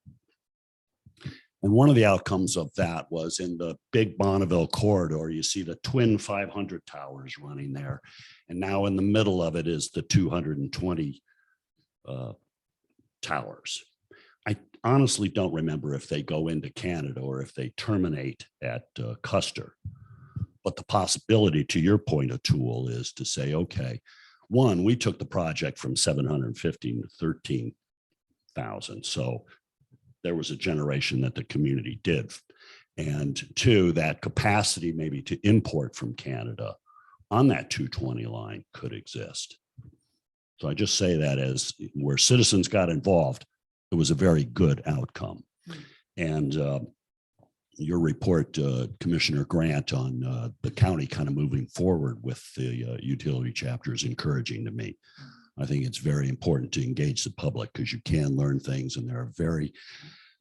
And one of the outcomes of that was in the big Bonneville corridor, you see the twin 500 towers running there. And now in the middle of it is the 220 towers. I honestly don't remember if they go into Canada or if they terminate at Custer. But the possibility, to your point, Atul, is to say, okay, one, we took the project from 750 to 13,000. So there was a generation that the community did. And 2, that capacity maybe to import from Canada on that 220 line could exist. So I just say that as where citizens got involved, it was a very good outcome. And your report, Commissioner Grant, on the county kind of moving forward with the utility chapter is encouraging to me. I think it's very important to engage the public because you can learn things, and there are very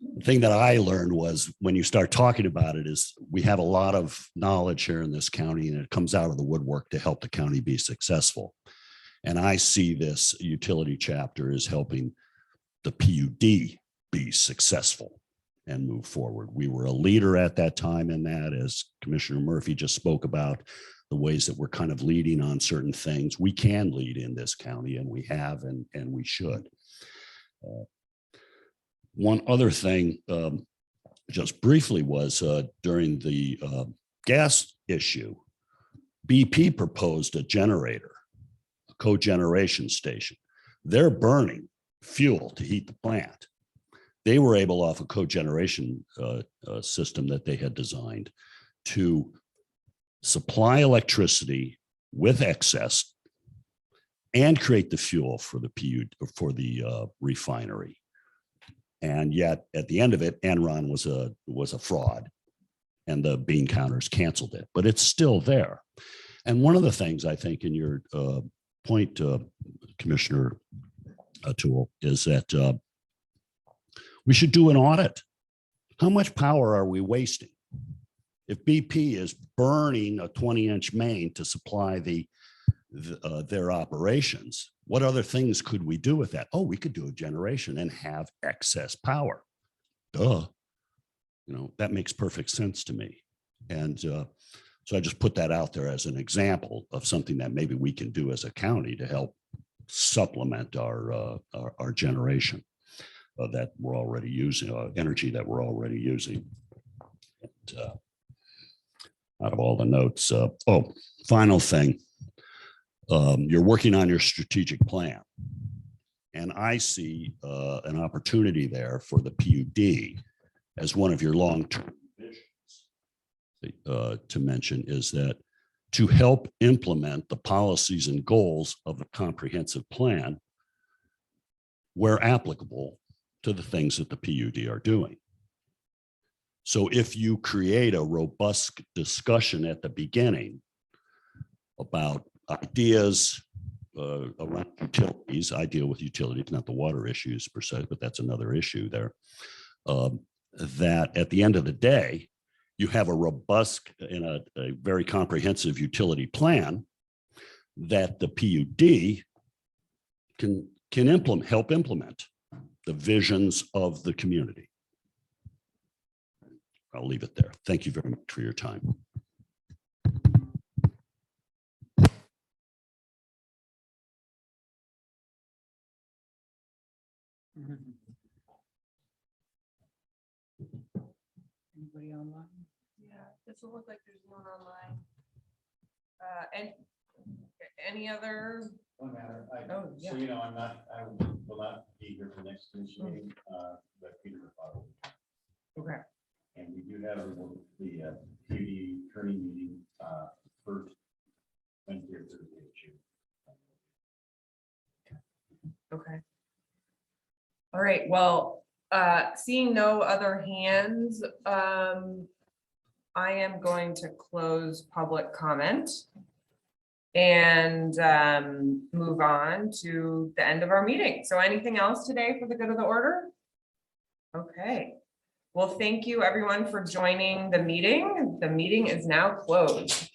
The thing that I learned was when you start talking about it is we have a lot of knowledge here in this county and it comes out of the woodwork to help the county be successful. And I see this utility chapter as helping the PUD be successful and move forward. We were a leader at that time in that, as Commissioner Murphy just spoke about, the ways that we're kind of leading on certain things. We can lead in this county and we have and we should. One other thing, just briefly, was during the gas issue, BP proposed a generator, a cogeneration station. They're burning fuel to heat the plant. They were able, off a cogeneration system that they had designed, to supply electricity with excess and create the fuel for the PUD, for the refinery. And yet, at the end of it, Enron was a fraud, and the bean counters canceled it. But it's still there. And one of the things I think in your point, Commissioner Toole, is that we should do an audit. How much power are we wasting? If BP is burning a 20-inch main to supply their operations, what other things could we do with that? Oh, we could do a generation and have excess power. Duh. You know, that makes perfect sense to me. And so I just put that out there as an example of something that maybe we can do as a county to help supplement our generation that we're already using, energy that we're already using. And, out of all the notes, final thing. You're working on your strategic plan. And I see an opportunity there for the PUD as one of your long-term visions to mention, is that to help implement the policies and goals of the comprehensive plan where applicable to the things that the PUD are doing. So if you create a robust discussion at the beginning about ideas around utilities, I deal with utilities, not the water issues per se, but that's another issue there, that at the end of the day, you have a robust and a very comprehensive utility plan that the PUD can help implement the visions of the community. I'll leave it there. Thank you very much for your time. Anybody online? Yeah, doesn't look like there's one online. And any other? One matter, Oh, yeah. so you know, I will not be here for the next commission meeting, but Peter will. Okay. And we do have the PUD attorney meeting first Wednesday or Thursday of June. Okay. All right, well, seeing no other hands, I am going to close public comment and move on to the end of our meeting. So anything else today for the good of the order? Okay. Well, thank you everyone for joining the meeting. The meeting is now closed.